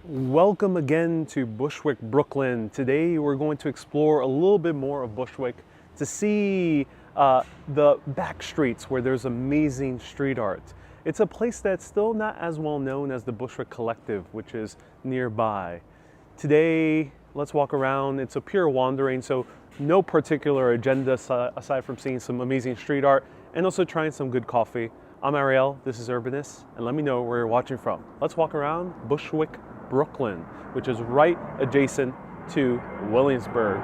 Welcome again to Bushwick, Brooklyn. Today we're going to explore a little bit more of Bushwick to see the back streets where there's amazing street art. It's a place that's still not as well known as the Bushwick Collective, which is nearby. Today, let's walk around. It's a pure wandering, so no particular agenda aside from seeing some amazing street art and also trying some good coffee. I'm Ariel, this is Urbanist, and let me know where you're watching from. Let's walk around Bushwick, Brooklyn, which is right adjacent to Williamsburg.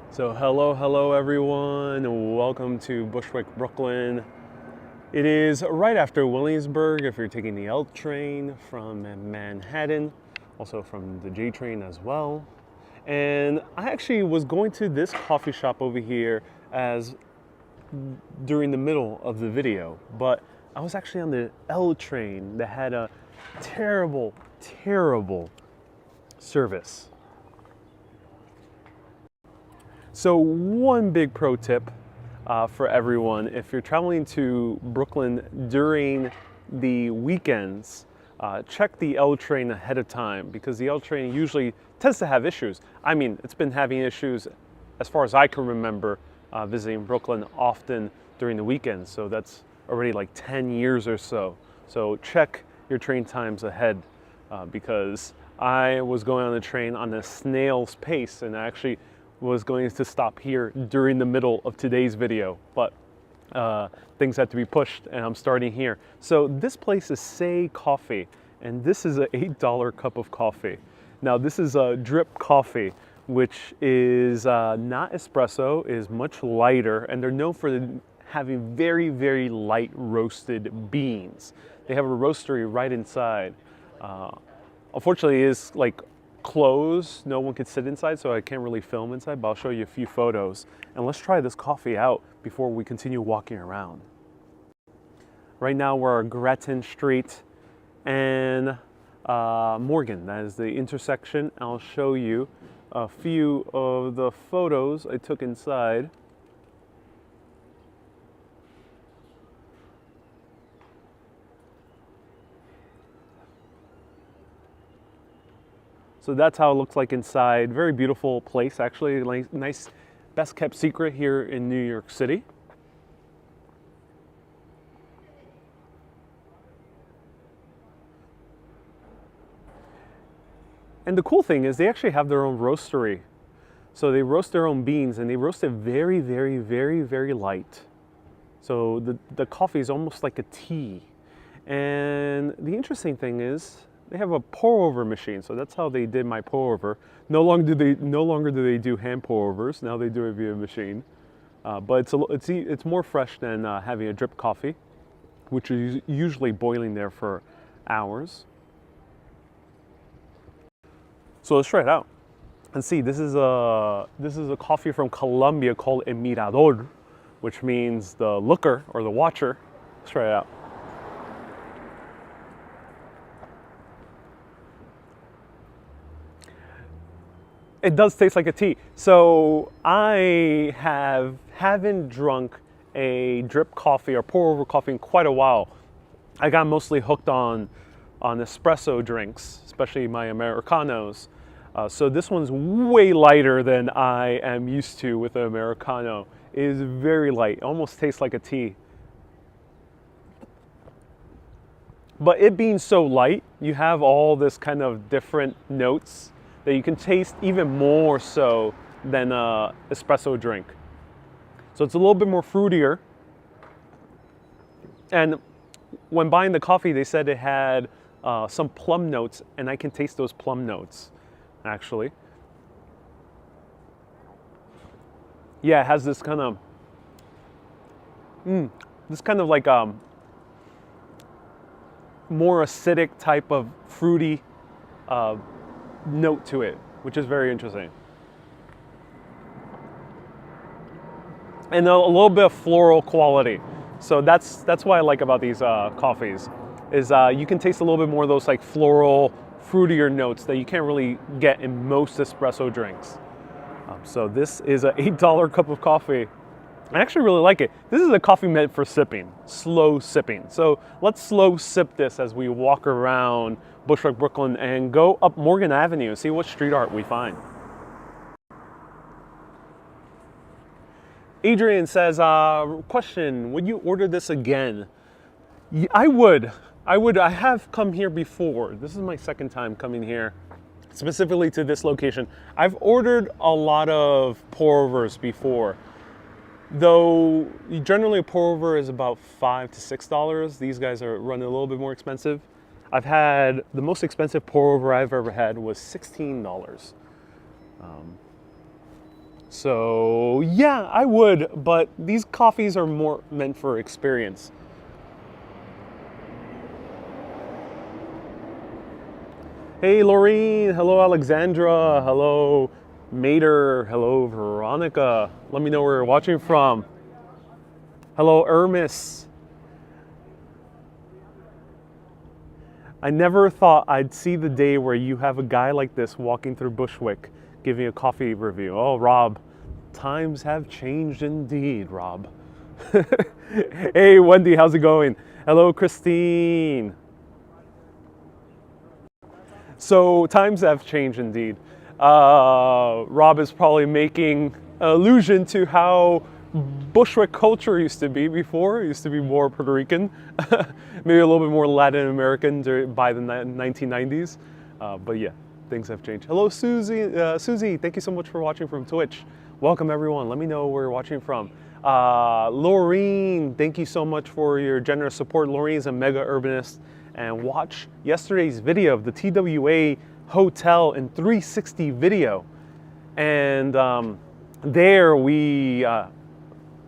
So hello everyone, welcome to Bushwick, Brooklyn. It is right after Williamsburg if you're taking the L train from Manhattan, also from the J train as well. And I actually was going to this coffee shop over here during the middle of the video, but I was actually on the L train that had a terrible service. So one big pro tip for everyone, if you're traveling to Brooklyn during the weekends, check the L train ahead of time because the L train usually tends to have issues. I mean, it's been having issues as far as I can remember visiting Brooklyn often during the weekends. So that's already like 10 years or so. So check your train times ahead because I was going on the train on a snail's pace and I actually was going to stop here during the middle of today's video, but things had to be pushed and I'm starting here. So this place is Say Coffee and this is an $8 cup of coffee. Now this is a drip coffee, which is not espresso, is much lighter, and they're known for having very light roasted beans. They have a roastery right inside. Unfortunately, it is like closed. No one can sit inside, so I can't really film inside, but I'll show you a few photos. And let's try this coffee out before we continue walking around. Right now we're at Grattan Street and Morgan. That is the intersection. I'll show you a few of the photos I took inside. So that's how it looks like inside. Very beautiful place, actually. Like, nice, best kept secret here in New York City. And the cool thing is they actually have their own roastery. So they roast their own beans and they roast it very light. So the coffee is almost like a tea. And the interesting thing is they have a pour over machine. So that's how they did my pour over. No longer do they do hand pour overs. Now they do it via machine. But it's more fresh than having a drip coffee, which is usually boiling there for hours. So let's try it out and see. This is a coffee from Colombia called El Mirador, which means the looker or the watcher. Let's try it out. It does taste like a tea. So I haven't drunk a drip coffee or pour over coffee in quite a while. I got mostly hooked on espresso drinks, especially my Americanos. So this one's way lighter than I am used to with an Americano. It is very light, it almost tastes like a tea. But it being so light, you have all this kind of different notes that you can taste even more so than an espresso drink. So it's a little bit more fruitier. And when buying the coffee, they said it had some plum notes, and I can taste those plum notes, actually. Yeah, it has this kind of, like more acidic type of fruity note to it, which is very interesting. And a little bit of floral quality. So that's what I like about these coffees, is you can taste a little bit more of those like floral, fruitier notes that you can't really get in most espresso drinks. So this is an $8 cup of coffee. I actually really like it. This is a coffee meant for sipping, slow sipping. So let's slow sip this as we walk around Bushwick, Brooklyn, and go up Morgan Avenue and see what street art we find. Adrian says, question, would you order this again? I would. I have come here before. This is my second time coming here, specifically to this location. I've ordered a lot of pour-overs before. Though generally a pour-over is about $5 to $6. These guys are running a little bit more expensive. I've had, the most expensive pour-over I've ever had was $16. So yeah, I would, but these coffees are more meant for experience. Hey Laureen, hello Alexandra, hello Mater, hello Veronica. Let me know where you're watching from. Hello Urbanist. I never thought I'd see the day where you have a guy like this walking through Bushwick giving a coffee review. Oh, Rob, times have changed indeed, Rob. Hey, Wendy, how's it going? Hello, Christine. So, times have changed indeed. Rob is probably making allusion to how Bushwick culture used to be before. It used to be more Puerto Rican, maybe a little bit more Latin American by the 1990s. But yeah. Things have changed. Hello, Susie. Susie, thank you so much for watching from Twitch. Welcome, everyone. Let me know where you're watching from. Laureen, thank you so much for your generous support. Laureen is a mega urbanist. And watch yesterday's video of the TWA Hotel in 360 video. And there we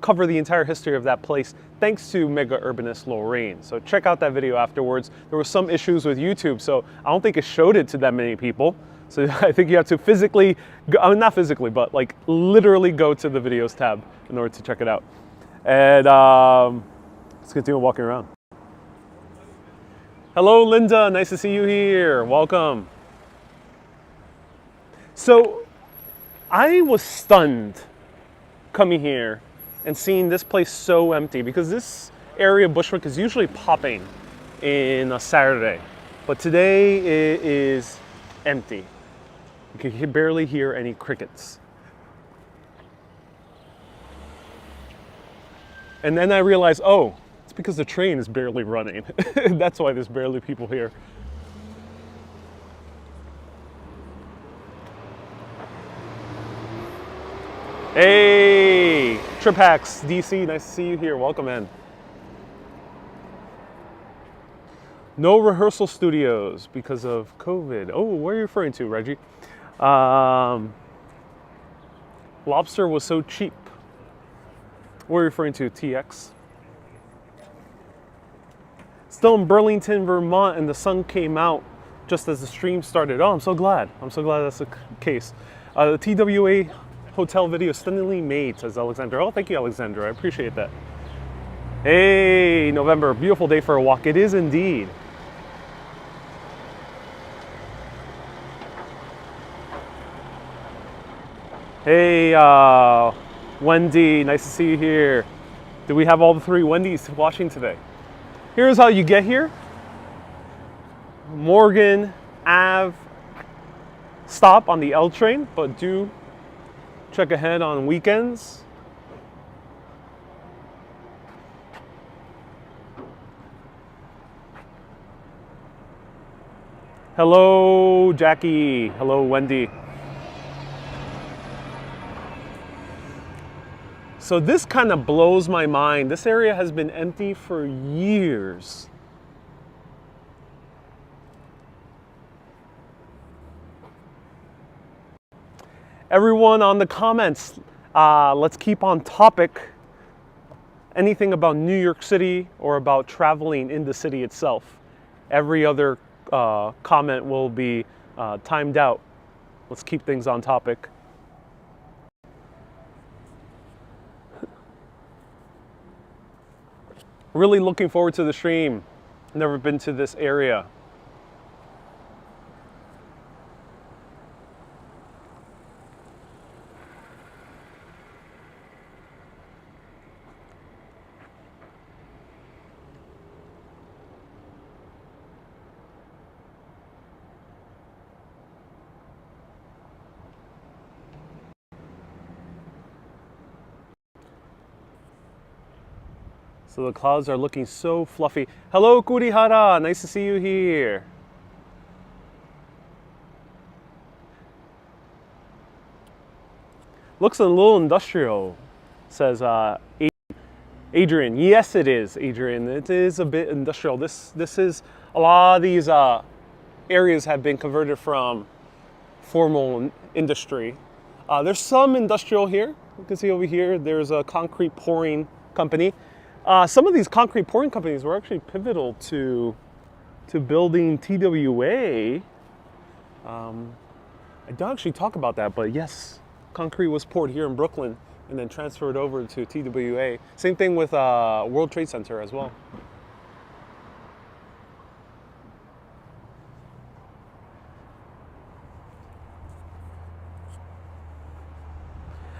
cover the entire history of that place thanks to mega urbanist Lorraine. So check out that video afterwards. There were some issues with YouTube, so I don't think it showed it to that many people. So I think you have to physically, not physically, but like literally go to the videos tab in order to check it out. And let's continue walking around. Hello Linda, nice to see you here. Welcome. So I was stunned coming here and seeing this place so empty, because this area of Bushwick is usually popping in a Saturday, but today it is empty. You can barely hear any crickets. And then I realized, oh, it's because the train is barely running. That's why there's barely people here. Hey, Trip Hacks, DC, nice to see you here. Welcome in. No rehearsal studios because of COVID. Oh, what are you referring to, Reggie? Lobster was so cheap. What are you referring to, TX? Still in Burlington, Vermont, and the sun came out just as the stream started. Oh, I'm so glad. I'm so glad that's the case. The TWA hotel video stunningly made, says Alexandra. Oh, thank you, Alexandra. I appreciate that. Hey, November, beautiful day for a walk. It is indeed. Hey, Wendy, nice to see you here. Do we have all the three Wendy's watching today? Here's how you get here. Morgan Ave stop on the L train, but do check ahead on weekends. Hello, Jackie. Hello, Wendy. So this kind of blows my mind. This area has been empty for years. Everyone on the comments, let's keep on topic. Anything about New York City or about traveling in the city itself. Every other comment will be timed out. Let's keep things on topic. Really looking forward to the stream. Never been to this area. So the clouds are looking so fluffy. Hello, Kurihara. Nice to see you here. Looks a little industrial, says Adrian. Yes, it is, Adrian. It is a bit industrial. This is a lot of these areas have been converted from formal industry. There's some industrial here. You can see over here. There's a concrete pouring company. Some of these concrete pouring companies were actually pivotal to building TWA. I don't actually talk about that, but yes, concrete was poured here in Brooklyn and then transferred over to TWA. Same thing with World Trade Center as well.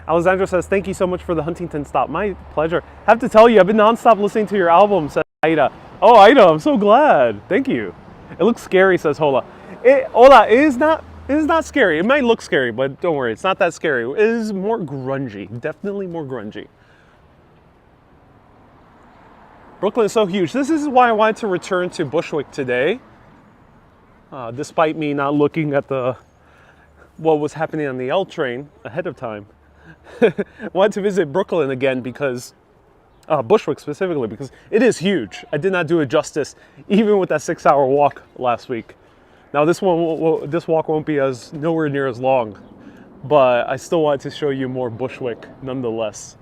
Alexandra says, thank you so much for the Huntington stop. My pleasure. I have to tell you, I've been nonstop listening to your album, says Aida. Oh, Aida, I'm so glad. Thank you. It looks scary, says Hola. Hola, it is not scary. It might look scary, but don't worry, it's not that scary. It is more grungy, definitely more grungy. Brooklyn is so huge. This is why I wanted to return to Bushwick today, despite me not looking at what was happening on the L train ahead of time. I wanted to visit Brooklyn again because, Bushwick specifically, because it is huge. I did not do it justice, even with that 6-hour walk last week. Now this walk won't be nowhere near as long, but I still wanted to show you more Bushwick nonetheless.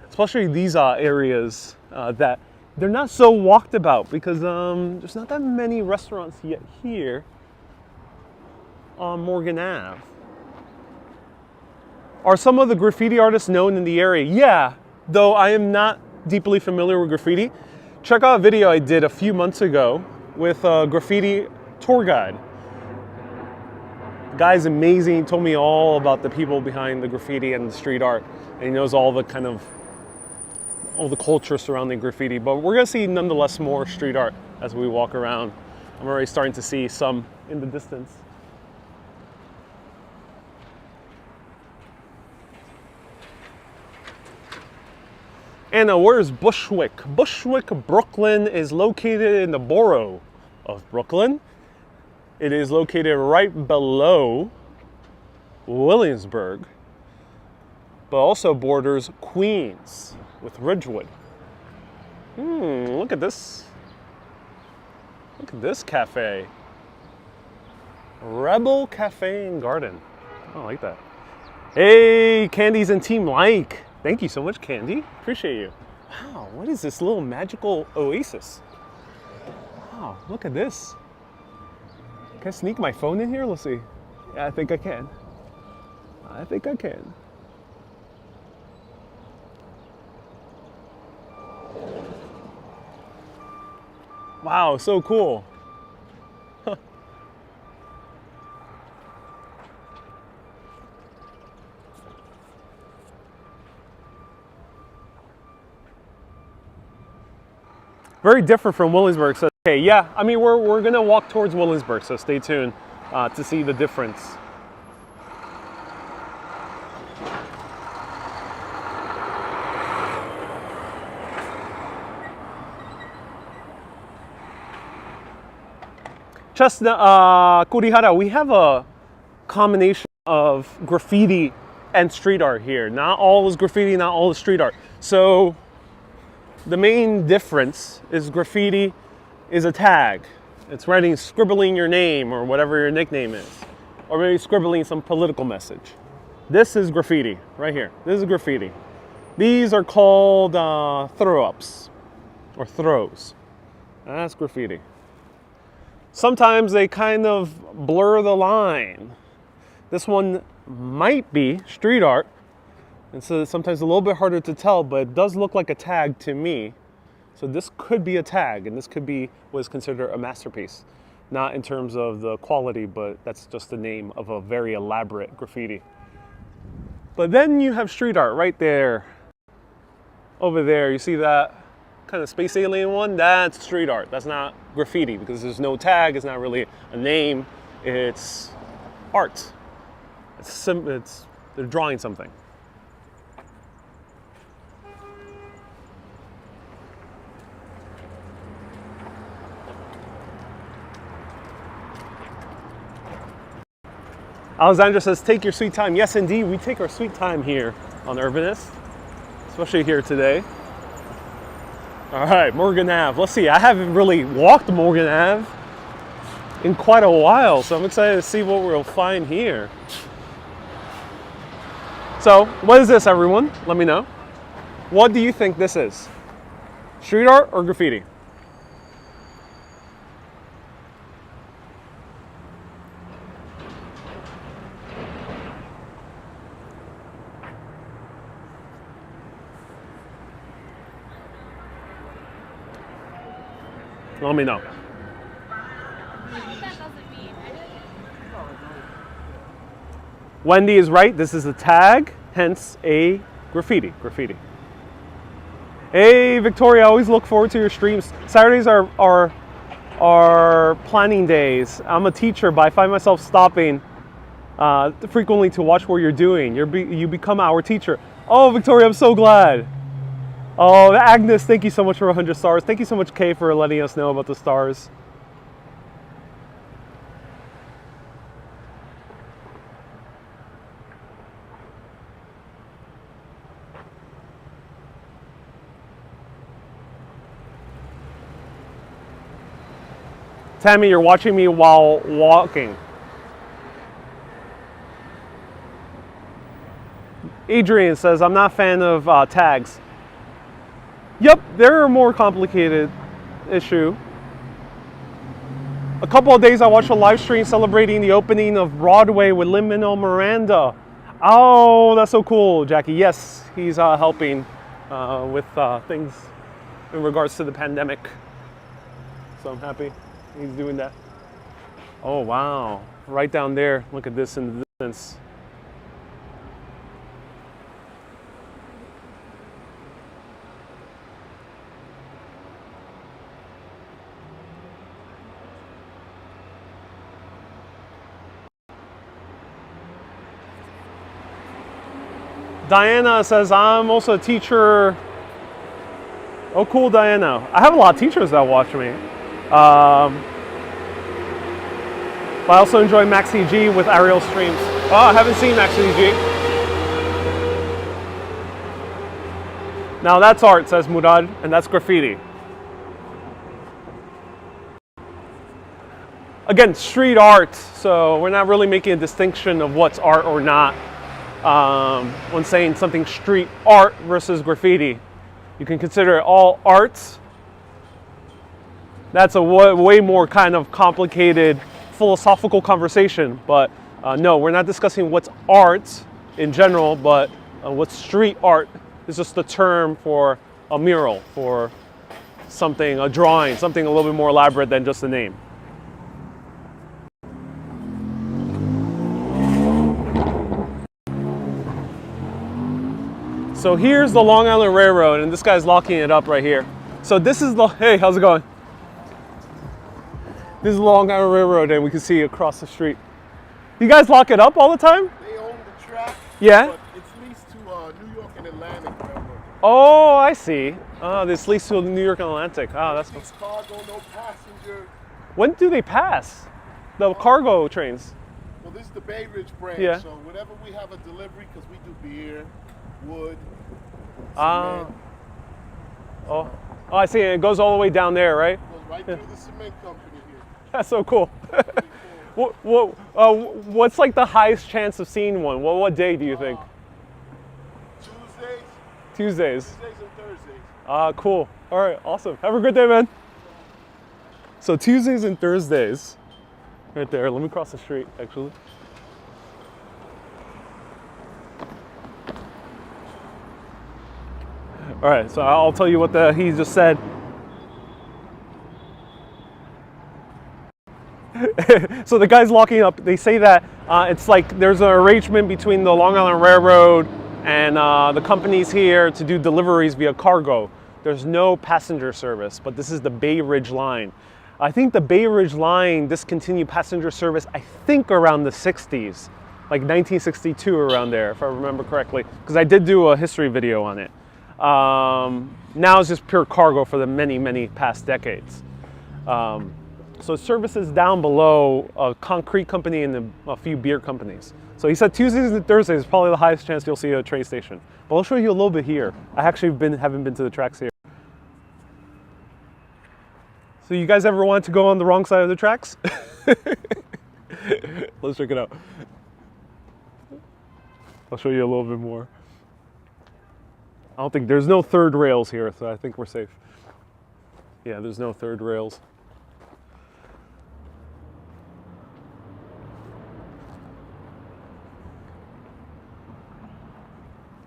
Especially these areas that they're not so walked about because there's not that many restaurants yet here on Morgan Ave. Are some of the graffiti artists known in the area? Yeah, though I am not deeply familiar with graffiti. Check out a video I did a few months ago with a graffiti tour guide. The guy's amazing. He told me all about the people behind the graffiti and the street art. And he knows all the culture surrounding graffiti. But we're gonna see nonetheless more street art as we walk around. I'm already starting to see some in the distance. Anna, where's Bushwick? Bushwick, Brooklyn is located in the borough of Brooklyn. It is located right below Williamsburg, but also borders Queens with Ridgewood. Look at this. Look at this cafe. Rebel Cafe and Garden. I like that. Hey, Candy's in Team Like. Thank you so much, Candy. Appreciate you. Wow, what is this little magical oasis? Wow, look at this. Can I sneak my phone in here? Let's see. Yeah, I think I can. I think I can. Wow, so cool. Huh. Very different from Williamsburg. So, okay, yeah, I mean, we're gonna walk towards Williamsburg, so stay tuned to see the difference. Chestnut, Kurihara, we have a combination of graffiti and street art here. Not all is graffiti, not all is street art. So the main difference is graffiti is a tag. It's writing, scribbling your name or whatever your nickname is. Or maybe scribbling some political message. This is graffiti, right here. This is graffiti. These are called throw-ups or throws. That's graffiti. Sometimes they kind of blur the line. This one might be street art, and so sometimes a little bit harder to tell, but it does look like a tag to me. So this could be a tag, and this could be what is considered a masterpiece. Not in terms of the quality, but that's just the name of a very elaborate graffiti. But then you have street art right there. Over there, you see that kind of space alien one? That's street art. That's not graffiti because there's no tag. It's not really a name. It's art. They're drawing something. Alexandra says, take your sweet time. Yes, indeed, we take our sweet time here on Urbanist, especially here today. All right, Morgan Ave. Let's see, I haven't really walked Morgan Ave in quite a while, so I'm excited to see what we'll find here. So, what is this, everyone? Let me know. What do you think this is? Street art or graffiti? Let me know. Wendy is right. This is a tag, hence a graffiti. Hey, Victoria, I always look forward to your streams. Saturdays are planning days. I'm a teacher, but I find myself stopping frequently to watch what you're doing. You become our teacher. Oh, Victoria, I'm so glad. Oh, Agnes, thank you so much for 100 stars. Thank you so much, Kay, for letting us know about the stars. Tammy, you're watching me while walking. Adrian says, I'm not a fan of tags. Yep, they're a more complicated issue. A couple of days I watched a live stream celebrating the opening of Broadway with Lin-Manuel Miranda. Oh, that's so cool, Jackie. Yes, he's helping with things in regards to the pandemic. So I'm happy he's doing that. Oh, wow. Right down there. Look at this in the distance. Diana says, I'm also a teacher. Oh, cool, Diana. I have a lot of teachers that watch me. But I also enjoy Maxi G with Ariel streams. Oh, I haven't seen Maxi G. Now that's art, says Murad, and that's graffiti. Again, street art, so we're not really making a distinction of what's art or not. When saying something street art versus graffiti, you can consider it all art. That's a way more kind of complicated philosophical conversation, but no, we're not discussing what's art in general, but what's street art is just the term for a mural, for something, a drawing, something a little bit more elaborate than just a name. So here's the Long Island Railroad, and this guy's locking it up right here. So this is the, hey, how's it going? This is the Long Island Railroad, and we can see across the street. You guys lock it up all the time? They own the track, yeah, but it's leased to New York and Atlantic Railroad. Oh, I see. This leads to New York and Atlantic. Oh, that's It's cargo, no passenger. When do they pass? The cargo trains? Well, this is the Bay Ridge branch, Yeah. so whenever we have a delivery, because we do beer, wood, Ah. cement, Oh, I see. It goes all the way down there, right? goes right through the cement company here. That's so cool. What's like the highest chance of seeing one? What day do you think? Tuesdays. Tuesdays and Thursdays. Cool. All right, awesome. Have a good day, man. So Tuesdays and Thursdays, right there. Let me cross the street, actually. All right, so I'll tell you what he just said. So the guy's locking up. They say that it's like there's an arrangement between the Long Island Railroad and the companies here to do deliveries via cargo. There's no passenger service, but this is the Bay Ridge line. I think the Bay Ridge line discontinued passenger service, I think around the 60s, like 1962 around there, if I remember correctly, because I did do a history video on it. Now it's just pure cargo for the many, many past decades. So it services down below a concrete company and a few beer companies. So he said Tuesdays and Thursdays is probably the highest chance you'll see a train station. But I'll show you a little bit here. I actually haven't been to the tracks here. So you guys ever wanted to go on the wrong side of the tracks? Let's check it out. I'll show you a little bit more. I don't think there's no third rails here, so I think we're safe. Yeah, there's no third rails.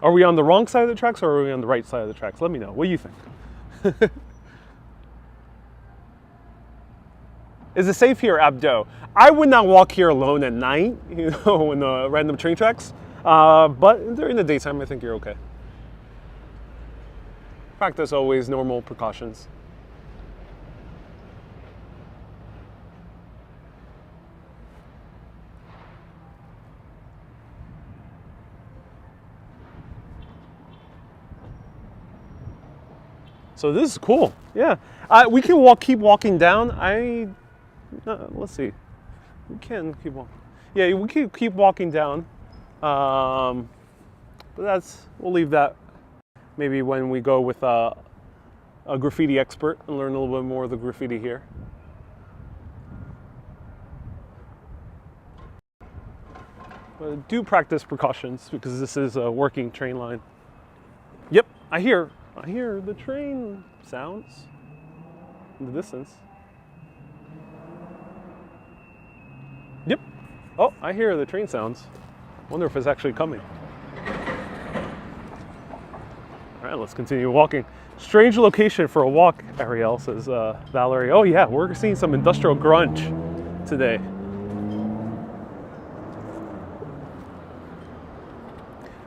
Are we on the wrong side of the tracks or are we on the right side of the tracks? Let me know. What do you think? Is it safe here, Abdo? I would not walk here alone at night, you know, in the random train tracks. But during the daytime, I think you're okay. Practice always normal precautions. So this is cool. Yeah, we can keep walking down. Let's see. We can keep walking. Yeah, we can keep walking down. But we'll leave that maybe when we go with a graffiti expert and learn a little bit more of the graffiti here. But do practice precautions because this is a working train line. Yep, I hear the train sounds in the distance. Yep. Oh, I hear the train sounds. Wonder if it's actually coming. All right, let's continue walking. Strange location for a walk, Ariel, says Valerie. Oh yeah, we're seeing some industrial grunge today.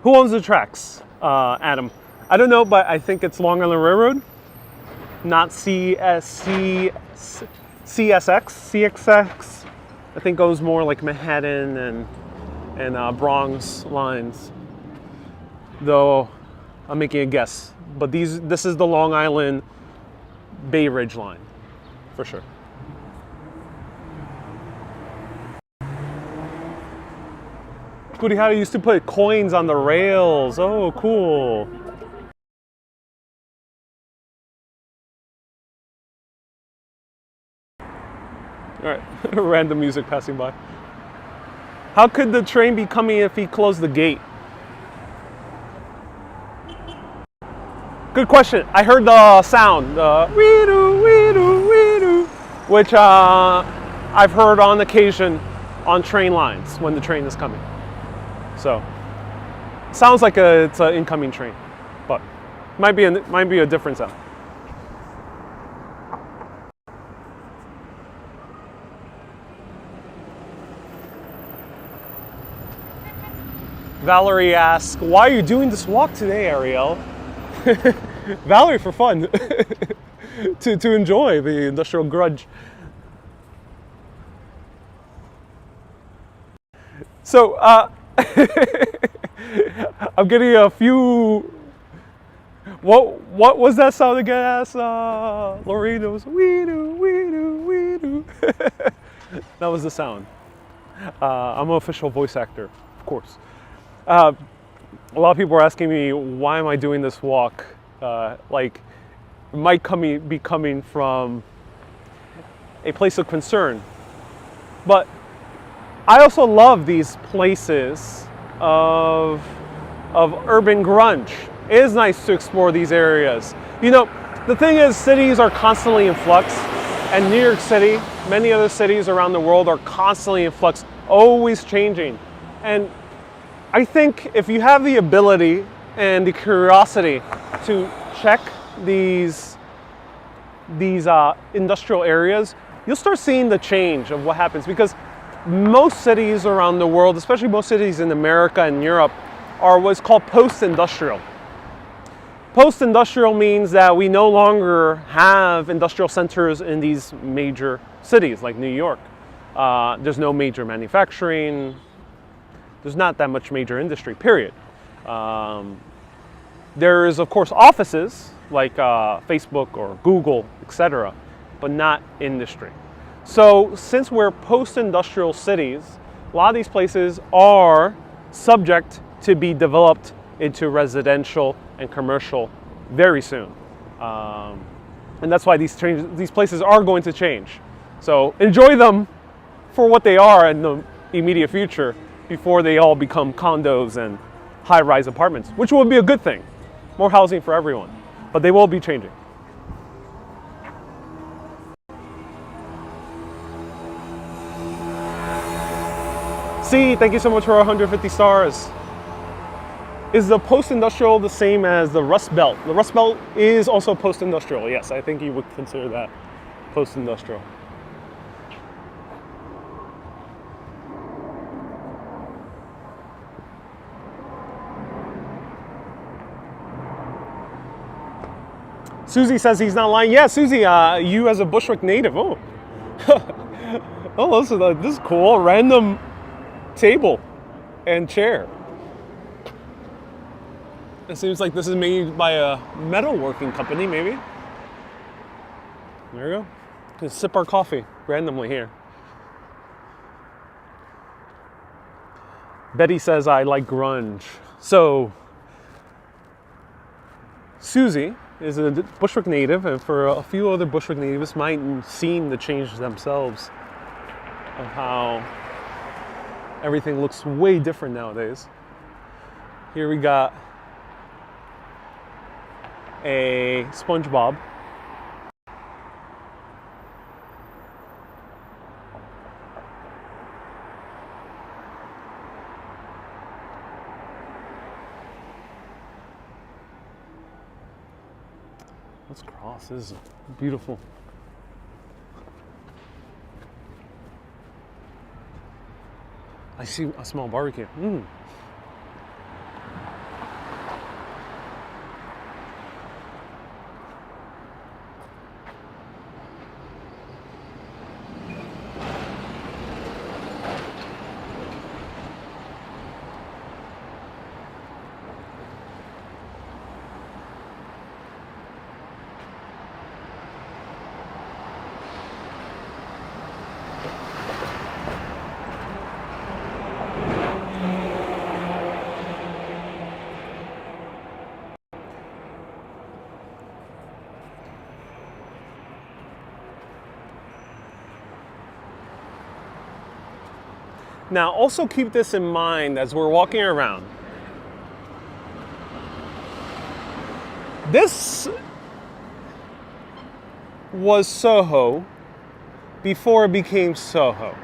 Who owns the tracks, Adam? I don't know, but I think it's Long Island Railroad, not CSX. CXX, I think goes more like Manhattan and Bronx lines. Though I'm making a guess, but this is the Long Island Bay Ridge line, for sure. Goody how they used to put coins on the rails. Oh, cool. All right, random music passing by. How could the train be coming if he closed the gate? Good question. I heard the sound, wee-doo, wee-doo, wee-doo, which I've heard on occasion on train lines when the train is coming. So, sounds like it's an incoming train, but might be a different sound. Valerie asks, why are you doing this walk today, Ariel? Valerie, for fun. to enjoy the industrial grunge. So, I'm getting a few... What was that sound again? Asked Lorena. Was wee-doo, wee-doo, wee-doo. That was the sound. I'm an official voice actor, of course. A lot of people are asking me, why am I doing this walk? Like, it might be coming from a place of concern. But I also love these places of urban grunge. It is nice to explore these areas. You know, the thing is, cities are constantly in flux, and New York City, many other cities around the world are constantly in flux, always changing. And I think if you have the ability and the curiosity to check these industrial areas, you'll start seeing the change of what happens, because most cities around the world, especially most cities in America and Europe, are what's called post-industrial. Post-industrial means that we no longer have industrial centers in these major cities like New York. There's no major manufacturing. There's not that much major industry, period. There is, of course, offices like Facebook or Google, etc., but not industry. So since we're post-industrial cities, a lot of these places are subject to be developed into residential and commercial very soon. And that's why these places are going to change. So enjoy them for what they are in the immediate future before they all become condos and high-rise apartments, which will be a good thing. More housing for everyone, but they will be changing. See, thank you so much for 150 stars. Is the post-industrial the same as the Rust Belt? The Rust Belt is also post-industrial. Yes, I think you would consider that post-industrial. Susie says he's not lying. Yeah, Susie, you as a Bushwick native. Oh, oh, this is cool. Random table and chair. It seems like this is made by a metalworking company, maybe. There we go. We can sip our coffee randomly here. Betty says I like grunge. So, Susie is a Bushwick native, and for a few other Bushwick natives might seem to change themselves of how everything looks way different nowadays. Here we got a SpongeBob. Let's cross. This is beautiful. I see a small barbecue. Now, also keep this in mind as we're walking around. This was Soho before it became Soho.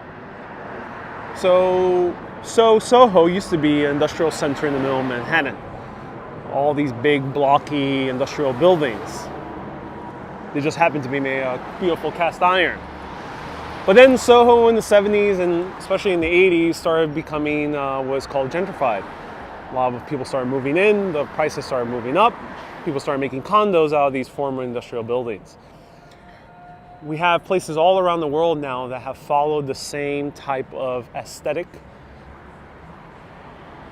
So Soho used to be an industrial center in the middle of Manhattan. All these big, blocky industrial buildings. They just happened to be made of beautiful cast iron. But then Soho in the 70s and especially in the 80s started becoming what's called gentrified. A lot of people started moving in, the prices started moving up, people started making condos out of these former industrial buildings. We have places all around the world now that have followed the same type of aesthetic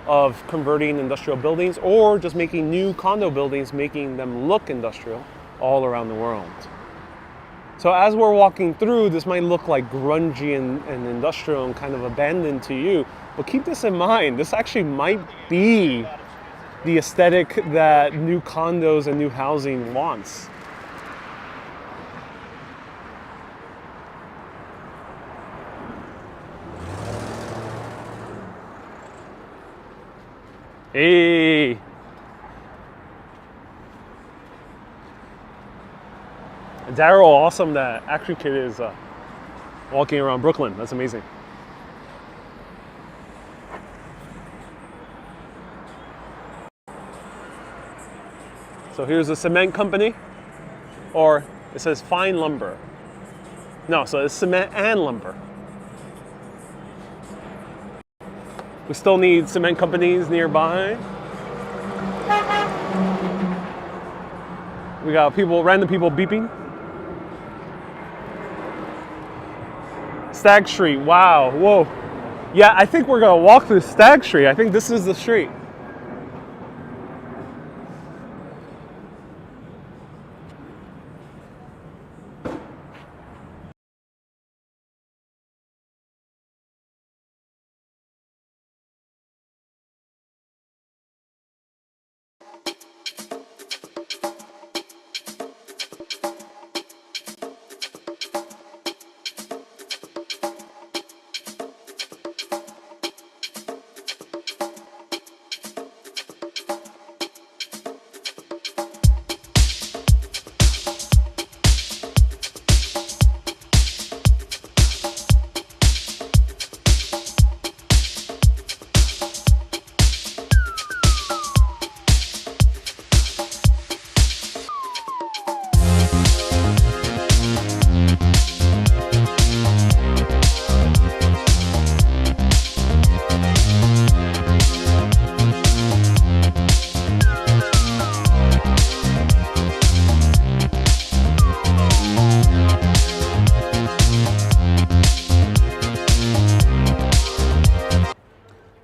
of converting industrial buildings or just making new condo buildings, making them look industrial all around the world. So as we're walking through, this might look like grungy and industrial and kind of abandoned to you, but keep this in mind. This actually might be the aesthetic that new condos and new housing wants. Hey! Daryl, awesome that Action Kid is walking around Brooklyn. That's amazing. So here's a cement company, or it says fine lumber. No, so it's cement and lumber. We still need cement companies nearby. We got people, random people beeping. Stag Street, wow, whoa. Yeah, I think we're gonna walk through Stag Street. I think this is the street.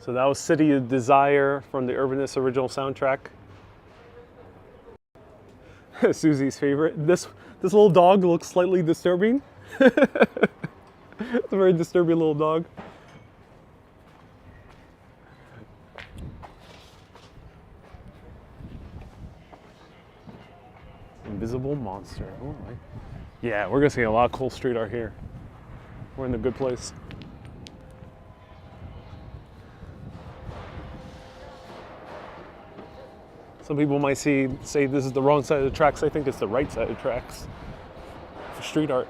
So that was City of Desire from the Urbanist original soundtrack. Susie's favorite. This little dog looks slightly disturbing. It's a very disturbing little dog. Invisible monster. Oh my. Yeah, we're gonna see a lot of cool street art here. We're in a good place. Some people might say this is the wrong side of the tracks. I think it's the right side of the tracks for street art.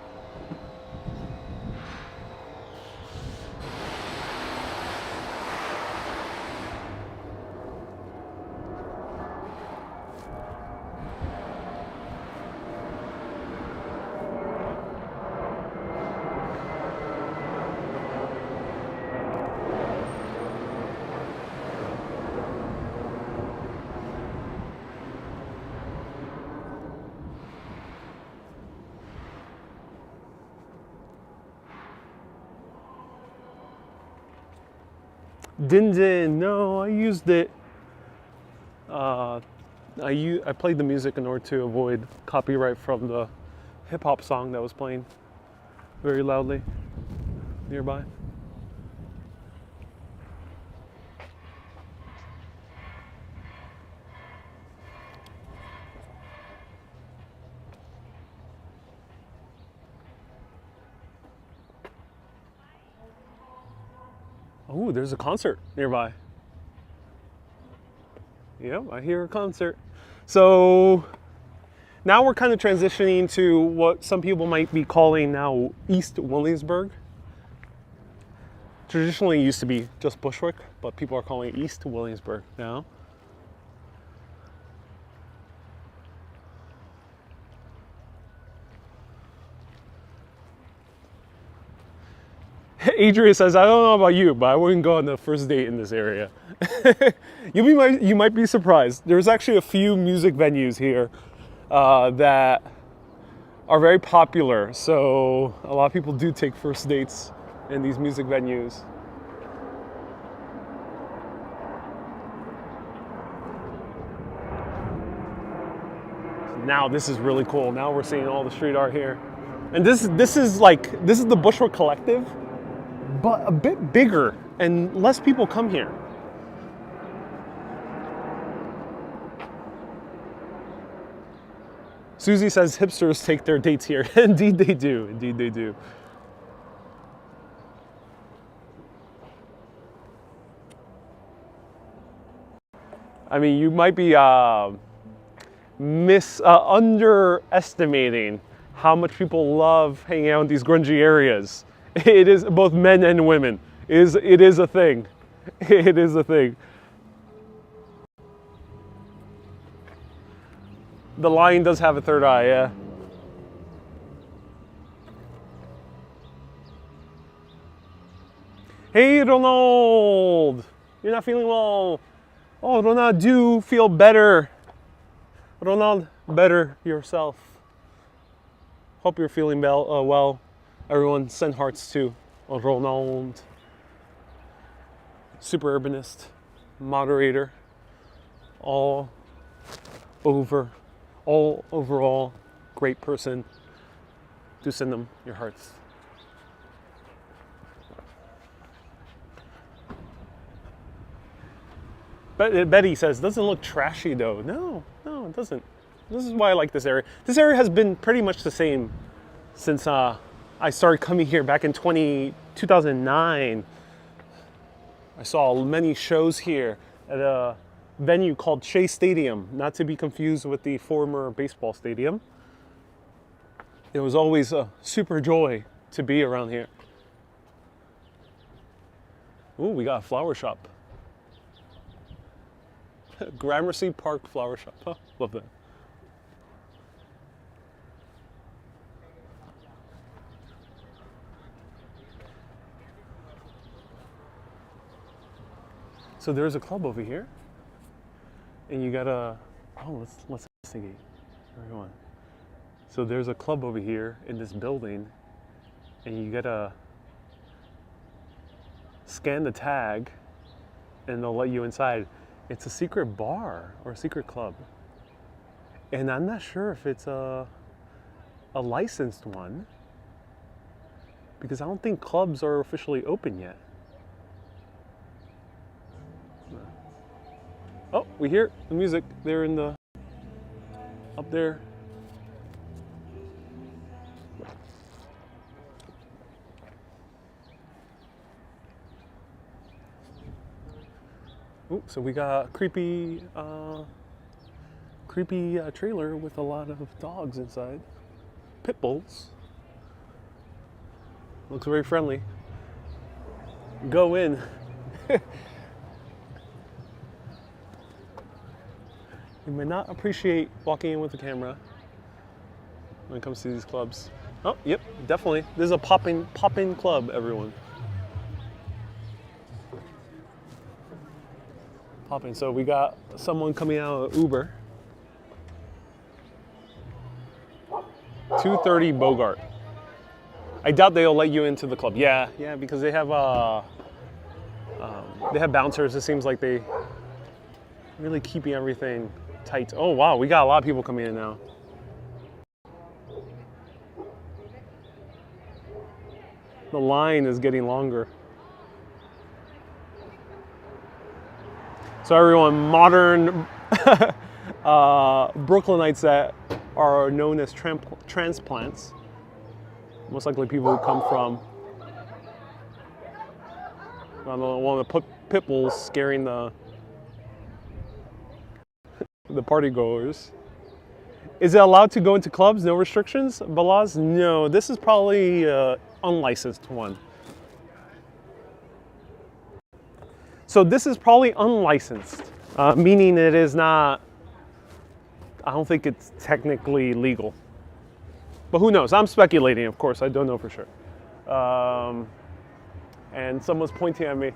Din, no, I used it. I played the music in order to avoid copyright from the hip hop song that was playing very loudly nearby. Oh, there's a concert nearby. Yep, I hear a concert. So now we're kind of transitioning to what some people might be calling now East Williamsburg. Traditionally it used to be just Bushwick, but people are calling it East Williamsburg now. Adrian says, I don't know about you, but I wouldn't go on the first date in this area. You might be surprised. There's actually a few music venues here that are very popular. So a lot of people do take first dates in these music venues. Now this is really cool. Now we're seeing all the street art here. And this is the Bushwick Collective, but a bit bigger and less people come here. Susie says hipsters take their dates here. Indeed they do. Indeed they do. I mean, you might be underestimating how much people love hanging out in these grungy areas. It is both men and women. It is a thing. It is a thing. The lion does have a third eye, yeah. Hey, Ronald! You're not feeling well. Oh, Ronald, do feel better. Ronald, better yourself. Hope you're feeling well. Everyone send hearts to Ronald. Super urbanist, moderator, all overall great person. Do send them your hearts. Betty says, doesn't look trashy though. No, no, it doesn't. This is why I like this area. This area has been pretty much the same since I started coming here back in 2009. I saw many shows here at a venue called Shea Stadium, not to be confused with the former baseball stadium. It was always a super joy to be around here. Ooh, we got a flower shop. Gramercy Park Flower Shop. Huh, love that. So there's a club over here, and you gotta. Oh, let's investigate. Everyone. So there's a club over here in this building, and you gotta scan the tag, and they'll let you inside. It's a secret bar or a secret club, and I'm not sure if it's a licensed one, because I don't think clubs are officially open yet. Oh, we hear the music. They're in the up there. Ooh, so we got a creepy trailer with a lot of dogs inside. Pit bulls. Looks very friendly. Go in. You may not appreciate walking in with the camera when it comes to these clubs. Oh, yep, definitely. This is a pop-in club, everyone. Pop-in. So we got someone coming out of Uber. 230 Bogart. I doubt they'll let you into the club. Yeah, because they have bouncers. It seems like they really keeping everything tight. Oh wow, we got a lot of people coming in now. The line is getting longer. So everyone, modern Brooklynites that are known as transplants, most likely people who come from one of the pit bulls scaring the party goers. Is it allowed to go into clubs? No restrictions? Balaz? No, this is probably an unlicensed one. So this is probably unlicensed, meaning it is not, I don't think it's technically legal. But who knows? I'm speculating, of course. I don't know for sure. And someone's pointing at me.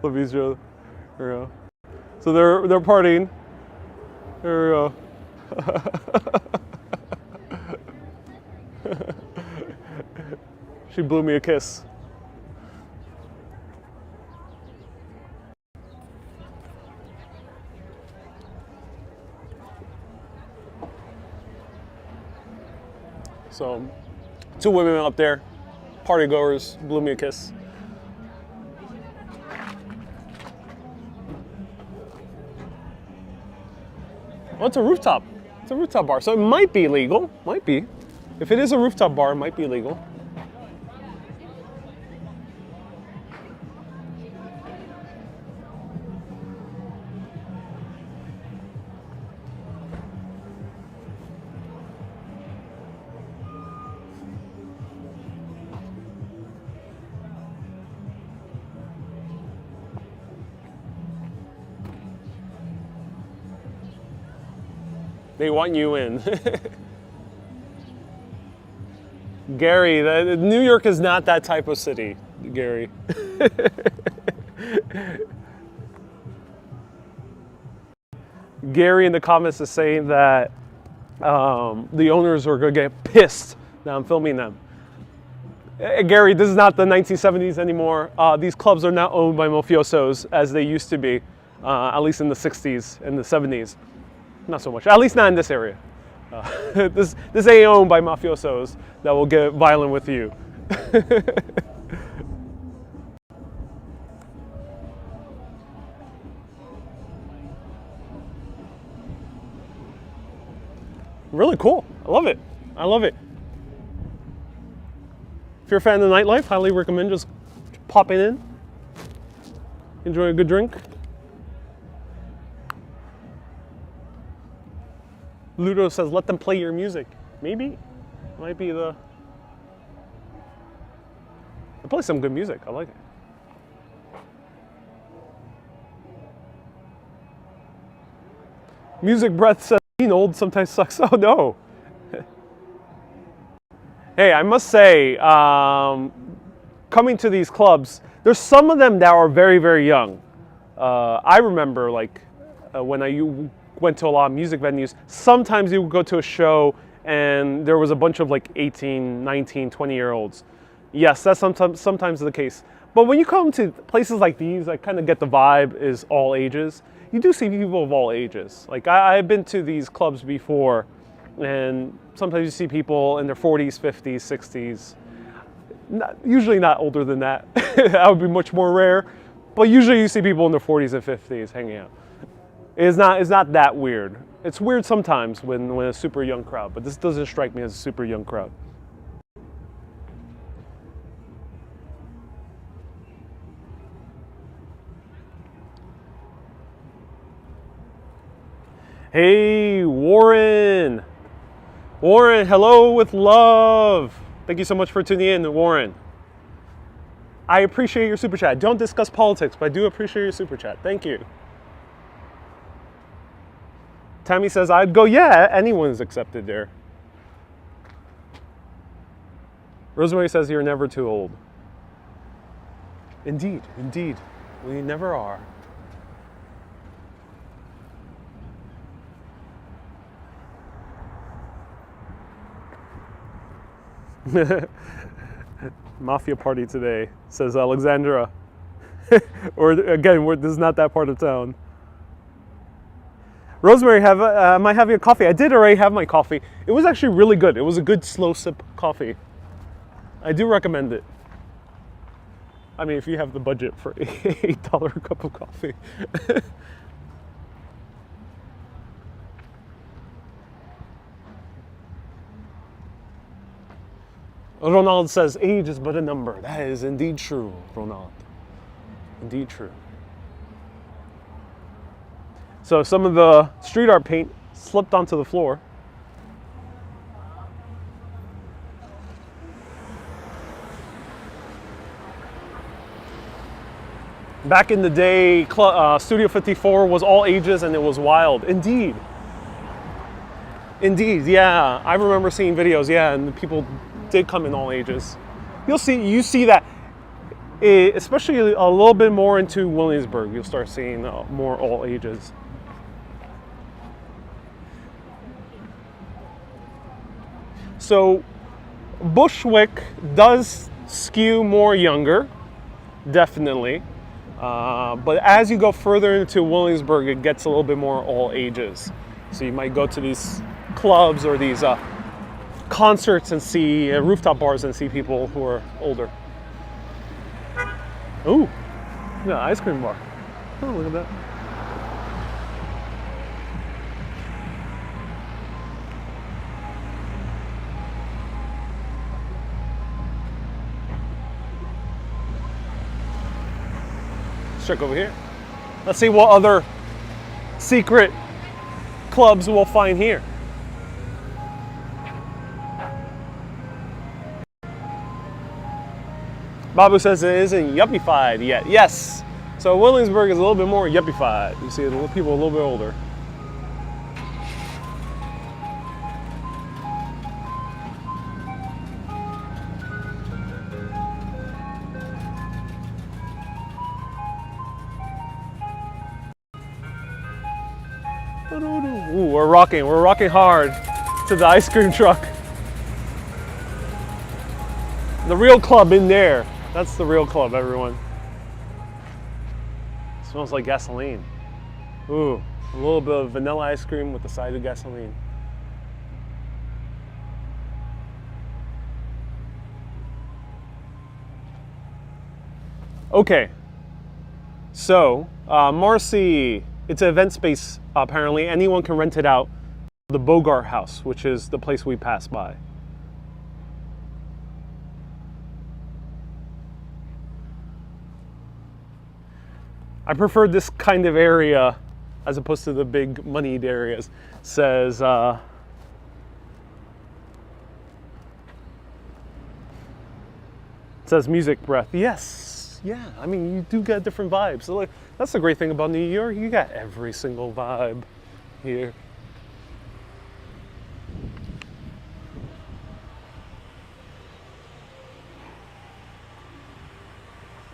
Let me show. There we go. So they're partying. There we go. She blew me a kiss. So, two women up there, party goers, blew me a kiss. Oh, it's a rooftop. It's a rooftop bar, so it might be legal. Might be. If it is a rooftop bar, it might be legal. They want you in. Gary, New York is not that type of city, Gary. Gary in the comments is saying that the owners are going to get pissed that I'm filming them. Gary, this is not the 1970s anymore. These clubs are not owned by mafiosos as they used to be, at least in the 60s and the 70s. Not so much, at least not in this area. This ain't owned by mafiosos that will get violent with you. Really cool. I love it. I love it. If you're a fan of the Nightlife, highly recommend just popping in, enjoy a good drink. Ludo says, let them play your music. Maybe. Might be the... They play some good music. I like it. Music Breath says, being old sometimes sucks. Oh, no. Hey, I must say, coming to these clubs, there's some of them that are very, very young. I remember, like, when I went to a lot of music venues, sometimes you would go to a show and there was a bunch of like 18, 19, 20-year-olds. Yes, that's sometimes the case. But when you come to places like these, I kind of get the vibe is all ages. You do see people of all ages. Like I've been to these clubs before, and sometimes you see people in their 40s, 50s, 60s. Usually not older than that. That would be much more rare. But usually you see people in their 40s and 50s hanging out. It's not that weird. It's weird sometimes when a super young crowd, but this doesn't strike me as a super young crowd. Hey, Warren. Warren, hello with love. Thank you so much for tuning in, Warren. I appreciate your super chat. Don't discuss politics, but I do appreciate your super chat. Thank you. Tammy says, I'd go, yeah, anyone's accepted there. Rosemary says, you're never too old. Indeed, indeed. We never are. Mafia party today, says Alexandra. Or again, this is not that part of town. Rosemary, am I having a coffee? I did already have my coffee. It was actually really good. It was a good slow sip coffee. I do recommend it. I mean, if you have the budget for $8 cup of coffee. Ronald says, age is but a number. That is indeed true, Ronald. Indeed true. So some of the street art paint slipped onto the floor. Back in the day, Studio 54 was all ages and it was wild. Indeed. Indeed, yeah. I remember seeing videos, yeah, and people did come in all ages. You see that, especially a little bit more into Williamsburg, you'll start seeing more all ages. So Bushwick does skew more younger, definitely. But as you go further into Williamsburg, it gets a little bit more all ages. So you might go to these clubs or these concerts and see rooftop bars and see people who are older. Ooh, yeah, ice cream bar. Oh, look at that. Let's check over here. Let's see what other secret clubs we'll find here. Babu says it isn't yuppified yet. Yes. So Williamsburg is a little bit more yuppified. You see people a little bit older. Ooh, we're rocking hard to the ice cream truck. The real club in there. That's the real club, everyone. It smells like gasoline. Ooh, a little bit of vanilla ice cream with a side of gasoline. Okay, so Marcy, it's an event space apparently. Anyone can rent it out. the Bogart House, which is the place we passed by. I prefer this kind of area as opposed to the big moneyed areas. Says music breath. Yes, yeah. I mean, you do get different vibes. So like, that's the great thing about New York. You got every single vibe here.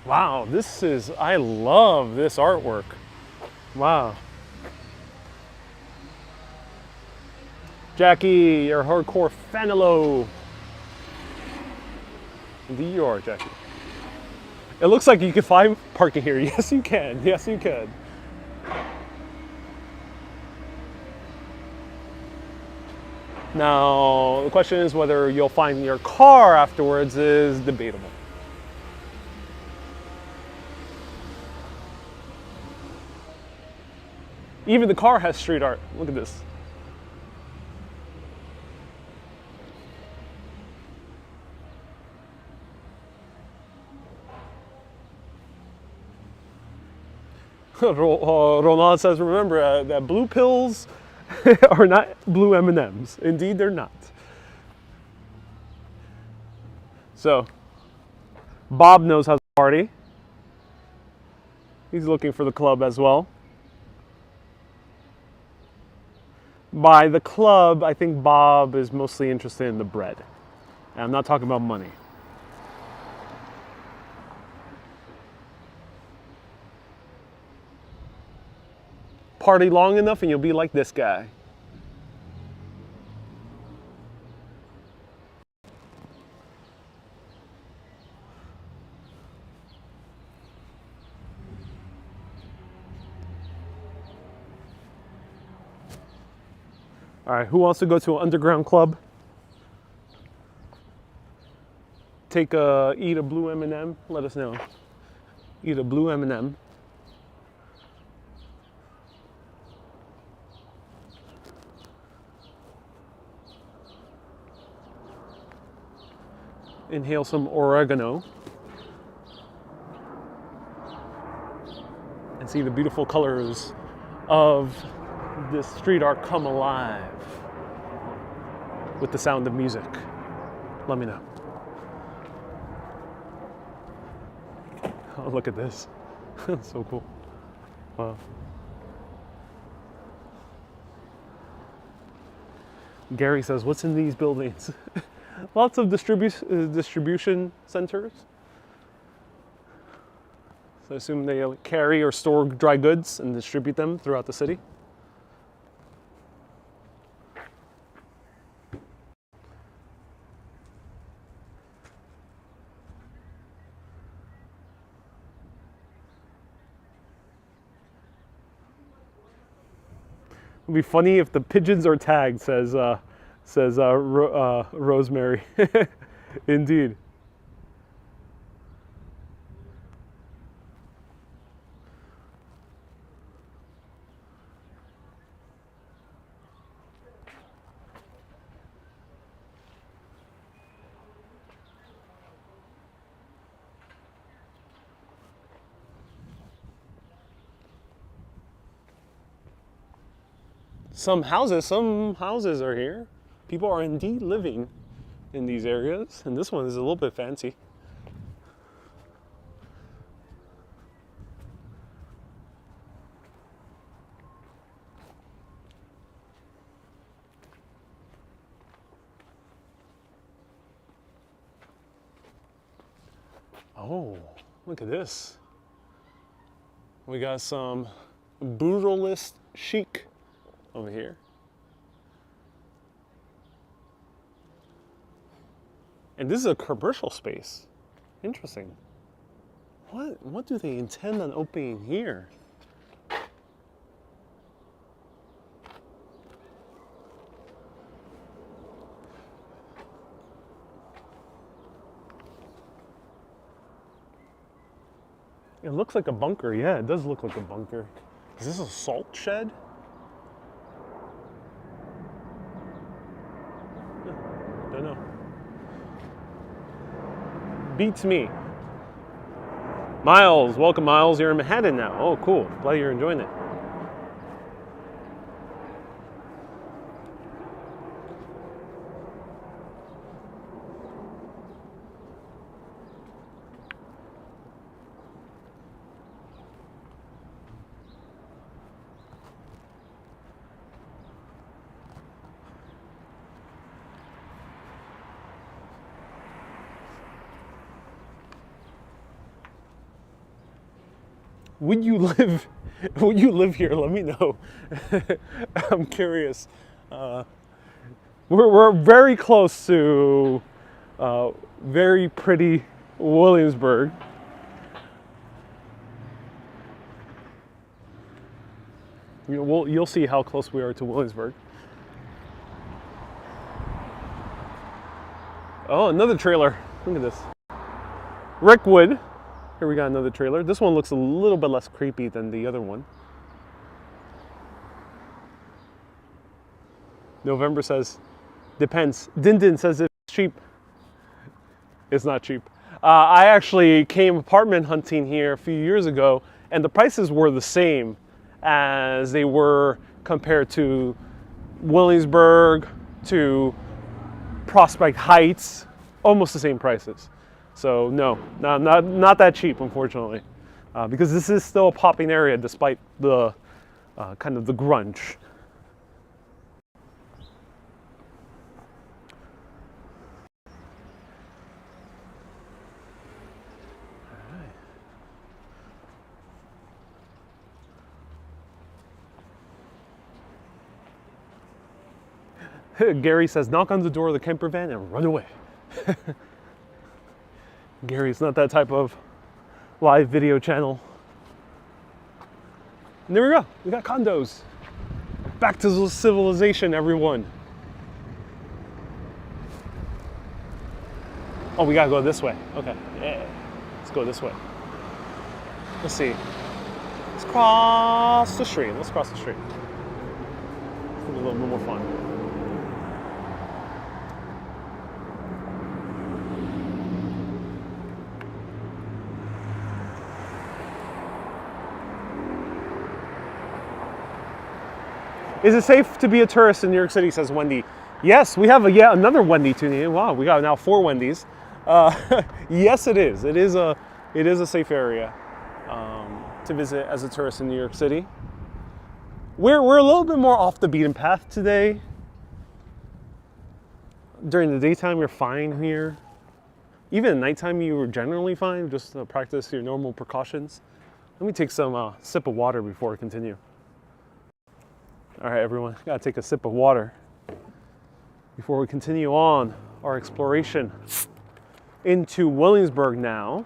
Wow, I love this artwork. Wow. Jackie, you're hardcore fanalo. Indeed you are, Jackie. It looks like you can find parking here. Yes, you can. Yes, you can. Now, the question is whether you'll find your car afterwards is debatable. Even the car has street art. Look at this. Ronald says, remember that blue pills are not blue M&Ms. Indeed, they're not. So, Bob knows how to party. He's looking for the club as well. By the club, I think Bob is mostly interested in the bread. And I'm not talking about money. Party long enough and you'll be like this guy. All right, who wants to go to an underground club? Eat a blue M&M, let us know. Eat a blue M&M. Inhale some oregano. And see the beautiful colors of this street art come alive with the sound of music. Let me know. Oh, look at this. So cool. Wow. Gary says, what's in these buildings? Lots of distribution centers. So I assume they carry or store dry goods and distribute them throughout the city. It'd be funny if the pigeons are tagged, says Rosemary. Indeed. Some houses are here. People are indeed living in these areas, and this one is a little bit fancy. Oh, look at this. We got some brutalist chic over here. And this is a commercial space. Interesting. What do they intend on opening here? It looks like a bunker. Yeah, it does look like a bunker. Is this a salt shed? I know. Beats me. Miles, welcome Miles. You're in Manhattan now. Oh, cool. Glad you're enjoying it. Would you live here? Let me know. I'm curious. We're very close to very pretty Williamsburg. You'll see how close we are to Williamsburg. Oh, another trailer. Look at this. Rickwood. Here we got another trailer. This one looks a little bit less creepy than the other one. November says, depends. Din says it's cheap. It's not cheap. I actually came apartment hunting here a few years ago, and the prices were the same as they were compared to Williamsburg, to Prospect Heights, almost the same prices. So no, not that cheap, unfortunately, because this is still a popping area despite the kind of the grunge. Gary says, knock on the door of the camper van and run away. Gary's not that type of live video channel. And there we go. We got condos. Back to civilization, everyone. Oh, we gotta go this way. Okay. Yeah. Let's go this way. Let's see. Let's cross the street. Let's cross the street. It's a little bit more fun. Is it safe to be a tourist in New York City, says Wendy. Yes, we have yet another Wendy tuning in. Wow, we got now 4 Wendys. Yes, it is. It is a safe area to visit as a tourist in New York City. We're a little bit more off the beaten path today. During the daytime, you're fine here. Even at nighttime, you were generally fine. Just practice your normal precautions. Let me take some sip of water before I continue. All right, everyone, gotta take a sip of water before we continue on our exploration into Williamsburg now.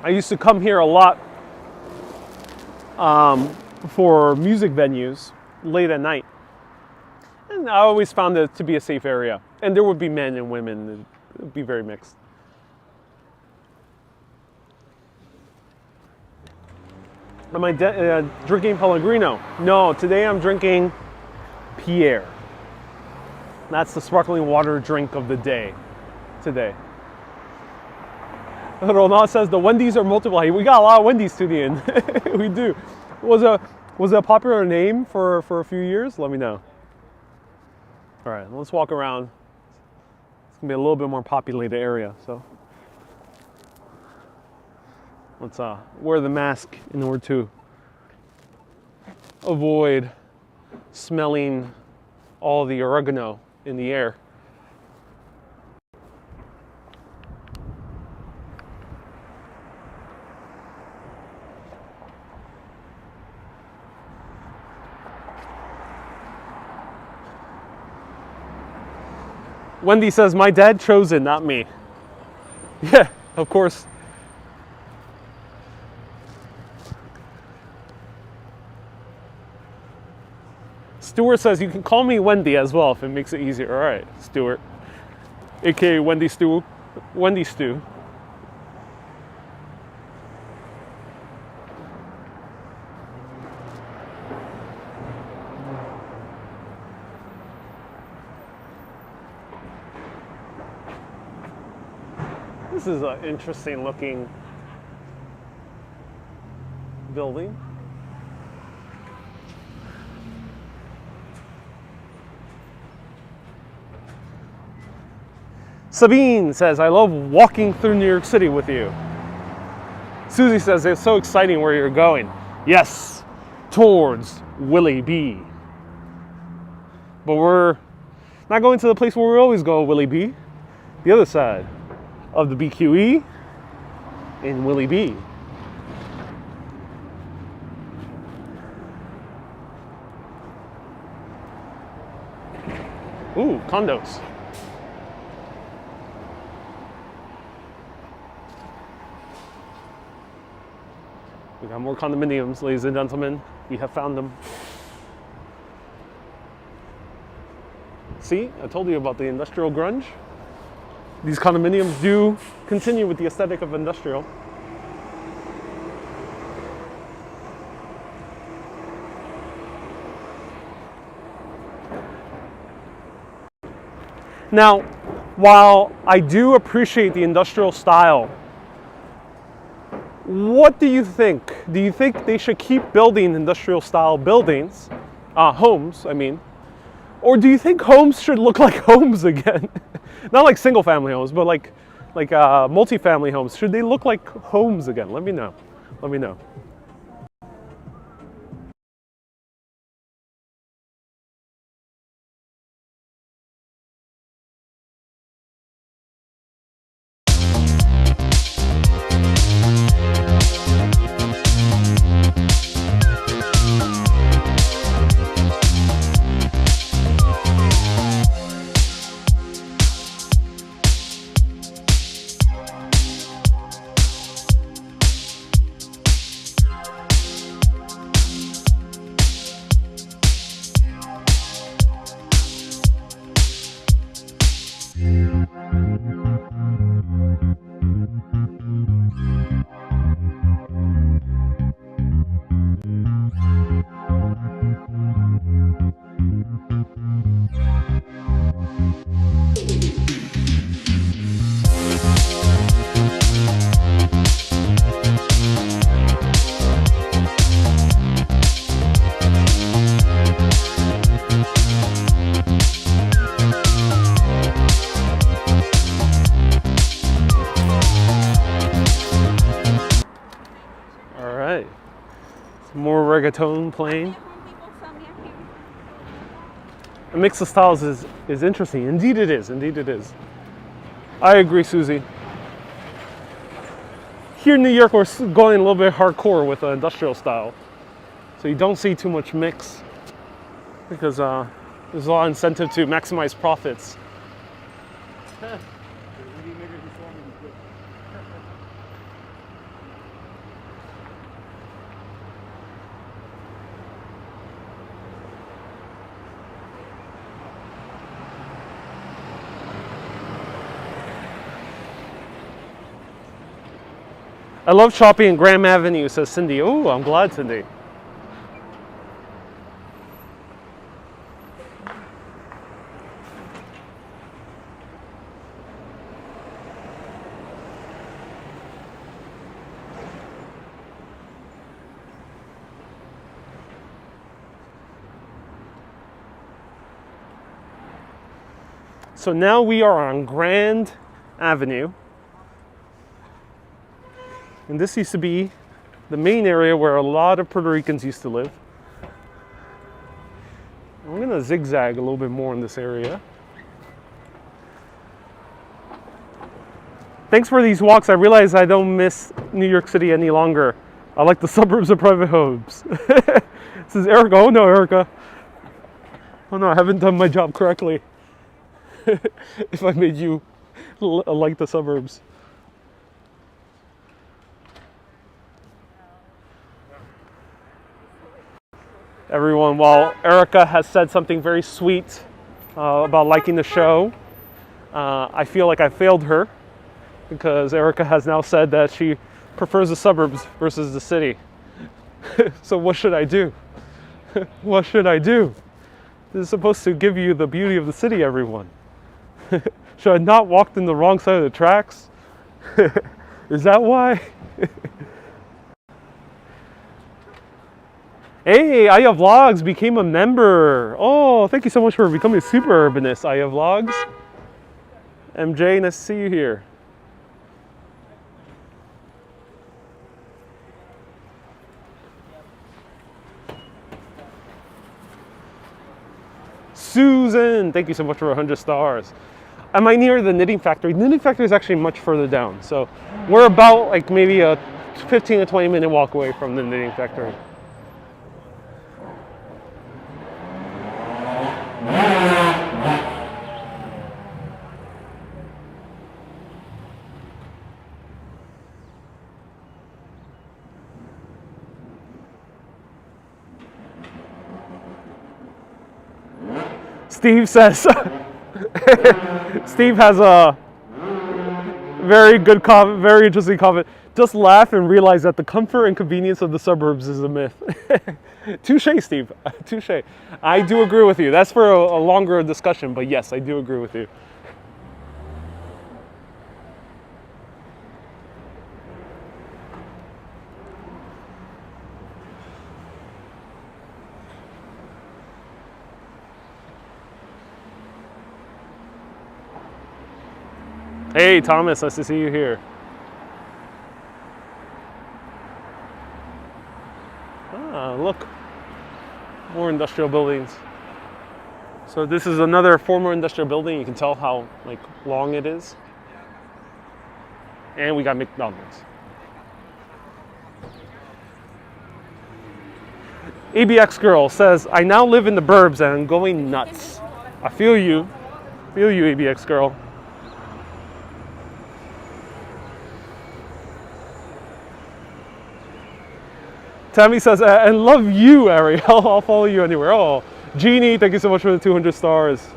I used to come here a lot for music venues late at night. And I always found it to be a safe area. And there would be men and women, it would be very mixed. Am I drinking Pellegrino? No, today I'm drinking Pierre. That's the sparkling water drink of the day today. Ronald says the Wendy's are multiplying. We got a lot of Wendy's tuning in. We do. Was it a popular name for a few years? Let me know. All right, let's walk around. It's gonna be a little bit more populated area, so let's wear the mask in order to avoid smelling all the oregano in the air. Wendy says, my dad chose it, not me. Yeah, of course. Stuart says, you can call me Wendy as well if it makes it easier. All right, Stuart. AKA Wendy Stew. Wendy Stew. This is an interesting looking building. Sabine says, I love walking through New York City with you. Susie says, it's so exciting where you're going. Yes, towards Willie B. But we're not going to the place where we always go, Willie B. The other side of the BQE in Willie B. Ooh, condos. We got more condominiums, ladies and gentlemen. We have found them. See, I told you about the industrial grunge. These condominiums do continue with the aesthetic of industrial. Now, while I do appreciate the industrial style, what do you think? Do you think they should keep building industrial style buildings, homes, I mean, or do you think homes should look like homes again? Not like single family homes, but like multi-family homes. Should they look like homes again? Let me know. Let me know. More reggaeton playing. A mix of styles is interesting. Indeed it is. Indeed it is. I agree, Susie. Here in New York, we're going a little bit hardcore with the industrial style. So you don't see too much mix because there's a lot of incentive to maximize profits. I love shopping in Graham Avenue, says Cindy. Oh, I'm glad, Cindy. So now we are on Grand Avenue. And this used to be the main area where a lot of Puerto Ricans used to live. I'm gonna zigzag a little bit more in this area. Thanks for these walks. I realize I don't miss New York City any longer. I like the suburbs of private homes. This is Erica. Oh no, Erica. Oh no, I haven't done my job correctly. If I made you like the suburbs. Everyone, while Erica has said something very sweet about liking the show, I feel like I failed her because Erica has now said that she prefers the suburbs versus the city. So what should I do? What should I do? This is supposed to give you the beauty of the city, everyone. Should I not walk in the wrong side of the tracks? Is that why? Hey, Aya Vlogs became a member. Oh, thank you so much for becoming a super urbanist, Aya Vlogs. MJ, nice to see you here. Susan, thank you so much for 100 stars. Am I near the knitting factory? The knitting factory is actually much further down. So we're about like maybe a 15 to 20 minute walk away from the knitting factory. Steve says, Steve has a very good comment, very interesting comment. Just laugh and realize that the comfort and convenience of the suburbs is a myth. Touche, Steve. Touche. I do agree with you. That's for a longer discussion, but yes, I do agree with you. Hey, Thomas, nice to see you here. Ah, look, more industrial buildings. So this is another former industrial building. You can tell how like long it is. And we got McDonald's. ABX girl says, I now live in the burbs and I'm going nuts. I feel you. Feel you, ABX girl. Tammy says, and love you, Ariel. I'll follow you anywhere. Oh, Jeannie, thank you so much for the 200 stars.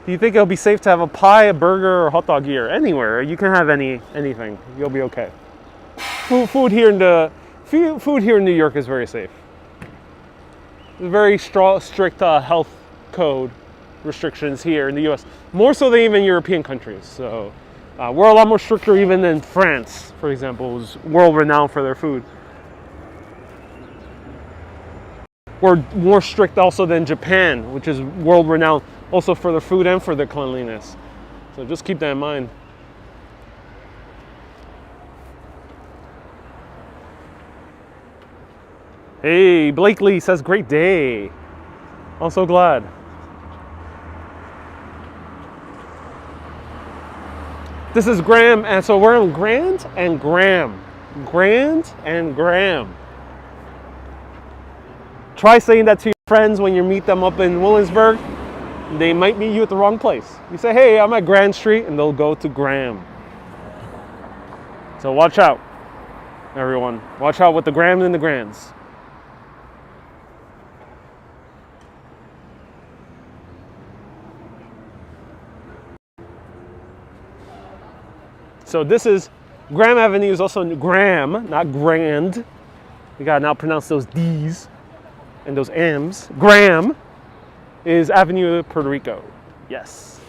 Do you think it'll be safe to have a pie, a burger, or hot dog here? Anywhere. You can have anything. You'll be okay. Food here in New York is very safe. Very strict health code restrictions here in the U.S. More so than even European countries. So. We're a lot more stricter even than France, for example, who's world renowned for their food. We're more strict also than Japan, which is world renowned also for their food and for their cleanliness. So just keep that in mind. Hey, Blakely says, great day. I'm so glad. This is Graham, and so we're on Grand and Graham. Grand and Graham. Try saying that to your friends when you meet them up in Williamsburg. They might meet you at the wrong place. You say, hey, I'm at Grand Street, and they'll go to Graham. So watch out, everyone. Watch out with the Grahams and the Grands. So this is Graham Avenue, is also Graham, not Grand. You gotta now pronounce those D's and those M's. Graham is Avenue of Puerto Rico. Yes.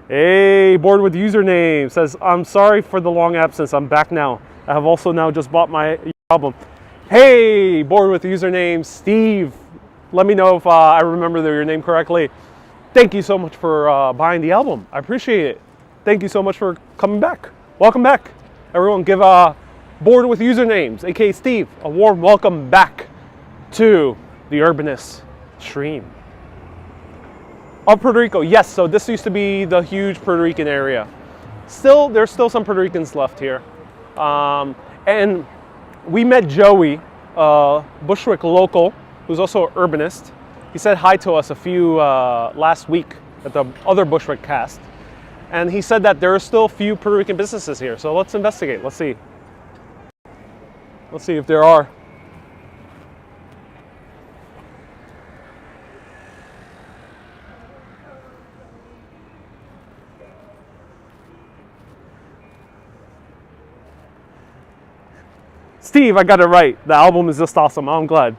Hey, bored with username says, I'm sorry for the long absence. I'm back now. I have also now just bought my album. Hey, bored with username Steve. Let me know if I remember your name correctly. Thank you so much for buying the album. I appreciate it. Thank you so much for coming back. Welcome back. Everyone give Bored with Usernames, aka Steve, a warm welcome back to the Urbanist stream. Of Puerto Rico, yes, so this used to be the huge Puerto Rican area. There's still some Puerto Ricans left here. And we met Joey, Bushwick local, who's also an urbanist. He said hi to us last week at the other Bushwick cast. And he said that there are still a few Puerto Rican businesses here. So let's investigate. Let's see. Let's see if there are. Steve, I got it right. The album is just awesome. I'm glad.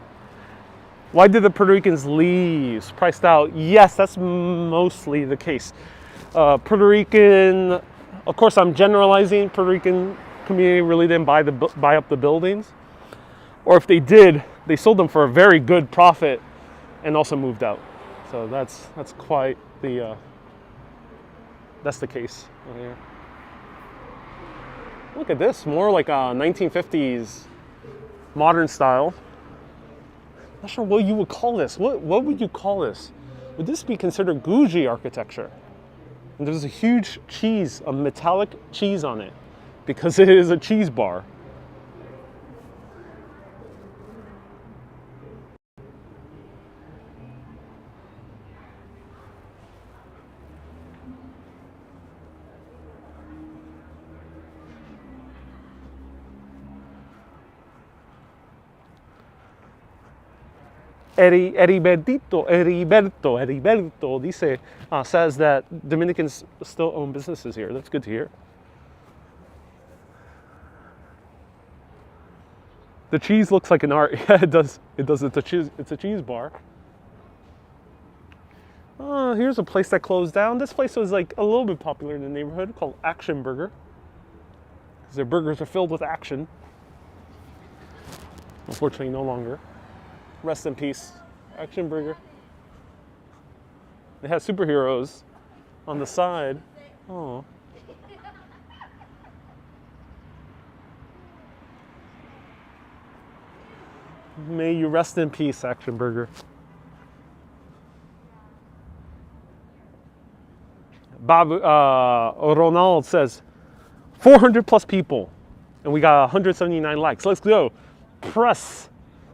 Why did the Puerto Ricans leave? Priced out. Yes, that's mostly the case. Puerto Rican, of course I'm generalizing, Puerto Rican community really didn't buy up the buildings. Or if they did, they sold them for a very good profit and also moved out. So that's quite the, that's the case here. Look at this, more like a 1950s modern style. Not sure what you would call this. What would you call this? Would this be considered Gucci architecture? And there's a huge cheese, a metallic cheese on it, because it is a cheese bar. Heriberto dice, says that Dominicans still own businesses here. That's good to hear. The cheese looks like an art. Yeah, it does. It does. It's a cheese bar. Here's a place that closed down. This place was like a little bit popular in the neighborhood, called Action Burger. Because their burgers are filled with action. Unfortunately, no longer. Rest in peace, Action Burger. They had superheroes on the side. Oh. May you rest in peace, Action Burger. Bob Ronald says 400 plus people, and we got 179 likes. Let's go.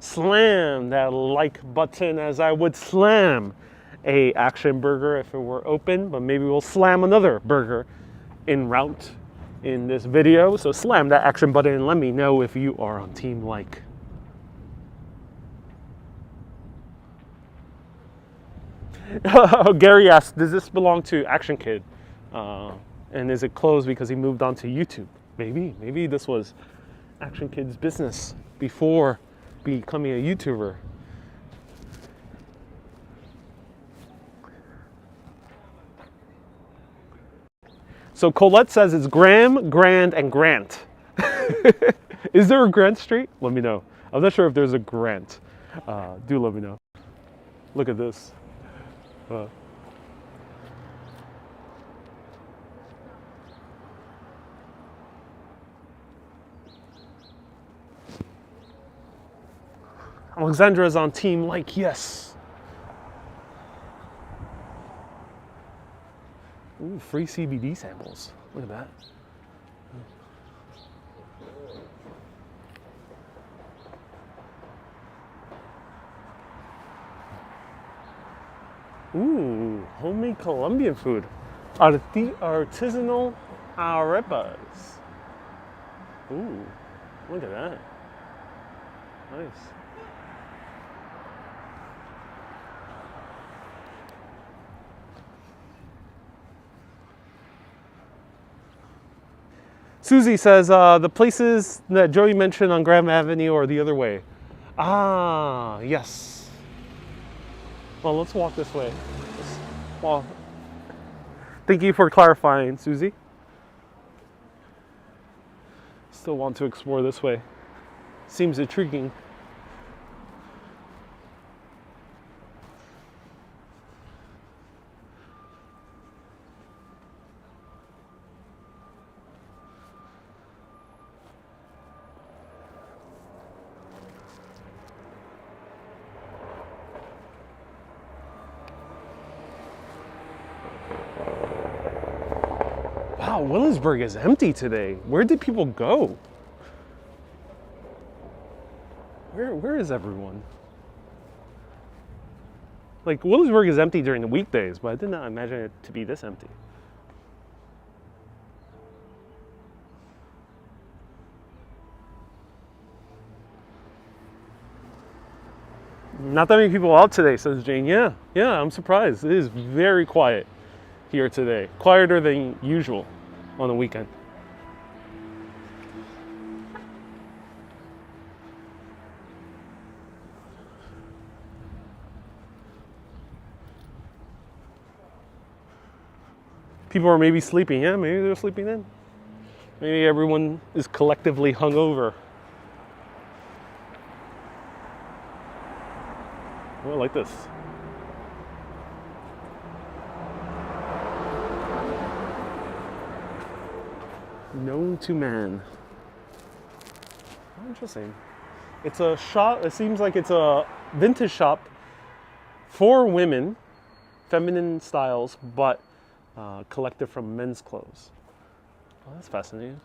Slam that like button as I would slam a Action Burger if it were open, but maybe we'll slam another burger en route in this video. So slam that action button and let me know if you are on team like. Gary asked, does this belong to Action Kid? And is it closed because he moved on to YouTube? Maybe this was Action Kid's business before becoming a YouTuber. So Colette says it's Graham, Grand, and Grant. Is there a Grant Street? Let me know. I'm not sure if there's a Grant. Do let me know. Look at this. Alexandra's on team like, yes. Ooh, free CBD samples. Look at that. Ooh, homemade Colombian food. Artisanal arepas. Ooh, look at that. Nice. Susie says, the places that Joey mentioned on Graham Avenue are the other way. Ah, yes. Well, let's walk this way. Well, thank you for clarifying, Susie. Still want to explore this way. Seems intriguing. Wow, Williamsburg is empty today. Where did people go? Where is everyone? Like, Williamsburg is empty during the weekdays, but I did not imagine it to be this empty. Not that many people out today, says Jane. Yeah, I'm surprised. It is very quiet here today. Quieter than usual on the weekend. People are maybe sleeping. Yeah, maybe they're sleeping in. Maybe everyone is collectively hungover. Oh, I like this. Known to man. Oh, interesting. It's a shop. It seems like it's a vintage shop for women, feminine styles, but collected from men's clothes. Oh, that's fascinating.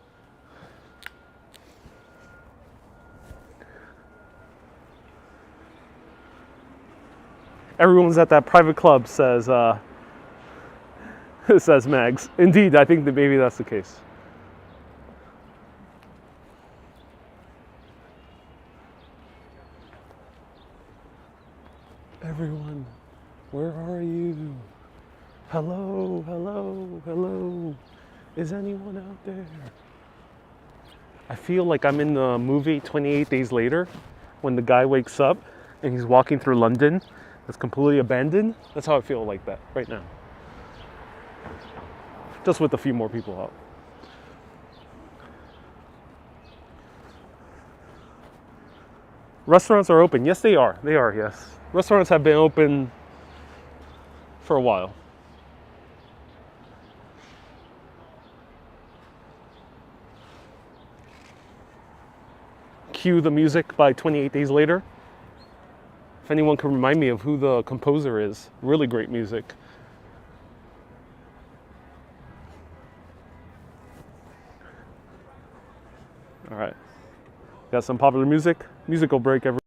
Everyone's at that private club, says says Mags. Indeed, I think that maybe that's the case. Everyone, where are you? Hello, hello, hello. Is anyone out there? I feel like I'm in the movie 28 Days Later when the guy wakes up and he's walking through London that's completely abandoned. That's how I feel like that right now. Just with a few more people out. Restaurants are open. Yes, they are. They are, yes. Restaurants have been open for a while. Cue the music by 28 Days Later. If anyone can remind me of who the composer is, really great music. All right, got some popular music. Musical break every.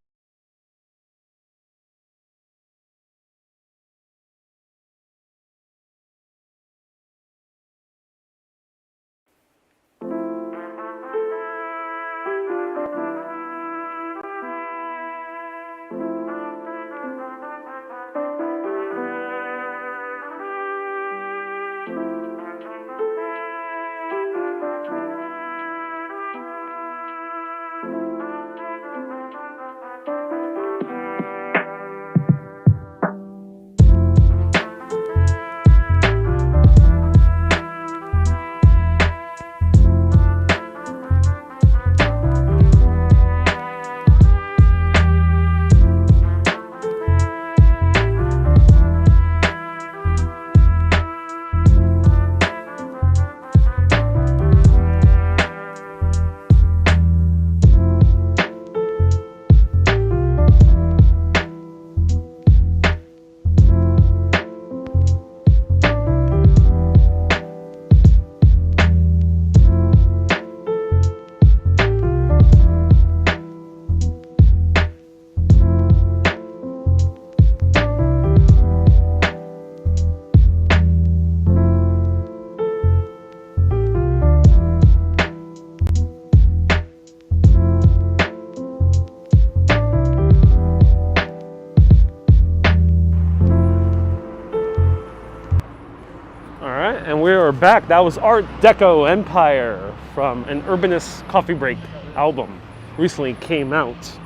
And we are back. That was Art Deco Empire from an Urbanist Coffee Break album. Recently came out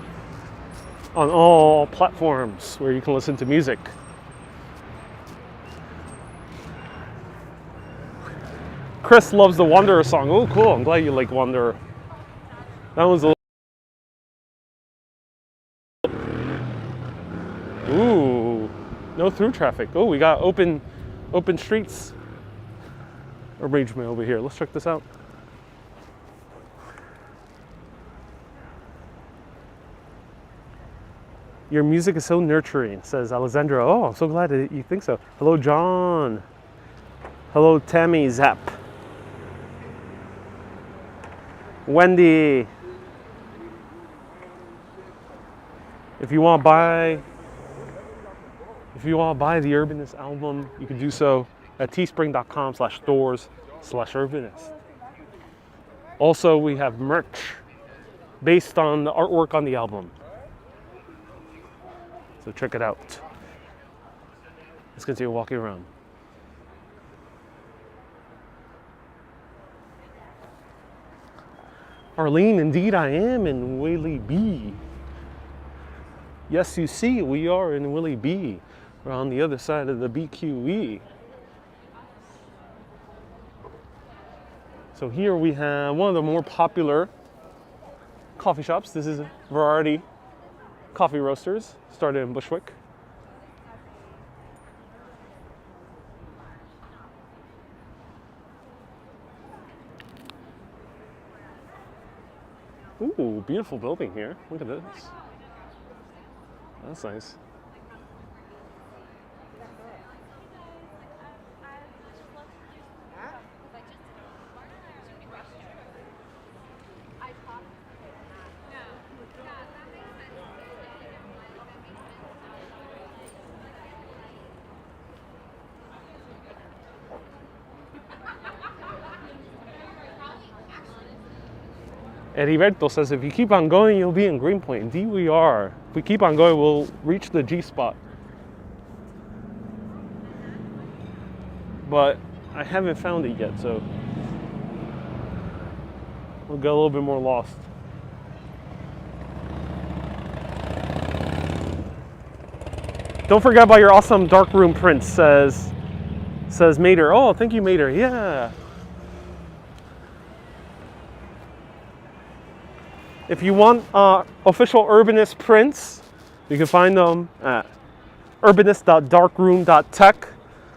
on all platforms where you can listen to music. Chris loves the Wanderer song. Oh, cool. I'm glad you like Wanderer. That one's a little... Ooh, no through traffic. Oh, we got open streets arrangement over here. Let's check this out. Your music is so nurturing, says Alexandra. Oh, I'm so glad that you think so. Hello, John. Hello, Tammy Zap. Wendy. If you want to buy the Urbanist album, you can do so at teespring.com/stores/Urbanist. Also, we have merch based on the artwork on the album. So check it out. Let's continue walking around. Arlene, indeed I am in Willie B. Yes, you see, we are in Willie B. We're on the other side of the BQE. So here we have one of the more popular coffee shops. This is Variety Coffee Roasters, started in Bushwick. Ooh, beautiful building here. Look at this. That's nice. Heriberto says, if you keep on going, you'll be in Greenpoint. Indeed we are. If we keep on going, we'll reach the G spot. But I haven't found it yet, so we'll get a little bit more lost. Don't forget about your awesome darkroom prints, says Mater. Oh, thank you, Mater. Yeah. If you want official Urbanist prints, you can find them at urbanist.darkroom.tech.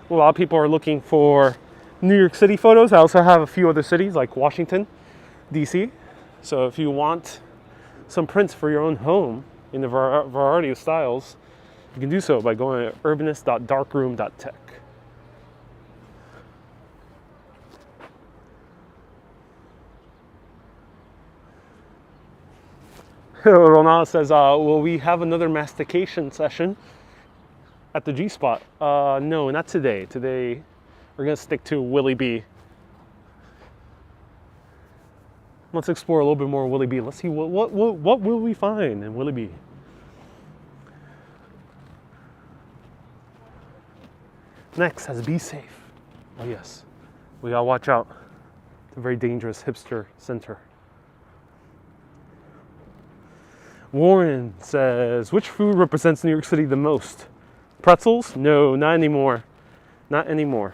A lot of people are looking for New York City photos. I also have a few other cities like Washington, D.C. So if you want some prints for your own home in a variety of styles, you can do so by going to urbanist.darkroom.tech. Ronald says, will we have another mastication session at the G spot? No, not today. Today we're gonna stick to Willie B. Let's explore a little bit more Willie B. Let's see what will we find in Willie B. Next has Be Safe. Oh yes, we gotta watch out. It's a very dangerous hipster center. Warren says, which food represents New York City the most? Pretzels? No, not anymore. Not anymore.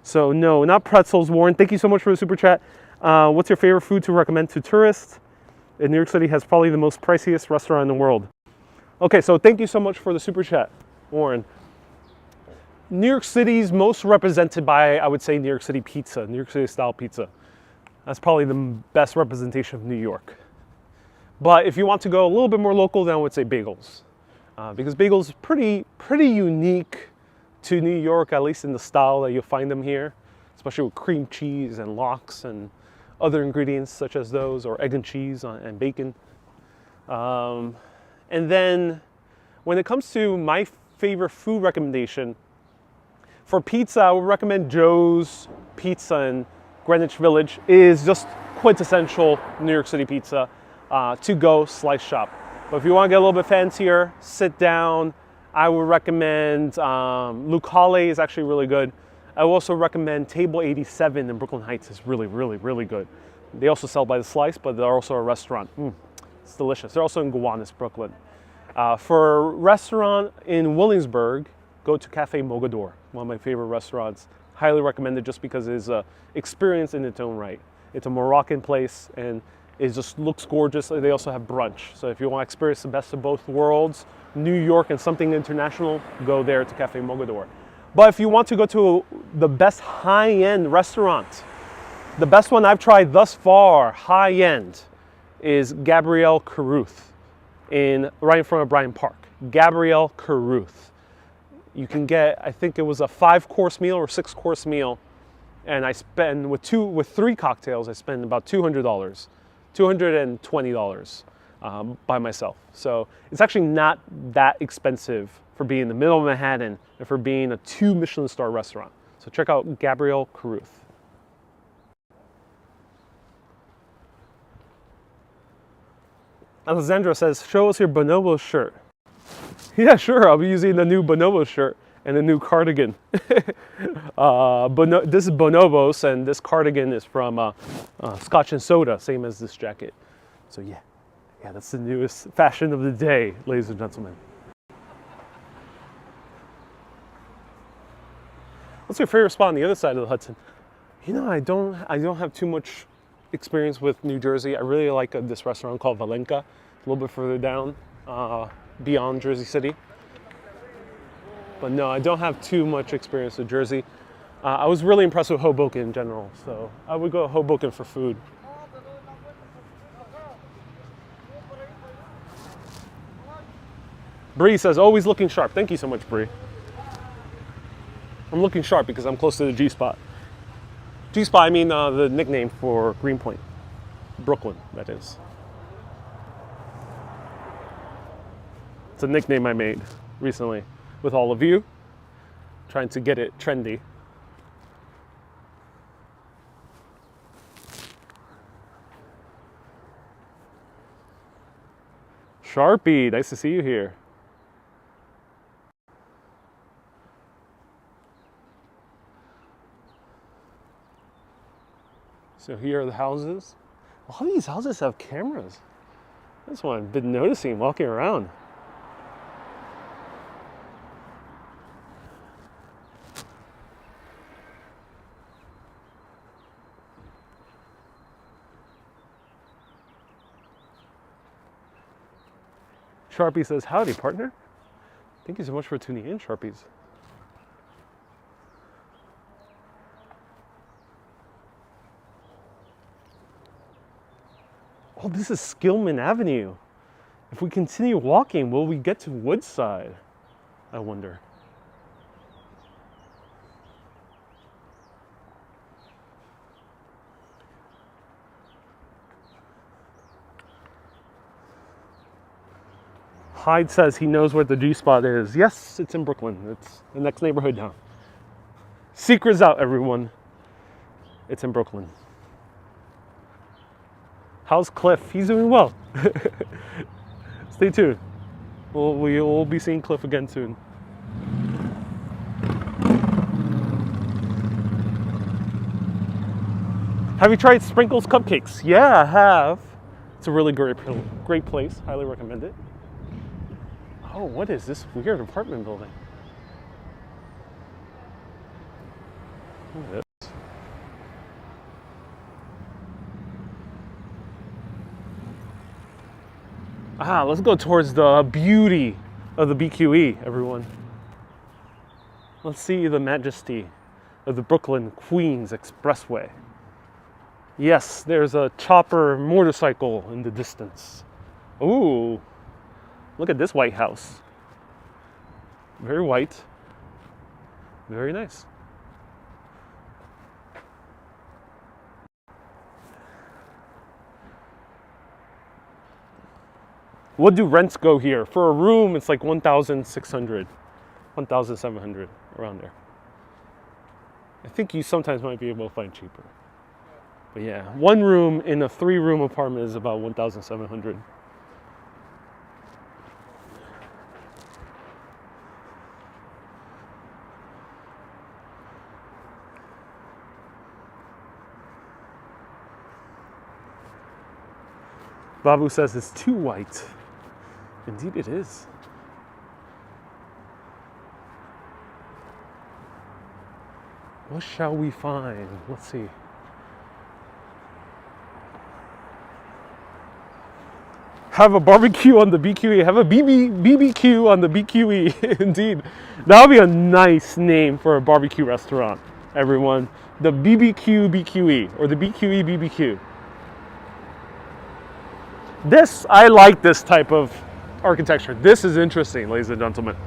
So no, not pretzels, Warren. Thank you so much for the super chat. What's your favorite food to recommend to tourists? And New York City has probably the most priciest restaurant in the world. Okay, so thank you so much for the super chat, Warren. New York City's most represented by, I would say, New York City pizza, New York City style pizza. That's probably the best representation of New York. But if you want to go a little bit more local, then I would say bagels. Because bagels are pretty unique to New York, at least in the style that you'll find them here, especially with cream cheese and lox and other ingredients such as those, or egg and cheese and bacon. And then when it comes to my favorite food recommendation, for pizza, I would recommend Joe's Pizza in Greenwich Village. Is just quintessential New York City pizza, to go slice shop. But if you want to get a little bit fancier, sit down, I would recommend Luke Hawley is actually really good. I would also recommend Table 87 in Brooklyn Heights is really, really, really good. They also sell by the slice, but they're also a restaurant. It's delicious. They're also in Gowanus, Brooklyn. For a restaurant in Williamsburg, go to Cafe Mogador, one of my favorite restaurants. Highly recommended just because it's an experience in its own right. It's a Moroccan place and it just looks gorgeous. They also have brunch. So if you want to experience the best of both worlds, New York and something international, go there to Cafe Mogador. But if you want to go to the best high-end restaurant, the best one I've tried thus far, high-end, is Gabrielle Caruth right in front of Bryant Park. Gabrielle Caruth. You can get, I think it was a 5-course meal or 6-course meal, and I spend with 3 cocktails, I spend about $200, $220 by myself. So it's actually not that expensive for being in the middle of Manhattan and for being a 2 Michelin star restaurant. So check out Gabrielle Caruth. Alessandra says, show us your Bonobo shirt. Yeah, sure. I'll be using the new Bonobo shirt and the new cardigan. This is Bonobos, and this cardigan is from Scotch and Soda, same as this jacket. So yeah, that's the newest fashion of the day, ladies and gentlemen. What's your favorite spot on the other side of the Hudson? You know, I don't have too much experience with New Jersey. I really like this restaurant called Valenka, a little bit further down, beyond Jersey City. But no, I don't have too much experience with Jersey. I was really impressed with Hoboken in general, so I would go to Hoboken for food. Bree says, always looking sharp. Thank you so much, Bree. I'm looking sharp because I'm close to the G-spot. G-spot, I mean the nickname for Greenpoint. Brooklyn, that is. It's a nickname I made recently with all of you, trying to get it trendy. Sharpie, nice to see you here. So here are the houses. A lot of these houses have cameras. That's what I've been noticing walking around. Sharpie says, howdy, partner. Thank you so much for tuning in, Sharpies. Oh, this is Skillman Avenue. If we continue walking, will we get to Woodside? I wonder. Hyde says he knows where the G-spot is. Yes, it's in Brooklyn. It's the next neighborhood down. Secrets out, everyone. It's in Brooklyn. How's Cliff? He's doing well. Stay tuned. We'll be seeing Cliff again soon. Have you tried Sprinkles Cupcakes? Yeah, I have. It's a really great place. Highly recommend it. Oh, what is this weird apartment building? Look at this. Let's go towards the beauty of the BQE, everyone. Let's see the majesty of the Brooklyn Queens Expressway. Yes, there's a chopper motorcycle in the distance. Ooh, look at this White House. Very white. Very nice. What do rents go here? For a room, it's like 1,600, 1,700, around there. I think you sometimes might be able to find cheaper. But yeah, one room in a 3-room apartment is about 1,700. Babu says it's too white. Indeed it is. What shall we find? Let's see. Have a barbecue on the BQE. Have a BBQ on the BQE. Indeed. That would be a nice name for a barbecue restaurant, everyone. The BBQ BQE or the BQE BBQ. I like this type of architecture. This is interesting, ladies and gentlemen.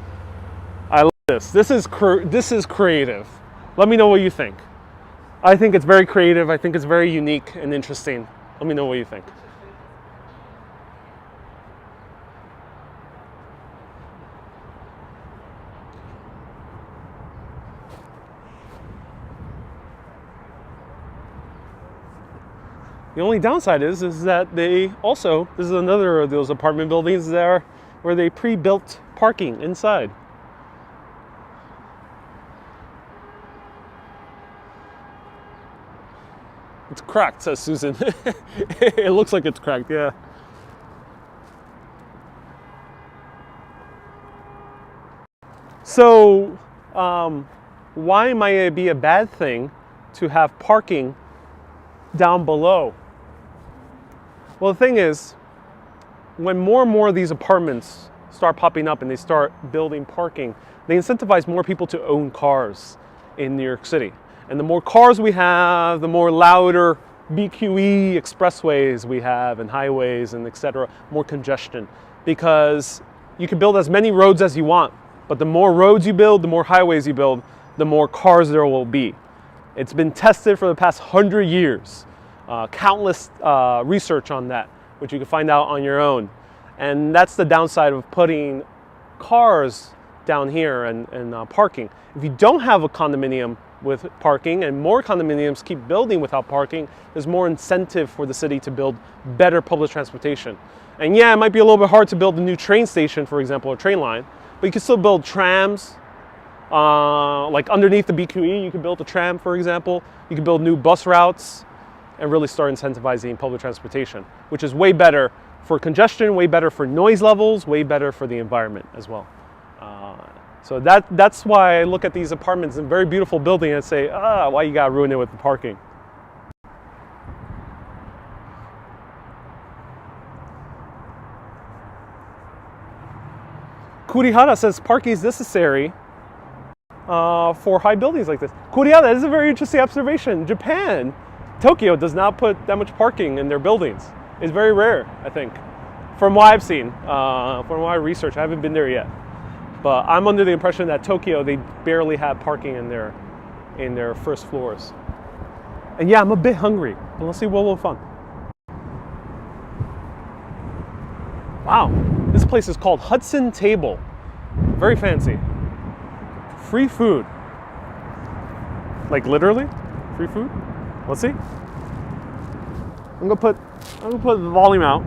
I like this. This is creative. Let me know what you think. I think it's very creative. I think it's very unique and interesting. Let me know what you think. The only downside is that this is another of those apartment buildings there where they pre-built parking inside. It's cracked, says Susan. It looks like it's cracked, yeah. So, why might it be a bad thing to have parking down below? Well, the thing is, when more and more of these apartments start popping up and they start building parking, they incentivize more people to own cars in New York City. And the more cars we have, the more louder BQE expressways we have and highways and etc., more congestion. Because you can build as many roads as you want, but the more roads you build, the more highways you build, the more cars there will be. It's been tested for the past 100 years. Countless research on that, which you can find out on your own. And that's the downside of putting cars down here and parking. If you don't have a condominium with parking and more condominiums keep building without parking, there's more incentive for the city to build better public transportation. And yeah, it might be a little bit hard to build a new train station, for example, or train line, but you can still build trams. Like underneath the BQE, you can build a tram, for example. You can build new bus routes and really start incentivizing public transportation, which is way better for congestion, way better for noise levels, way better for the environment as well. So that's why I look at these apartments in very beautiful building and say, why you gotta ruin it with the parking? Kurihara says parking is necessary for high buildings like this. Kurihara, that is a very interesting observation. Japan, Tokyo does not put that much parking in their buildings. It's very rare, I think, from what I've seen, from what I researched. I haven't been there yet. But I'm under the impression that Tokyo, they barely have parking in their first floors. And yeah, I'm a bit hungry, but let's see what will be fun. Wow, this place is called Hudson Table. Very fancy. Free food. Like literally, free food. Let's see. I'm gonna put the volume out.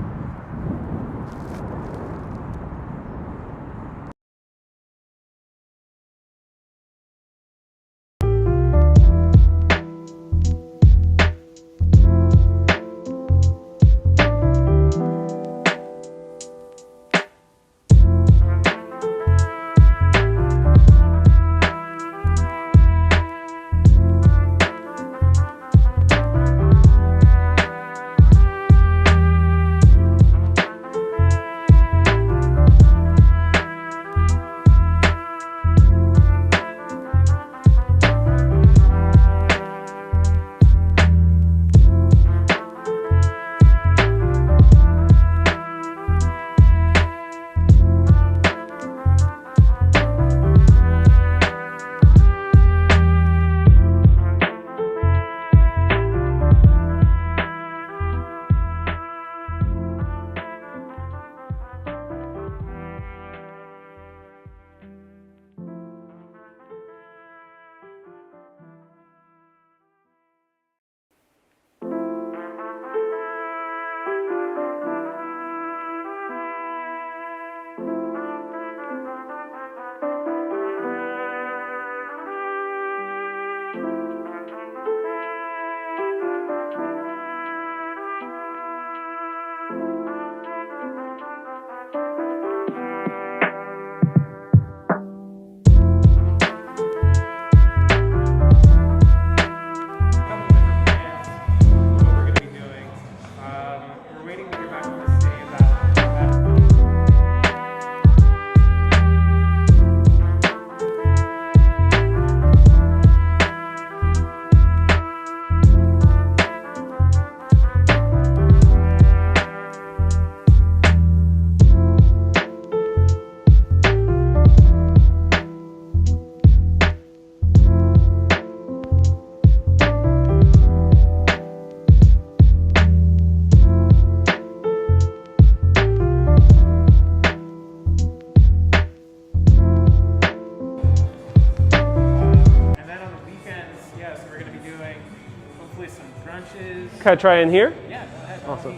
Can I try in here? Yeah, go ahead. Awesome.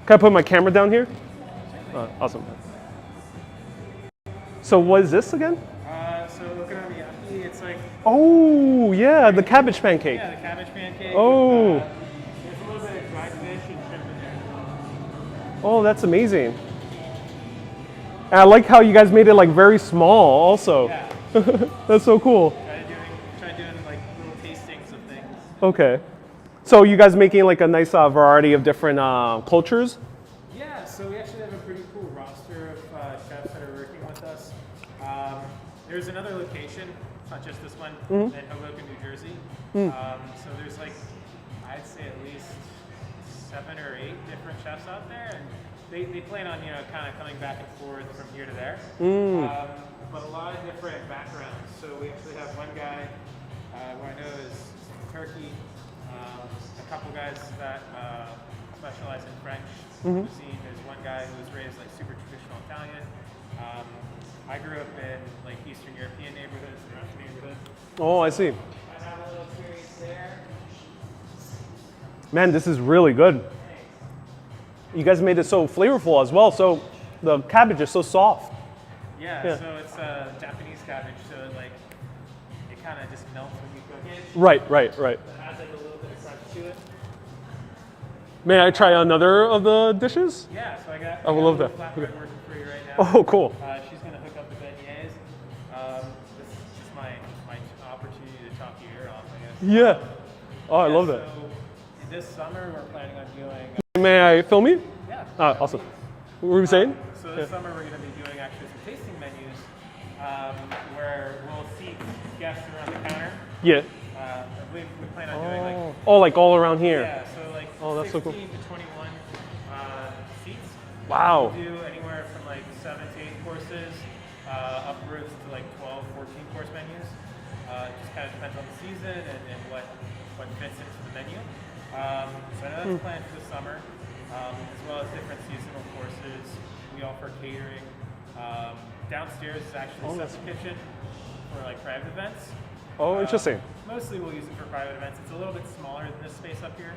Can I put my camera down here? Awesome. So what is this again? So okonomiyaki, it's like... Oh, yeah, the cabbage pancake. Yeah, the cabbage pancake. Oh. With, there's a little bit of dried fish and shrimp in there. Oh, that's amazing. And I like how you guys made it like very small also. Yeah. That's so cool. Try doing like little tastings of things. Okay. So you guys making like a nice variety of different cultures? Yeah, so we actually have a pretty cool roster of chefs that are working with us. There's another location, it's not just this one, in Hoboken, New Jersey. So there's like, I'd say at least 7 or 8 different chefs out there, and they plan on, kind of coming back and forth from here to there. But a lot of different backgrounds. So we actually have one guy who I know is Turkey, a couple guys that specialize in French cuisine. There's one guy who was raised like super traditional Italian. I grew up in like Eastern European neighborhoods, Russian neighborhoods. Oh, I see. I have a little experience there. Man, this is really good. You guys made it so flavorful as well. So the cabbage is so soft. Yeah. So it's Japanese cabbage, so it kind of just melts when you cook it. Right. It adds like a little bit of crunch to it. May I try another of the dishes? Yeah, so I got I would love that. flatbread Okay. working for you right now. Oh, cool. She's going to hook up the beignets. This is just my opportunity to chop your ear off, I guess. Yeah. Oh, I love that. So this summer we're planning on doing. May I film you? Yeah. Awesome. What were you saying? So this summer we're going to be doing actually some tasting menus where we'll seat guests around the counter. Yeah. We plan on doing like Like all around here. yeah, so like Oh, that's so 16 cool. to 21 seats. Wow. We do anywhere from like 7 to 8 courses, upwards to like 12, 14 course menus. It just kind of depends on the season and what fits into the menu. So I know that's planned for the summer, as well as different seasonal courses. We offer catering. Downstairs is actually a separate kitchen for like private events. Oh, interesting. Mostly we'll use it for private events. It's a little bit smaller than this space up here,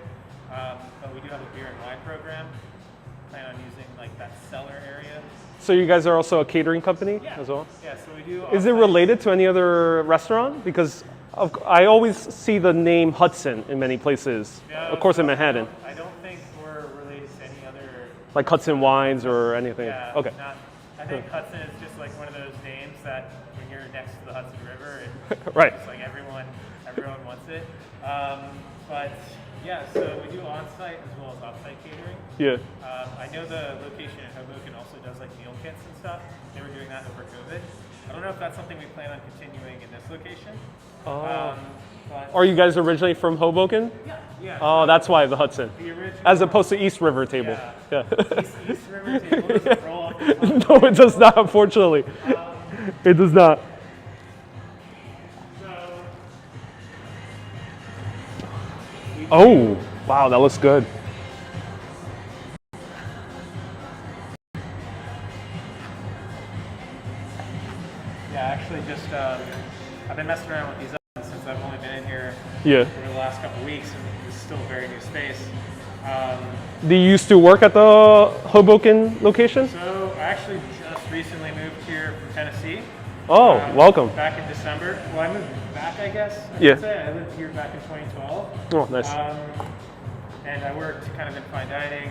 but we do have a beer and wine program. Plan on using like that cellar area. So you guys are also a catering company as well? Yeah, so we do. Is it related to any other restaurant? Because I always see the name Hudson in many places. No, Of course, in Manhattan. I don't think we're related to any other. Like Hudson Wines or anything. Yeah, Okay. I think Hudson is just like one of those names that when you're next to the Hudson River, Right. it's like everyone wants it. But yeah, so we do on-site as well as off-site catering. Yeah. I know the location in Hoboken also does like meal kits and stuff. They were doing that over COVID. I don't know if that's something we plan on continuing in this location. But Are you guys originally from Hoboken? yeah. Oh, that's why the Hudson. The original, As opposed to East River table. Yeah. Yeah. East River table doesn't roll off the tongue. No, it does not, unfortunately. It does not. Oh, wow, that looks good. Yeah, actually just, I've been messing around with these ovens since I've only been in here Yeah. over the last couple of weeks, and it's still a very new space. Do you used to work at the Hoboken location? So I actually just recently moved here from Tennessee. Oh, welcome. Back in December. Well, I moved back, I guess. I Yeah. should say. I lived here back in 2012. Oh, nice. And I worked kind of in fine dining.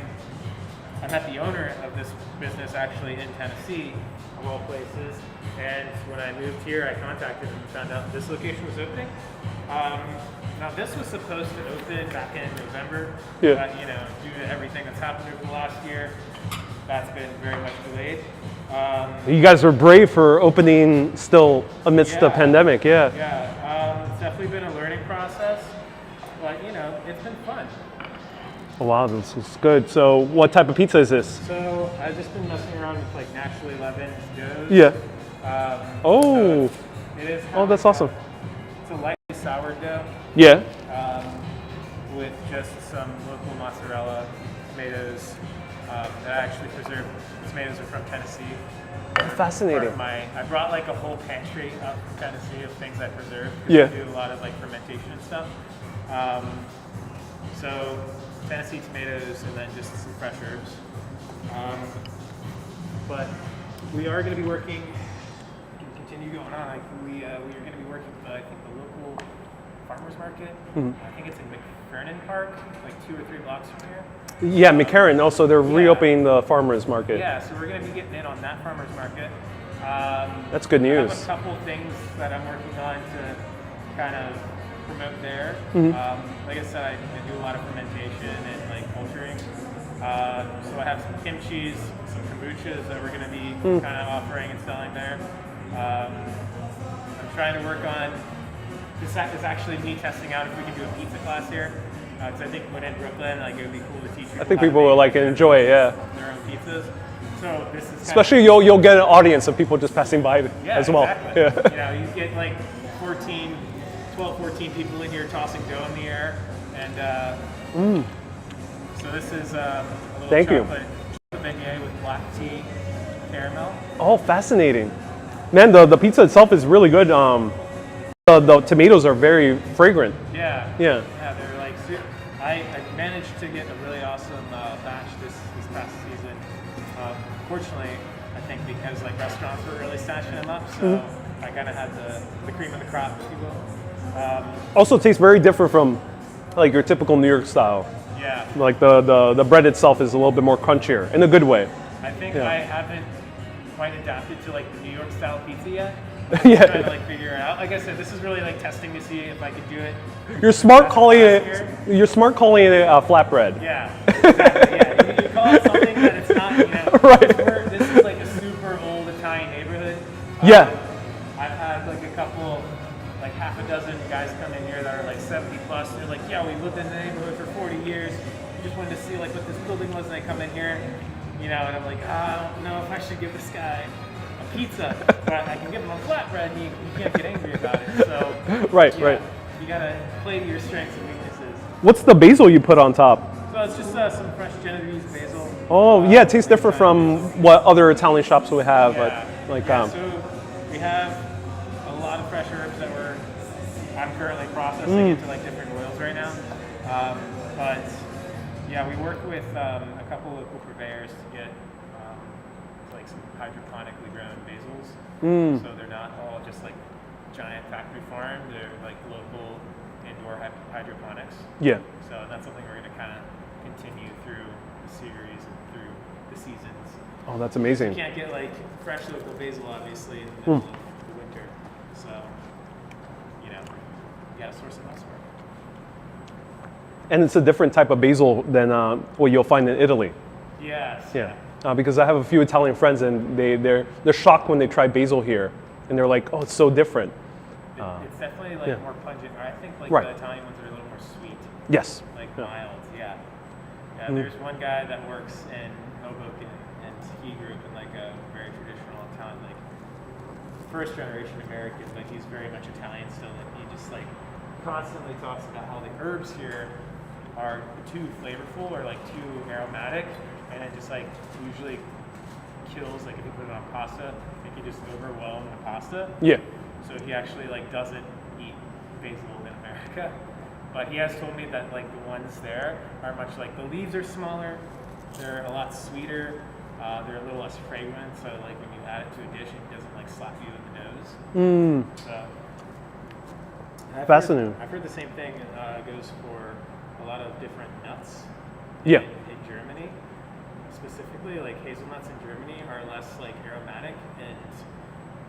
I met the owner of this business actually in Tennessee, of all places. And when I moved here, I contacted him and found out this location was opening. Now this was supposed to open back in November, Yeah. but due to everything that's happened over the last year, that's been very much delayed. You guys were brave for opening still amidst the Yeah. pandemic, yeah. Yeah, it's definitely been a learning process, but it's been fun. Oh, wow, this is good. So what type of pizza is this? So I've just been messing around with like naturally leavened doughs. Yeah. So it is. Oh, that's awesome. It's a lightly sourdough Yeah. with just some local mozzarella, tomatoes. That I actually preserved. Tomatoes are from Tennessee. Fascinating. I brought like a whole pantry up from Tennessee of things I preserved. Yeah. We do a lot of like fermentation and stuff. So Tennessee tomatoes and then just some fresh herbs. But we are going to be working. We can continue going on. We are going to be working with I think the local farmers market. I think it's in McCarren Park, like 2 or 3 blocks from here. Yeah, McCarren also, they're reopening the farmers market. Yeah, so we're going to be getting in on that farmers market. That's good I news. have a couple things that I'm working on to kind of promote there. Like I said, I do a lot of fermentation and like culturing. So I have some kimchis, some kombuchas that we're going to be kind of offering and selling there. I'm trying to work on, this is actually me testing out if we can do a pizza class here. Because I think when in Brooklyn, like it would be cool to teach people. I think people will like enjoy it, yeah. Their own pizzas. So this is Especially you'll get an audience of people just passing by as well. Exactly. Yeah. You know, you get like 12, 14 people in here tossing dough in the air, and so this is a little Thank you. chocolate beignet with black tea, caramel. Oh, fascinating. Man, the pizza itself is really good. The tomatoes are very fragrant. Yeah. Yeah. Yeah, they're like. I managed to get a really awesome batch this past season. Fortunately, I think because like restaurants were really snatching them up, so I kind of had the cream of the crop, if you will. Also tastes very different from like your typical New York style. Yeah. Like the bread itself is a little bit more crunchier in a good way. I think Yeah. I haven't quite adapted to like the New York style pizza yet. Yeah. Trying to like figure it out. Like I said, this is really like testing to see if I could do it. You're smart calling it. Here. You're smart calling it flatbread. Yeah, exactly. Yeah, you call it something that it's not. You know, Right. This is like a super old Italian neighborhood. Yeah. I've had like a couple, like half a dozen guys come in here that are like 70 plus. They're like, yeah, we lived in the neighborhood for 40 years. We just wanted to see like what this building was, and they come in here, you know, and I'm like, I don't know if I should give this guy a pizza, but I can give him a flatbread, and you can't get angry about it. So Right, yeah, right. You gotta play to your strengths and weaknesses. What's the basil you put on top? So it's just some fresh Genovese basil. Oh, yeah, it tastes different from what other Italian shops would have. Yeah. Like, So we have a lot of fresh herbs that I'm currently processing into like different oils right now. But yeah, we work with a couple local purveyors to get like some hydroponically grown basils. So they're not all just like giant factory farm. They're like local indoor hydroponics. yeah. So that's something we're going to kind of continue through the series and through the seasons. Oh, that's amazing. You can't get like fresh local basil, obviously, in the middle of the winter. So, you know, you got to source it elsewhere. And it's a different type of basil than what you'll find in Italy. Yes. Yeah. Because I have a few Italian friends, and they're shocked when they try basil here, and they're like, "Oh, it's so different." It's definitely like yeah. more pungent. I think like Right. the Italian ones are a little more sweet, Yes. like Yeah. mild. Yeah. Yeah. There's one guy that works in Hoboken, and he grew up in like a very traditional Italian, like first generation American, but he's very much Italian still, and he just like constantly talks about how the herbs here are too flavorful or like too aromatic, and it just like usually kills, like if you put it on pasta, it can just overwhelm the pasta. Yeah. So he actually like doesn't eat basil in America, but he has told me that like the ones there are much like the leaves are smaller, they're a lot sweeter, they're a little less fragrant. So like when you add it to a dish, it doesn't like slap you in the nose. So Fascinating. I've heard the same thing goes for a lot of different nuts. Yeah. In Germany, specifically, like hazelnuts in Germany are less like aromatic and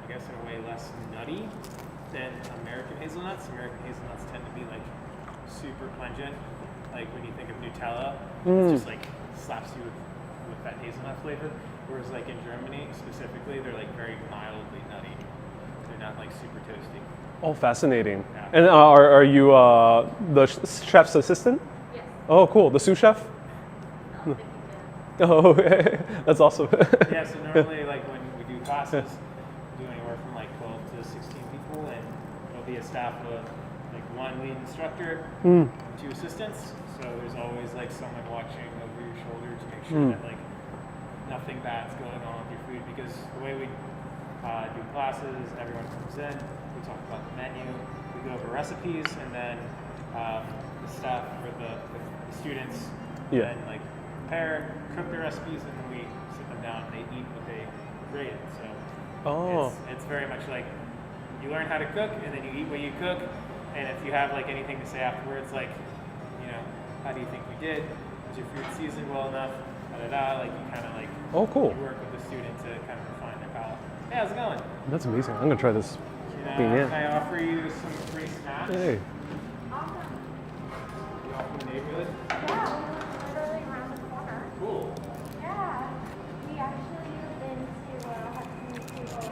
I guess in a way less nutty than American hazelnuts. American hazelnuts tend to be like super pungent. Like when you think of Nutella, it just like slaps you with that hazelnut flavor. Whereas like in Germany specifically, they're like very mildly nutty. They're not like super toasty. Oh, fascinating. Yeah. And are you the chef's assistant? Yes. Oh, cool. The sous chef? Oh, that's awesome. Yeah, so normally like when we do classes, we do anywhere from like 12 to 16 people, and there'll be a staff of like one lead instructor, two assistants. So there's always like someone watching over your shoulder to make sure that like nothing bad's going on with your food, because the way we do classes, everyone comes in, we talk about the menu, we go over recipes, and then the staff or the students then like prepare, cook the recipes, and then we sit them down and they eat what they created. So it's very much like you learn how to cook and then you eat what you cook, and if you have like anything to say afterwards, like, you know, how do you think we did? Was your food seasoned well enough? Like you kind of like Oh, cool. you work with the student to kind of refine their palate. Hey, how's it going? That's amazing. I'm gonna try this. Can I offer you some free snacks? Hey. Awesome. You all from the neighborhood? Yeah, we're literally around the corner. Cool. Yeah. We actually moved into Hudson Table.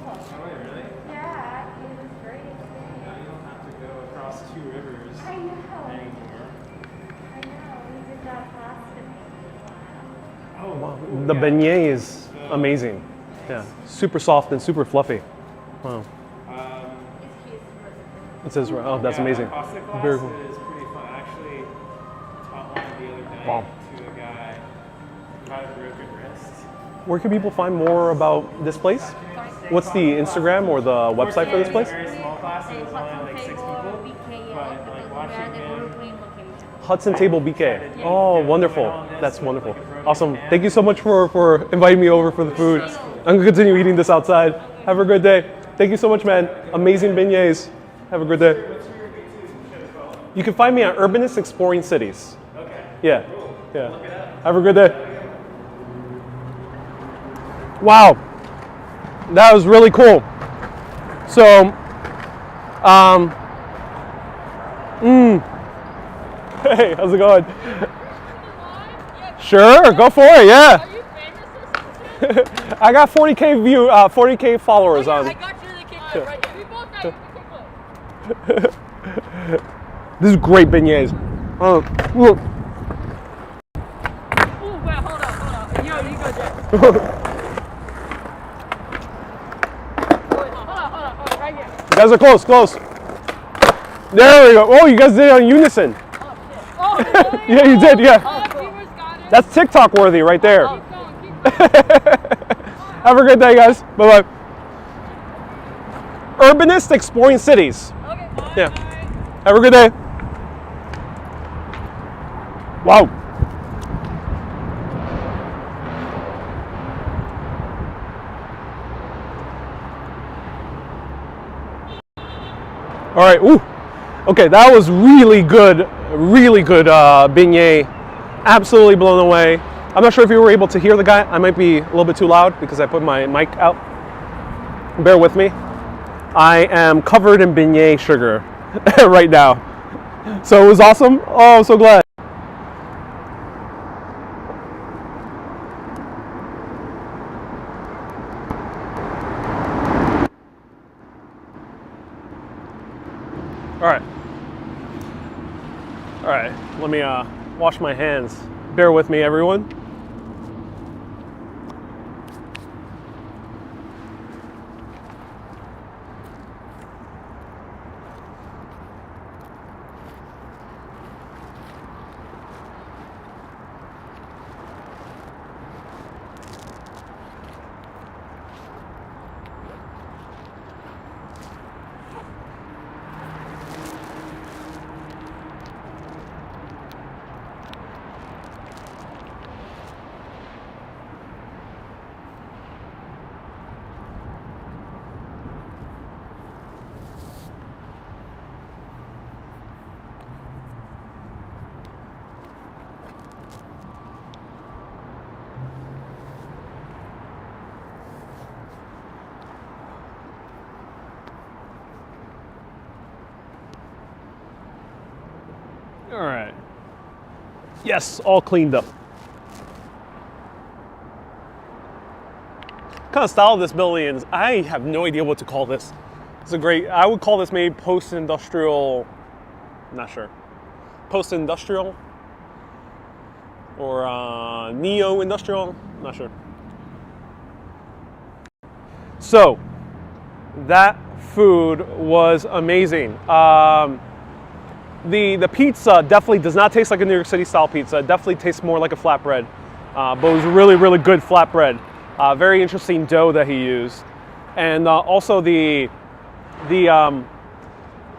Oh, wait, really? Yeah, it was a great Now experience. you don't have to go across 2 rivers I know. anymore. I know. We did that last time. Oh, Wow. cool, The yeah. beignet is amazing. Yeah, super soft and super fluffy. Wow. It's cute. It says, oh, that's Yeah, amazing. That pasta class Very cool. is pretty fun. I actually taught one the other night Wow. to a guy who had a broken wrist. Where can people find more about this place? What's the Instagram or the website for this place? It's a very small class, and there's only like 6 people. But like watching him, Hudson Table BK. Oh, wonderful. That's wonderful. Awesome. Thank you so much for inviting me over for the food. I'm going to continue eating this outside. Have a good day. Thank you so much, man. Amazing beignets. Have a good day. You can find me at Urbanist Exploring Cities. okay. Yeah. Yeah. Have a good day. Wow. That was really cool. So, hey, how's it going? Sure, go for it. Yeah. Are you famous or something? I got 40K followers on. I got you the kick right here. We both got you the kick. This is great beignets. Look. Ooh, wait, hold on. Yo, you go, Jack. Wait, hold on, right here. You guys are close. There we go. Oh, you guys did it on unison. Oh, really? Yeah, you did. Yeah. Oh, viewers got it. That's TikTok worthy right there. Keep going. Have a good day, guys. Bye bye. Urbanist Exploring Cities. Okay, bye. Yeah. Have a good day. Wow. All right. Ooh. Okay, that was really good beignet. Absolutely blown away. I'm not sure if you were able to hear the guy. I might be a little bit too loud because I put my mic out. Bear with me. I am covered in beignet sugar right now. So it was awesome. Oh, I'm so glad. All right, let me wash my hands. Bear with me, everyone. All right. Yes, all cleaned up. What kind of style this building is, I have no idea what to call this. It's a great, I would call this maybe post-industrial, not sure. Post-industrial or neo-industrial, not sure. So, that food was amazing. The pizza definitely does not taste like a New York City style pizza. It definitely tastes more like a flatbread, but it was really, really good flatbread. Very interesting dough that he used, and also the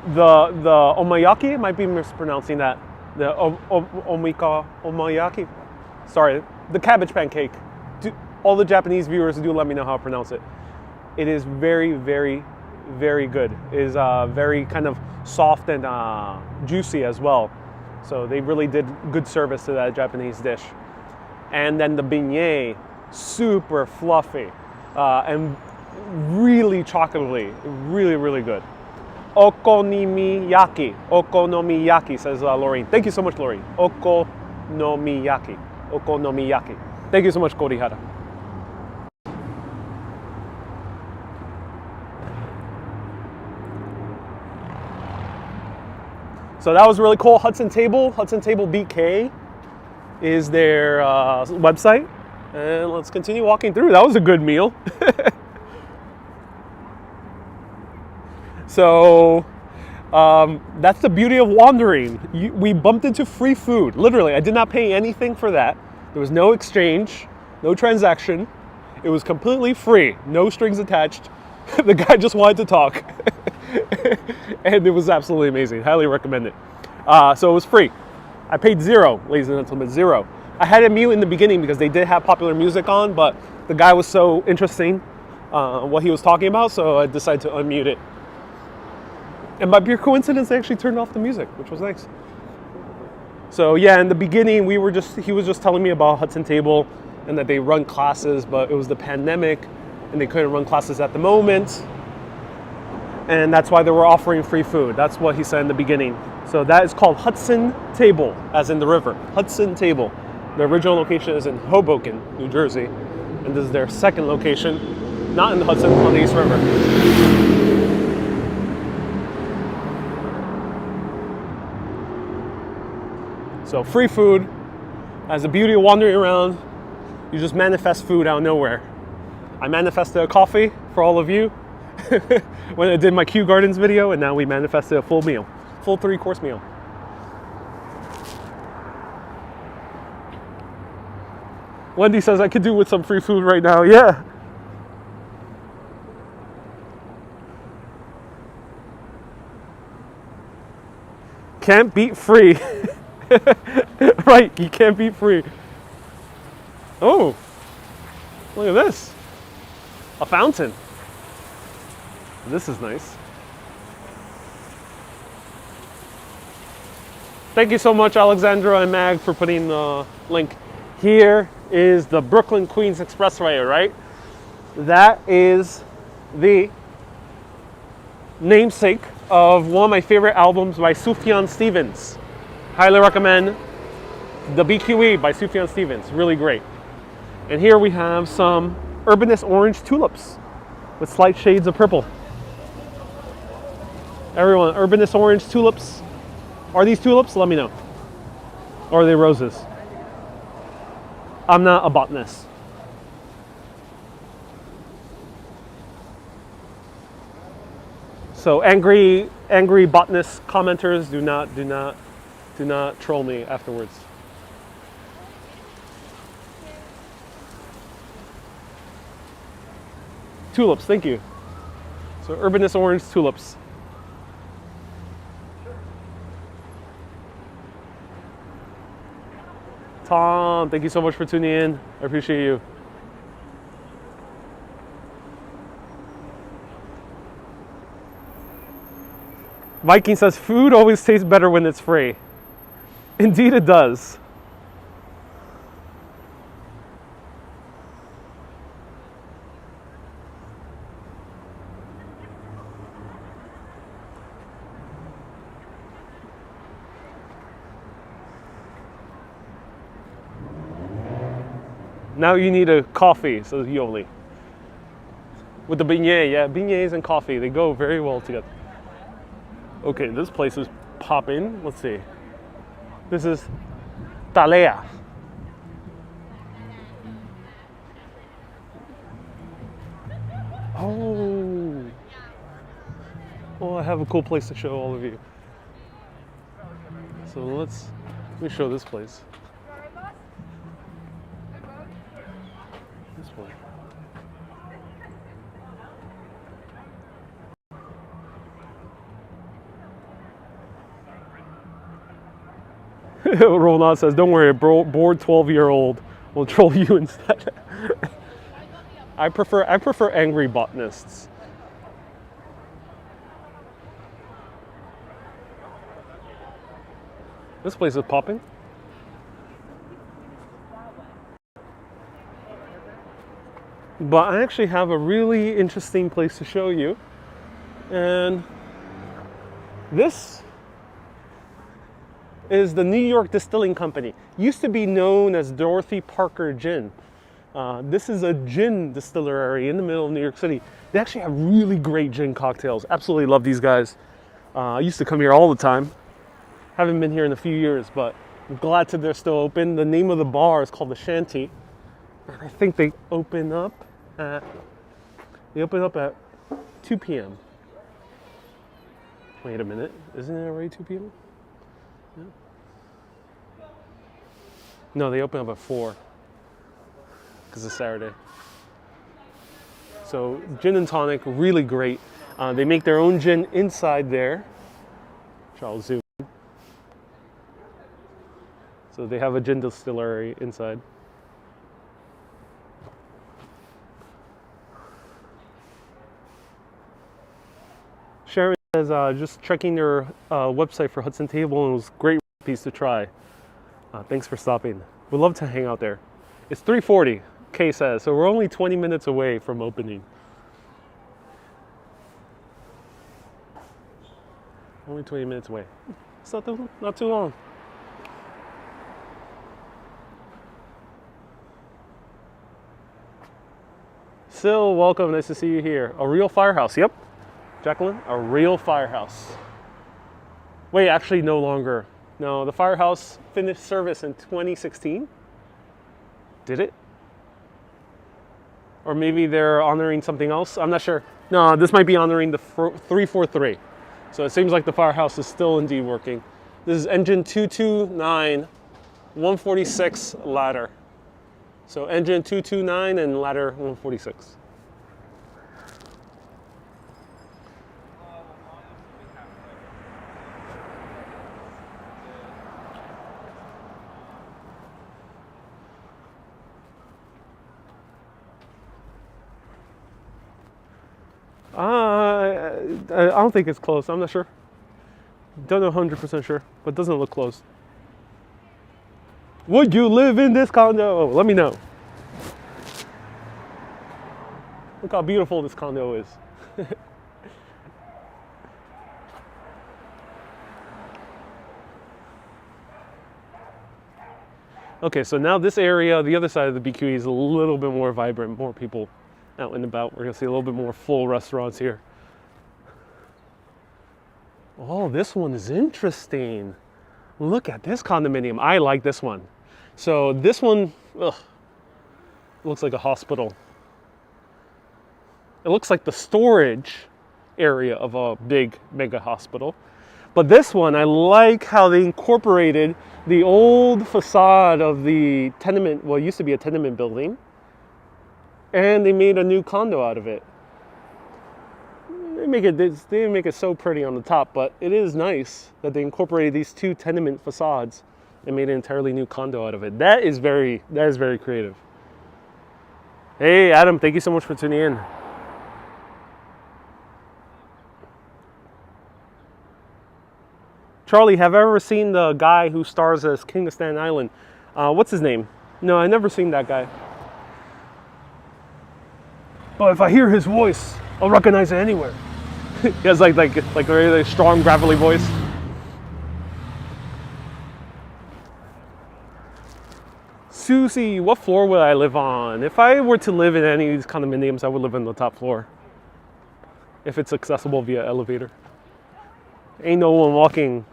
omayaki, might be mispronouncing that. The omayaki. Sorry, the cabbage pancake. All the Japanese viewers do let me know how to pronounce it. It is very, very, very good. It is very kind of soft and juicy as well. So they really did good service to that Japanese dish. And then the beignet, super fluffy and really chocolatey, really, really good. Okonomiyaki, says Lorraine. Thank you so much, Lorraine. Okonomiyaki. Thank you so much, Korihara. So that was really cool. Hudson Table BK is their website. And let's continue walking through. That was a good meal. So that's the beauty of wandering. We bumped into free food. Literally, I did not pay anything for that. There was no exchange, no transaction. It was completely free, no strings attached. The guy just wanted to talk. And it was absolutely amazing. Highly recommend it. So it was free. I paid $0, ladies and gentlemen, $0. I had it mute in the beginning because they did have popular music on, but the guy was so interesting what he was talking about, so I decided to unmute it. And by pure coincidence, they actually turned off the music, which was nice. So yeah, in the beginning, he was just telling me about Hudson Table and that they run classes, but it was the pandemic and they couldn't run classes at the moment. And that's why they were offering free food. That's what he said in the beginning. So that is called Hudson Table, as in the river. Hudson Table. The original location is in Hoboken, New Jersey. And this is their second location, not in the Hudson, on the East River. So free food. As the beauty of wandering around, you just manifest food out of nowhere. I manifested a coffee for all of you when I did my Kew Gardens video, and now we manifested a full meal, full 3-course meal. Wendy says I could do with some free food right now. Yeah. Can't beat free. Right, you can't beat free. Oh, look at this. A fountain. This is nice. Thank you so much, Alexandra and Mag, for putting the link. Here is the Brooklyn Queens Expressway, right? That is the namesake of one of my favorite albums by Sufjan Stevens. Highly recommend The BQE by Sufjan Stevens. Really great. And here we have some Urbanist orange tulips with slight shades of purple. Everyone, Urbanist orange tulips. Are these tulips? Let me know. Or are they roses? I'm not a botanist. So angry botanist commenters, do not troll me afterwards. Tulips, thank you. So Urbanist orange tulips. Tom, thank you so much for tuning in. I appreciate you. Viking says, food always tastes better when it's free. Indeed it does. Now you need a coffee, says Yoli. With the beignet, yeah, beignets and coffee, they go very well together. Okay, this place is popping. Let's see. This is Talea. Oh. Oh, I have a cool place to show all of you. So let me show this place. This way. Ronald says, don't worry, bored 12-year-old will troll you instead. I prefer angry botanists. This place is popping. But I actually have a really interesting place to show you. And this is the New York Distilling Company. Used to be known as Dorothy Parker Gin. This is a gin distillery in the middle of New York City. They actually have really great gin cocktails. Absolutely love these guys. I used to come here all the time. Haven't been here in a few years, but I'm glad that they're still open. The name of the bar is called the Shanty. And I think they open up at 2 p.m. Wait a minute, isn't it already 2 p.m.? Yeah. No, they open up at 4 because it's Saturday. So gin and tonic, really great. They make their own gin inside there. I'll zoom in. So they have a gin distillery inside. Sharon says just checking their website for Hudson Table, and it was a great piece to try. Thanks for stopping. We'd love to hang out there. It's 3:40, Kay says, so we're only 20 minutes away from opening. Only 20 minutes away. It's not too long. Sil, welcome. Nice to see you here. A real firehouse. Yep. Jacqueline, a real firehouse. Wait, actually no longer. No, the firehouse finished service in 2016. Did it? Or maybe they're honoring something else. I'm not sure. No, this might be honoring the 343. So it seems like the firehouse is still indeed working. This is engine 229, 146 ladder. So engine 229 and ladder 146. I don't think it's closed. I'm not sure. Don't know 100% sure, but it doesn't look closed. Would you live in this condo? Let me know. Look how beautiful this condo is. Okay, so now this area, the other side of the BQE, is a little bit more vibrant, more people out and about. We're gonna see a little bit more full restaurants here. Oh, this one is interesting. Look at this condominium. I like this one. So this one, looks like a hospital. It looks like the storage area of a big mega hospital. But this one, I like how they incorporated the old facade of the tenement, well, it used to be a tenement building, and they made a new condo out of it. They didn't make it so pretty on the top, but it is nice that they incorporated these two tenement facades and made an entirely new condo out of it. That is very creative. Hey, Adam, thank you so much for tuning in. Charlie, have I ever seen the guy who stars as King of Staten Island? What's his name? No, I've never seen that guy. But if I hear his voice, I'll recognize it anywhere. He has like a really strong, gravelly voice. Susie, what floor would I live on? If I were to live in any of these condominiums, I would live on the top floor. If it's accessible via elevator. Ain't no one walking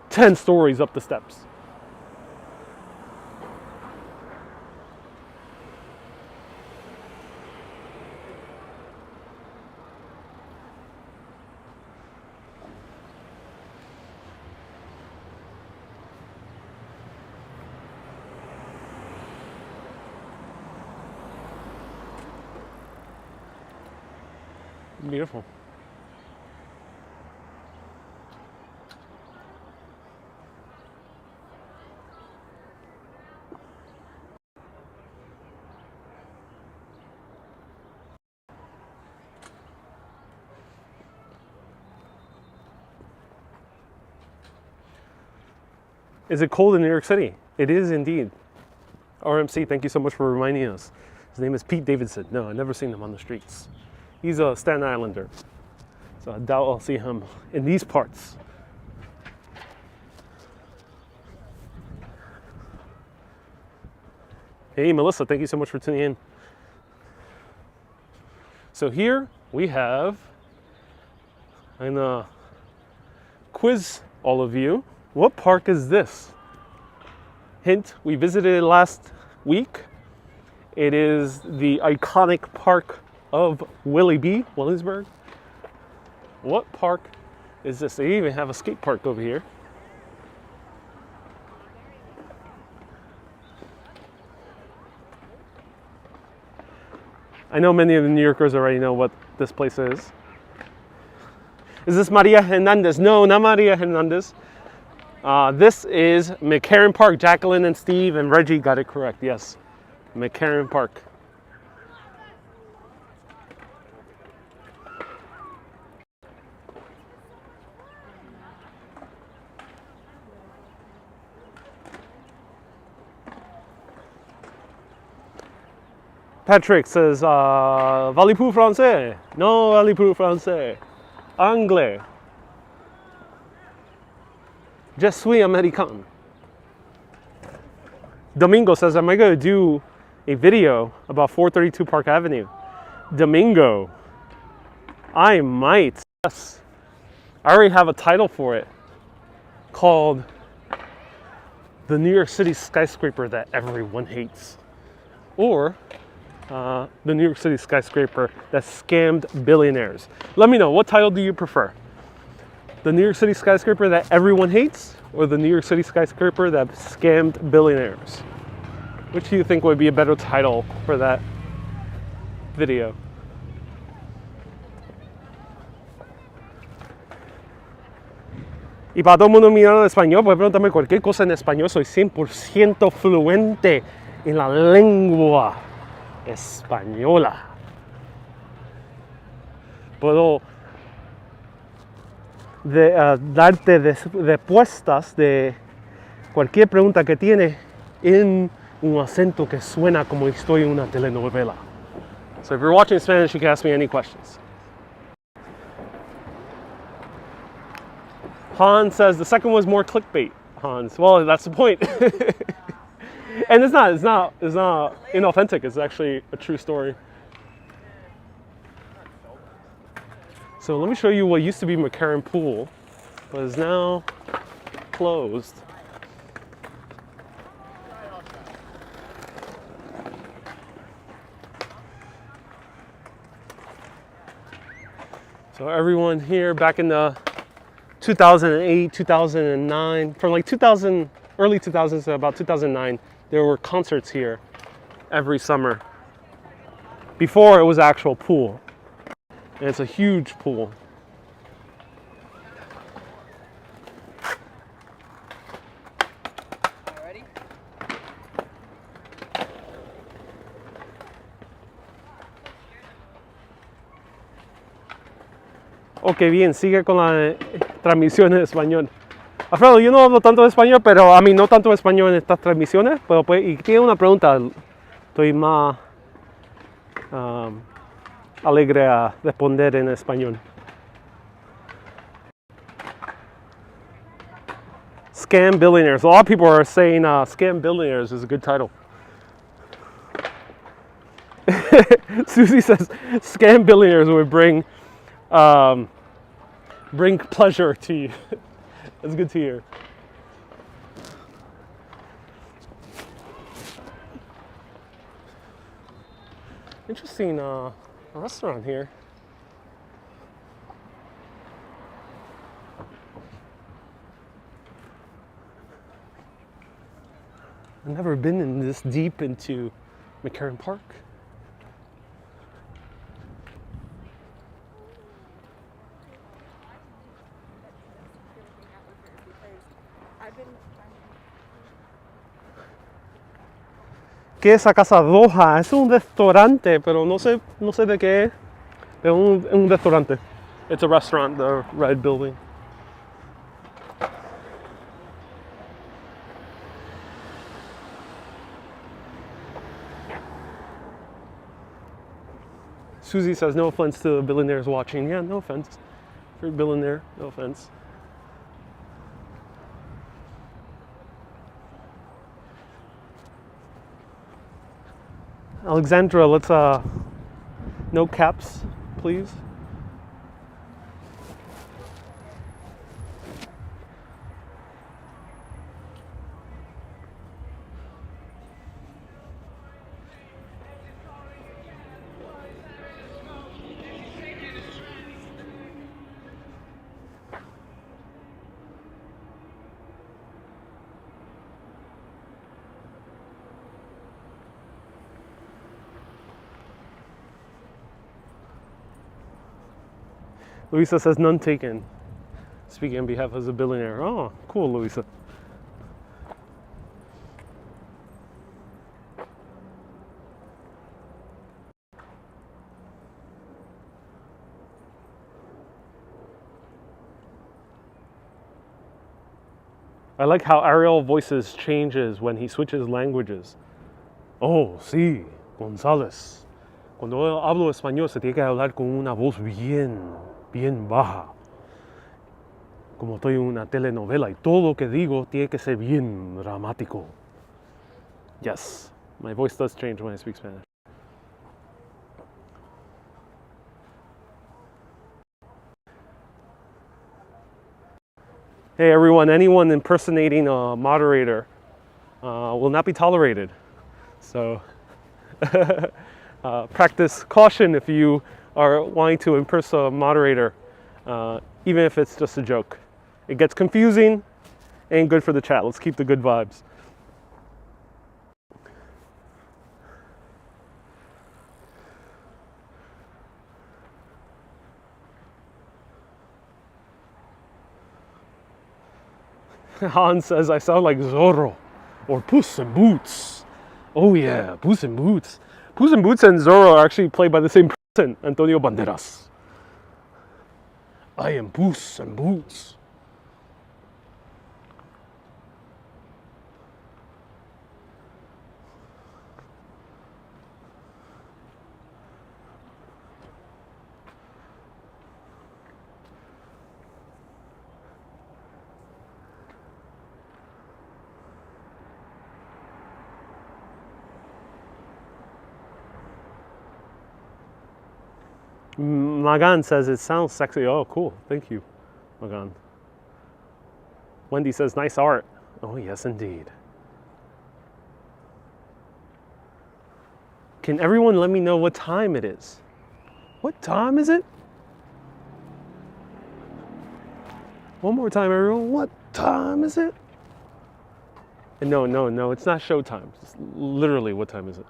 10 stories up the steps. Beautiful. Is it cold in New York City? It is indeed. RMC, thank you so much for reminding us. His name is Pete Davidson. No, I've never seen him on the streets. He's a Staten Islander. So I doubt I'll see him in these parts. Hey, Melissa, thank you so much for tuning in. So here we have, I'm gonna quiz all of you. What park is this? Hint, we visited it last week. It is the iconic park of Williamsburg. What park is this? They even have a skate park over here. I know many of the New Yorkers already know what this place is. Is this Maria Hernandez? No, not Maria Hernandez. This is McCarren Park. Jacqueline and Steve and Reggie got it correct. Yes, McCarren Park. Patrick says, Valez-vous français? Non, valez-vous français. Anglais. Je suis américain. Domingo says, am I going to do a video about 432 Park Avenue? Domingo, I might. Yes. I already have a title for it called The New York City Skyscraper That Everyone Hates. Or the New York City skyscraper that scammed billionaires. Let me know, what title do you prefer? The New York City skyscraper that everyone hates, or the New York City skyscraper that scammed billionaires? Which do you think would be a better title for that video? Y para todo el mundo mirando en español, puedes preguntarme cualquier cosa en español. Soy 100% fluente en la lengua española. Puedo darte respuestas de cualquier pregunta que tiene en un acento que suena como estoy en una telenovela. So if you're watching Spanish, you can ask me any questions. Hans says the second was more clickbait. Hans, well, that's the point. And it's not inauthentic. It's actually a true story. So let me show you what used to be McCarren Pool, but is now closed. So everyone here back in the 2008, 2009, from like early 2000s to about 2009, there were concerts here every summer. Before it was an actual pool. And it's a huge pool. Ready? Ok, bien, sigue con la transmisión en español. Alfredo, yo no hablo tanto de español, pero a mí no tanto de español en estas transmisiones, pero pues, y tiene una pregunta, estoy más alegre a responder en español. Scam Billionaires. A lot of people are saying Scam Billionaires is a good title. Susie says Scam Billionaires would bring pleasure to you. That's good to hear. Interesting restaurant here. I've never been in this deep into McCarren Park. ¿Qué es esa casa roja? Es un restaurante, pero no sé de qué es. Es un restaurante. It's a restaurant, the red building. Susie says, no offense to billionaires watching. Yeah, no offense. If you're a billionaire, no offense. Alexandra, let's, no caps, please. Luisa says none taken. Speaking on behalf of a billionaire. Oh, cool, Luisa. I like how Ariel voices changes when he switches languages. Oh, sí, González. Cuando hablo español se tiene que hablar con una voz bien baja. Como estoy en una telenovela y todo lo que digo tiene que ser bien dramático. Yes, my voice does change when I speak Spanish. Hey everyone, anyone impersonating a moderator will not be tolerated. So practice caution if you are wanting to impersonate a moderator, even if it's just a joke. It gets confusing and good for the chat. Let's keep the good vibes. Han says, I sound like Zorro or Puss in Boots. Oh yeah, Puss in Boots. Puss in Boots and Zorro are actually played by the same person, Antonio Banderas. I am Puss in Boots. Magan says it sounds sexy. Oh, cool. Thank you, Magan. Wendy says nice art. Oh, yes, indeed. Can everyone let me know what time it is? What time is it? One more time, everyone. What time is it? And no, it's not showtime. It's literally, what time is it?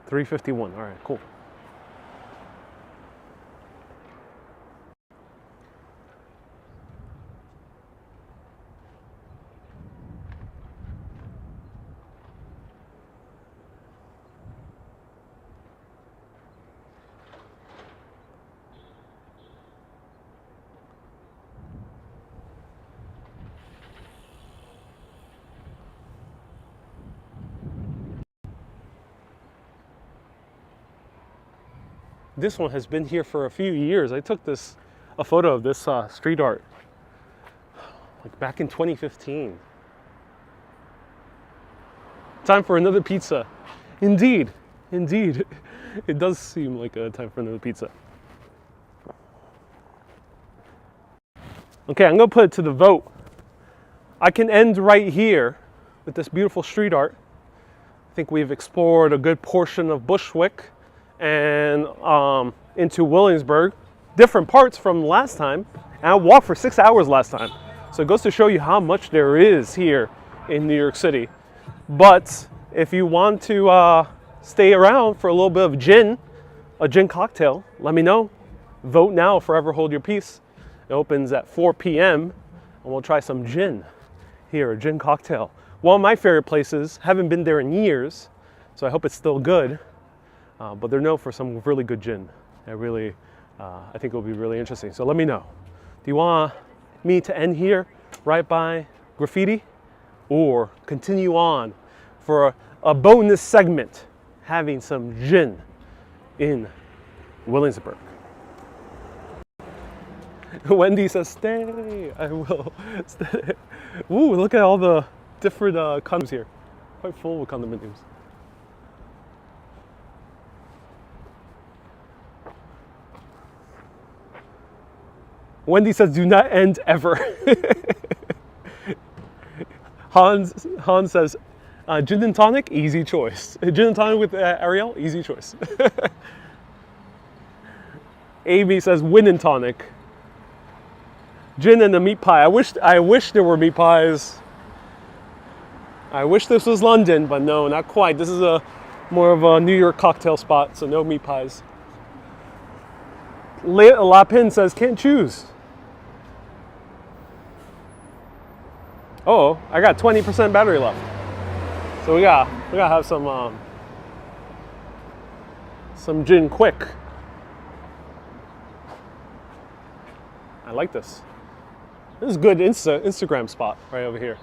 $3:51. All right, cool. This one has been here for a few years. I took a photo of this street art like back in 2015. Time for another pizza. Indeed. It does seem like a time for another pizza. Okay, I'm gonna put it to the vote. I can end right here with this beautiful street art. I think we've explored a good portion of Bushwick and into Williamsburg, different parts from last time. And I walked for 6 hours last time. So it goes to show you how much there is here in New York City. But if you want to stay around for a little bit of a gin cocktail, let me know. Vote now, forever hold your peace. It opens at 4 p.m. and we'll try some gin here, a gin cocktail. One of my favorite places, haven't been there in years, so I hope it's still good. But they're known for some really good gin. I think it will be really interesting. So let me know. Do you want me to end here right by Graffiti or continue on for a bonus segment having some gin in Williamsburg? Wendy says, stay. I will stay. Ooh, look at all the different condos here. Quite full with condominiums. Wendy says, do not end ever. Hans says, gin and tonic, easy choice. Gin and tonic with Ariel, easy choice. Amy says, win and tonic. Gin and the meat pie. I wish there were meat pies. I wish this was London, but no, not quite. This is more of a New York cocktail spot, so no meat pies. Lapin says, can't choose. Oh, I got 20% battery left. So we gotta have some gin quick. I like this. This is a good Instagram spot right over here.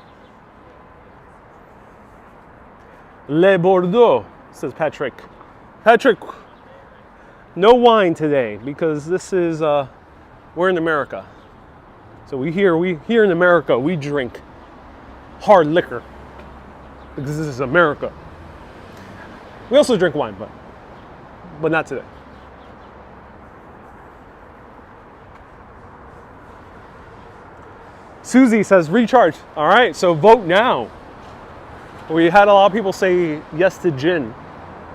Le Bordeaux, says Patrick. Patrick, no wine today because this is we're in America. So we here in America we drink hard liquor because this is America. We also drink wine, but not today. Susie says recharge. All right, so vote now. We had a lot of people say yes to gin.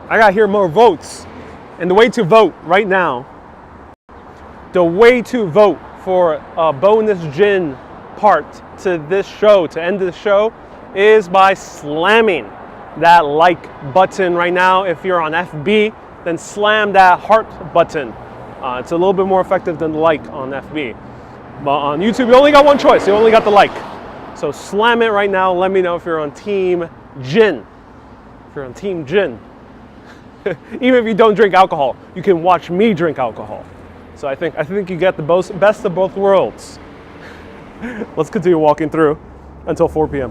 I gotta hear more votes. And the way to vote right now, the way to vote for a bonus gin part to this show, to end the show, is by slamming that like button right now. If you're on FB, then slam that heart button. It's a little bit more effective than the like on FB. But on YouTube, you only got one choice. You only got the like. So slam it right now. Let me know if you're on Team Gin. If you're on Team Gin. Even if you don't drink alcohol, you can watch me drink alcohol. So I think you get the best of both worlds. Let's continue walking through until 4 p.m.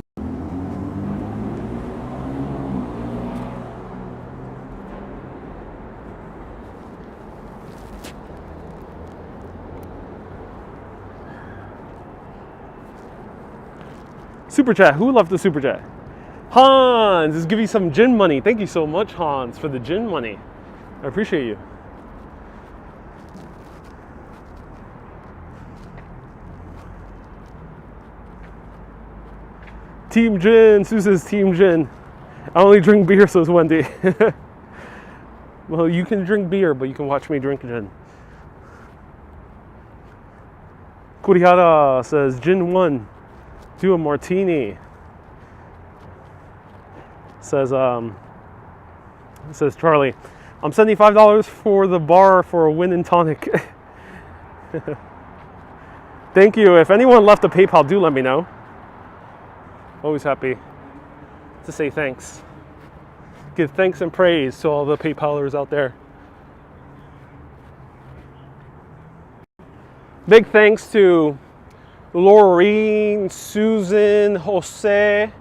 Super chat. Who left the super chat? Hans is giving you some gin money. Thank you so much, Hans, for the gin money. I appreciate you. Team Gin. Sue says Team Gin. I only drink beer, says Wendy. Well, you can drink beer, but you can watch me drink gin. Kurihara says Gin 1. Do a martini. Says Charlie, I'm $75 for the bar for a win and tonic. Thank you. If anyone left a PayPal, do let me know. Always happy to say thanks. Give thanks and praise to all the PayPalers out there. Big thanks to Laureen, Susan, Jose,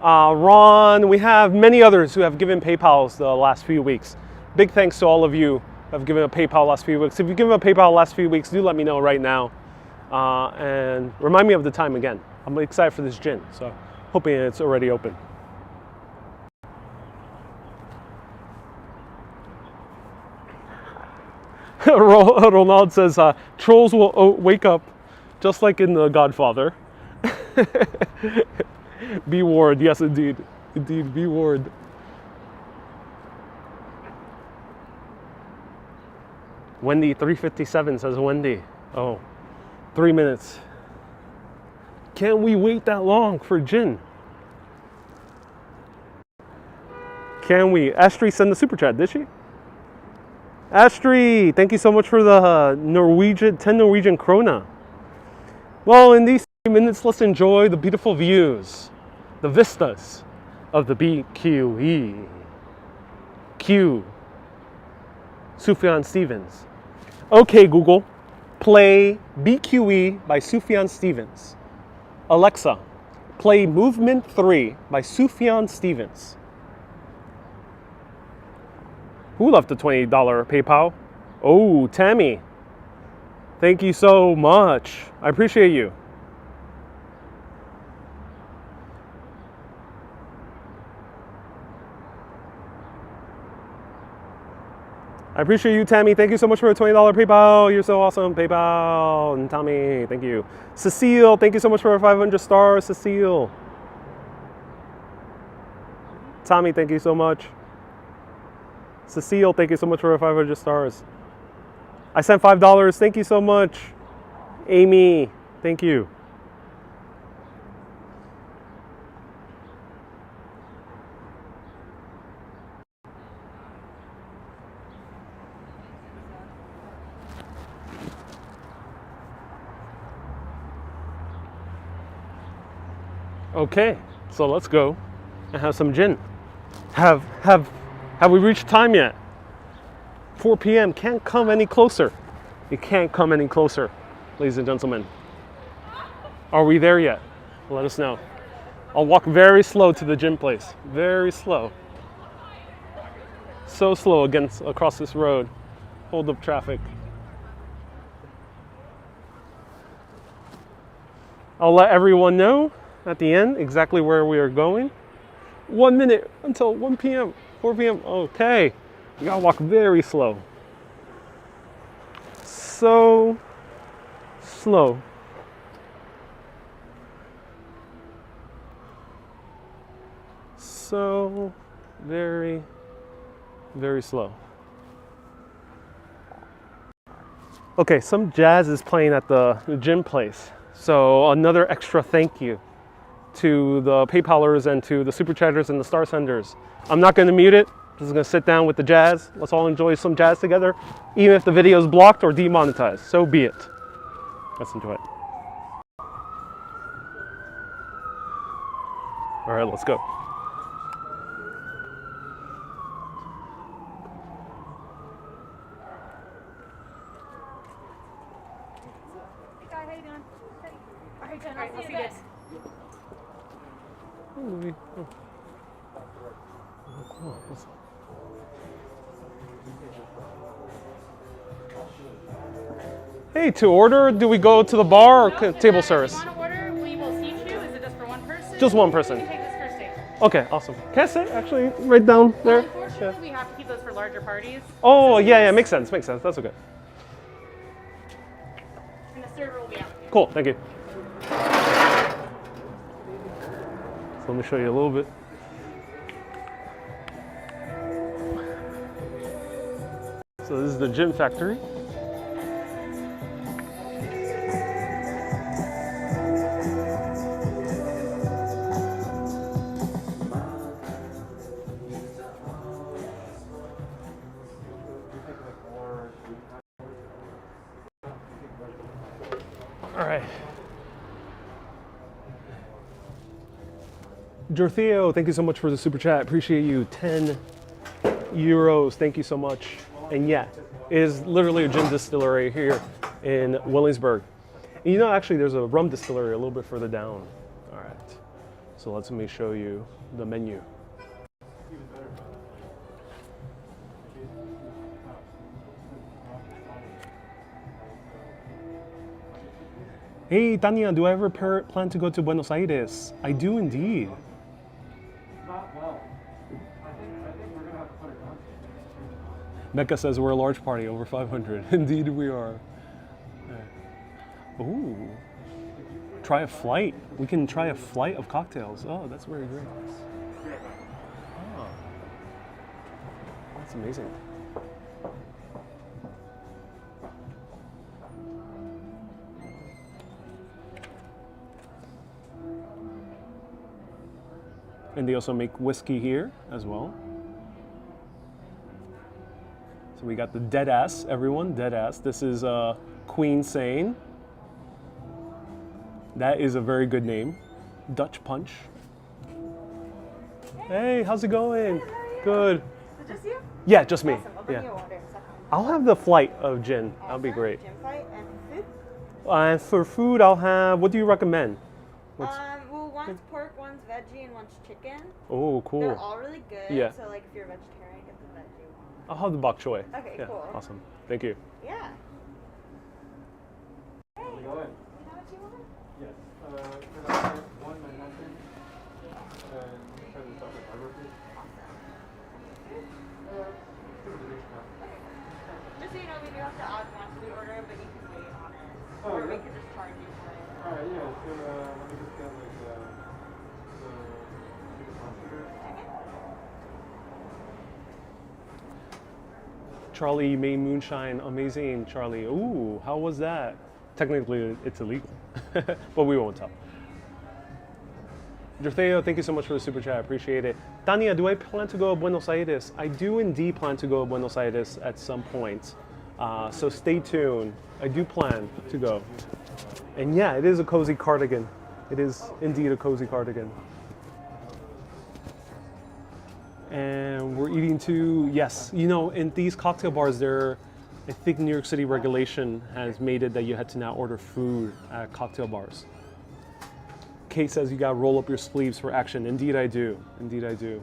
Ron. We have many others who have given PayPals the last few weeks. Big thanks to all of you who have given a PayPal last few weeks. If you've given a PayPal last few weeks, do let me know right now. And remind me of the time again. I'm excited for this gin, so hoping it's already open. Ronald says, trolls will wake up just like in The Godfather. Be warned. Yes, indeed. Indeed, be warned. Wendy 357 says Wendy. Oh, 3 minutes. Can't we wait that long for gin? Can we? Astrid sent the super chat, did she? Astrid, thank you so much for the 10 Norwegian krona. Well, in these 3 minutes, let's enjoy the beautiful views, the vistas of the BQE. Q. Sufjan Stevens. Okay, Google, play BQE by Sufjan Stevens. Alexa, play Movement 3 by Sufjan Stevens. Who left the $20 PayPal? Oh, Tammy. Thank you so much. I appreciate you. I appreciate you, Tammy. Thank you so much for a $20 PayPal. You're so awesome, PayPal. And Tommy, thank you. Cecile, thank you so much for 500 stars, Cecile. Tommy, thank you so much. Cecile, thank you so much for 500 stars. I sent $5. Thank you so much. Amy, thank you. Okay, so let's go and have some gin. Have we reached time yet? 4 p.m. Can't come any closer. You can't come any closer, ladies and gentlemen. Are we there yet? Let us know. I'll walk very slow to the gym place. Very slow. So slow across this road. Hold up traffic. I'll let everyone know at the end exactly where we are going. 1 minute until 1 p.m., 4 p.m. Okay, you gotta walk very slow. So slow. So very, very slow. Okay, some jazz is playing at the gym place. So another extra thank you to the PayPalers and to the Super Chatters and the Star Senders. I'm not going to mute it. Just going to sit down with the jazz. Let's all enjoy some jazz together. Even if the video is blocked or demonetized, so be it. Let's enjoy it. All right, let's go. Hey, guy, how you doing? Hey. All right, Jen, I'll see you guys. Hey, to order, do we go to the bar or table service? If you want to order, we will seat you. Is it just for one person? Just one person. You can take this first table. Okay, awesome. Can I sit actually right down there? Unfortunately, we have to keep those for larger parties. Oh, yeah, makes sense, makes sense. That's okay. And the server will be out with you. Cool, thank you. So let me show you a little bit. So this is the gym factory. All right. Jortheo, thank you so much for the super chat. Appreciate you. 10 euros. Thank you so much. And yeah, it is literally a gin distillery here in Williamsburg. And you know, actually, there's a rum distillery a little bit further down. All right. So let me show you the menu. Hey, Tanya, do I ever plan to go to Buenos Aires? I do indeed. Not well. I think we're gonna have to put it down. Mecca says we're a large party, over 500. Indeed we are. Ooh. Try a flight. We can try a flight of cocktails. Oh, that's very great. Oh. That's amazing. And they also make whiskey here as well. So we got the Dead Ass, everyone, Dead Ass. This is Queen Sane. That is a very good name. Dutch Punch. Hey, how's it going? Good, how are you? Good. Is it just you? Yeah, just me. Awesome. I'll bring Yeah. you a water in a second. I'll have the flight of gin. That'll be great. Gin fight and food. And for food, I'll have. What do you recommend? Well, one's pork, one's veggie, and one's chicken. Oh, cool. They're all really good. Yeah. So like if you're a vegetarian, get the veggie one. I'll have the bok choy. Okay, Yeah, cool. awesome. Thank you. Yeah. Go ahead. You know what you want? Yes. Can I have one Manhattan? And try this out with arbor fish. Just so you know, we do have to add one food order, but you can wait on it. Oh, Or we yeah. could just charge you for it. Alright, yeah. So let me just get like the chicken pasta. Charlie, you made moonshine. Amazing, Charlie. Ooh, how was that? Technically, it's illegal, but we won't tell. Jortheo, thank you so much for the super chat. I appreciate it. Tania, do I plan to go to Buenos Aires? I do indeed plan to go to Buenos Aires at some point. So stay tuned. I do plan to go. And yeah, it is a cozy cardigan. It is indeed a cozy cardigan. And we're eating too, yes. You know, in these cocktail bars, I think New York City regulation has made it that you had to now order food at cocktail bars. Kate says you gotta roll up your sleeves for action. Indeed I do, indeed I do.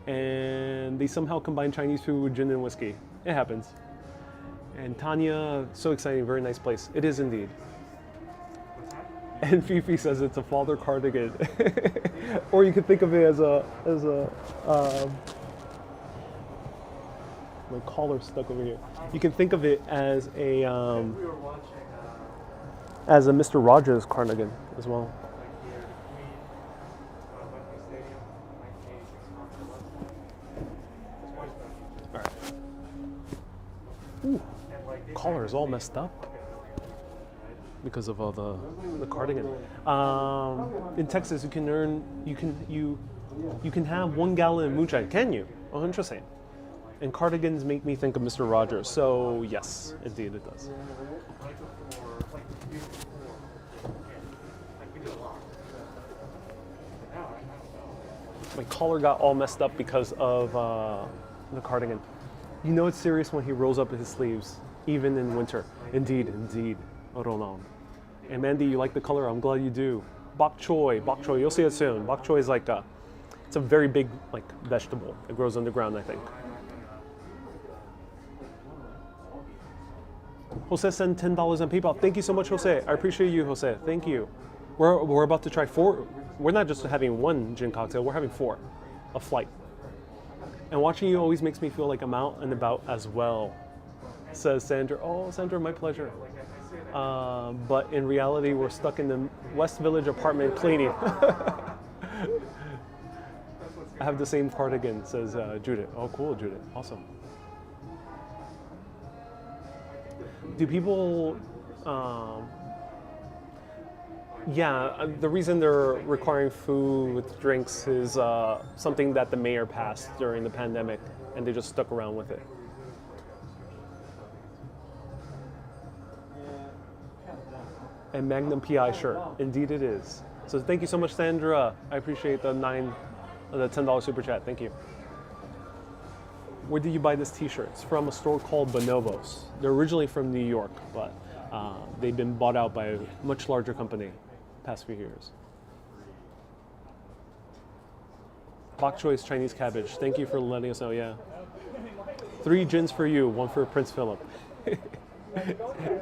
And they somehow combine Chinese food with gin and whiskey. It happens. And Tanya, so exciting, very nice place. It is indeed. And Fifi says it's a father cardigan. Or you could think of it as my collar's stuck over here. You can think of it as a Mr. Rogers cardigan as well. All right. Ooh, collar is all messed up because of all the cardigan. In Texas, you can have 1 gallon of moonshine. Can you? Oh, interesting. And cardigans make me think of Mr. Rogers. So yes, indeed it does. My collar got all messed up because of the cardigan. You know it's serious when he rolls up his sleeves, even in winter. Indeed, indeed, Roland. And Mandy, you like the color? I'm glad you do. Bok choy, you'll see it soon. Bok choy is like it's a very big vegetable. It grows underground, I think. Jose sent $10 on PayPal. Thank you so much, Jose. I appreciate you, Jose. Thank you. We're about to try 4. We're not just having 1 gin cocktail. We're having 4, a flight. And watching you always makes me feel like I'm out and about as well, says Sandra. Oh, Sandra, my pleasure. But in reality, we're stuck in the West Village apartment cleaning. I have the same cardigan, says Judith. Oh, cool, Judith. Awesome. Do people, the reason they're requiring food with drinks is something that the mayor passed during the pandemic, and they just stuck around with it. And Magnum PI shirt, indeed it is. So thank you so much, Sandra. I appreciate the $10 super chat. Thank you. Where did you buy this t-shirt? It's from a store called Bonobos. They're originally from New York, but they've been bought out by a much larger company the past few years. Bok choy is Chinese cabbage. Thank you for letting us know, yeah. 3 gins for you, 1 for Prince Philip.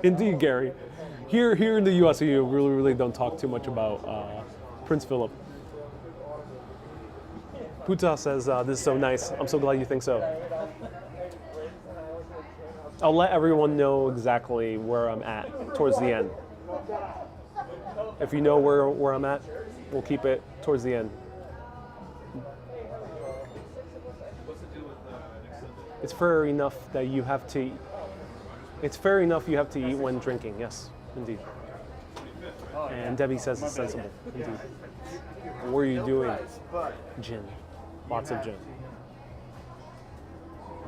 Indeed, Gary. Here in the US, you really don't talk too much about Prince Philip. Puta says, this is so nice. I'm so glad you think so. I'll let everyone know exactly where I'm at towards the end. If you know where I'm at, we'll keep it towards the end. It's fair enough that you have to eat. It's fair enough you have to eat when drinking. Yes, indeed. And Debbie says it's sensible. Indeed. What are you doing? Gin. Lots of gin.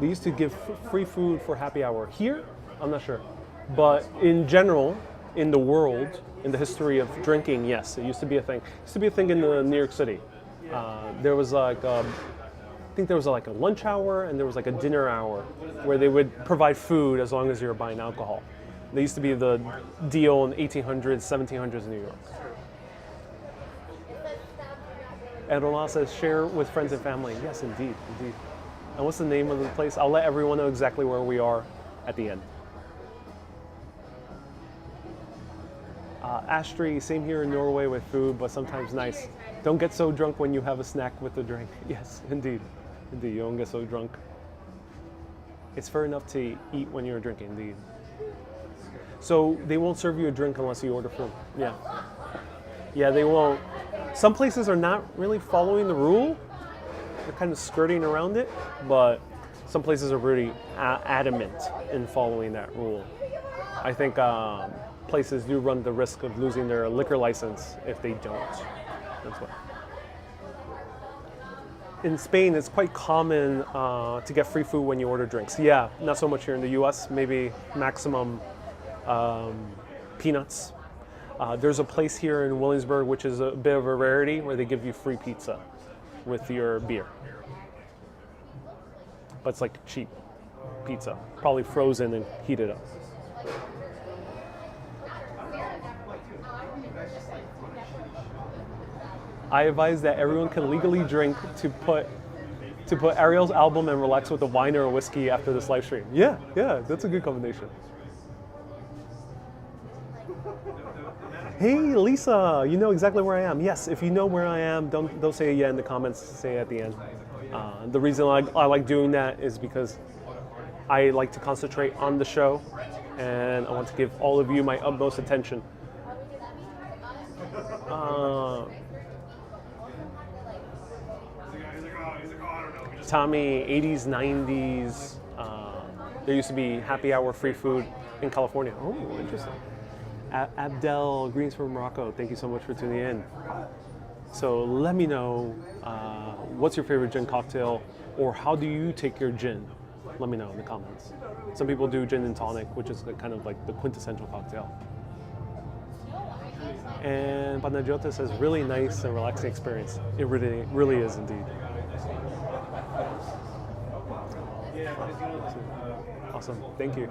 They used to give free food for happy hour. Here, I'm not sure. But in general, in the world, in the history of drinking, yes, it used to be a thing. It used to be a thing in New York City. There was like think there was like a lunch hour and there was like a dinner hour where they would provide food as long as you were buying alcohol. They used to be the deal in 1800s, 1700s in New York. And Roland says, share with friends and family. Yes, indeed, indeed. And what's the name of the place? I'll let everyone know exactly where we are at the end. Astrid, same here in Norway with food, but sometimes nice. Don't get so drunk when you have a snack with a drink. Yes, indeed. Indeed, you don't get so drunk. It's fair enough to eat when you're drinking, indeed. So they won't serve you a drink unless you order food. Yeah. Yeah, they won't. Some places are not really following the rule. They're kind of skirting around it, but some places are really adamant in following that rule. I think places do run the risk of losing their liquor license if they don't. That's why. In Spain, it's quite common to get free food when you order drinks. Yeah, not so much here in the US, maybe maximum peanuts. There's a place here in Williamsburg, which is a bit of a rarity, where they give you free pizza with your beer. But it's like cheap pizza, probably frozen and heated up. I advise that everyone can legally drink to put Ariel's album and relax with a wine or a whiskey after this live stream. Yeah, that's a good combination. Hey Lisa, you know exactly where I am. Yes, if you know where I am, don't say yeah in the comments, say it at the end. The reason I like doing that is because I like to concentrate on the show and I want to give all of you my utmost attention. Tommy, 80s, 90s, there used to be happy hour free food in California. Oh, interesting. Abdel, greetings from Morocco. Thank you so much for tuning in. So let me know what's your favorite gin cocktail, or how do you take your gin? Let me know in the comments. Some people do gin and tonic, which is kind of like the quintessential cocktail. And Panagiotis says, really nice and relaxing experience. It really is indeed. Awesome, thank you.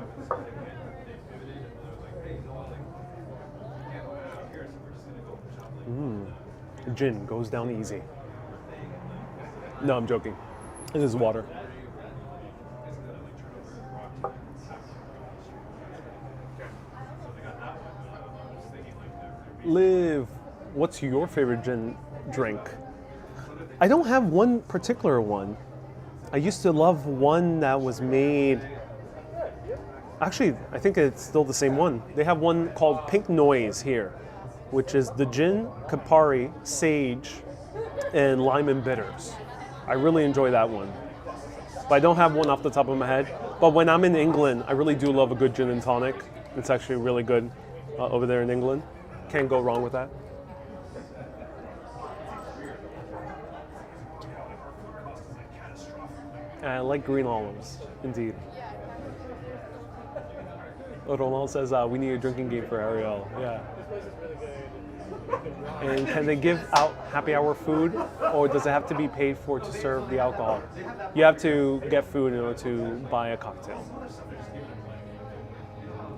Gin goes down easy. No, I'm joking. This is water. Liv, what's your favorite gin drink? I don't have one particular one. I used to love one that was made. Actually, I think it's still the same one. They have one called Pink Noise here, which is the gin, Campari, sage, and lime and bitters. I really enjoy that one. But I don't have one off the top of my head. But when I'm in England, I really do love a good gin and tonic. It's actually really good over there in England. Can't go wrong with that. I like green olives, indeed. Ronald says we need a drinking game for Ariel. Yeah. And can they give out happy hour food, or does it have to be paid for to serve the alcohol? You have to get food in order to buy a cocktail.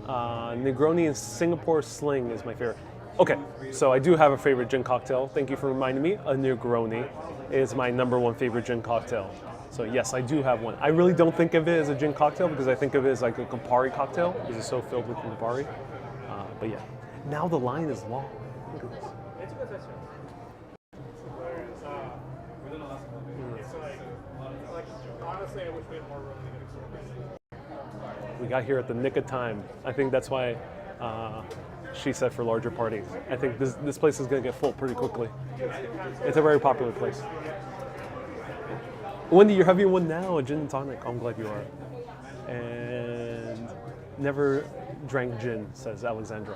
Negroni and Singapore Sling is my favorite. Okay, so I do have a favorite gin cocktail. Thank you for reminding me. A Negroni is my #1 favorite gin cocktail. So yes, I do have one. I really don't think of it as a gin cocktail because I think of it as like a Campari cocktail because it's so filled with Campari. But yeah, now the line is long. Look at this. Honestly, I wish we had more room to get We got here at the nick of time. I think that's why she said for larger parties. I think this place is going to get full pretty quickly. It's a very popular place. Wendy, you're having one now, a gin and tonic. I'm glad you are. And never drank gin, says Alexandra.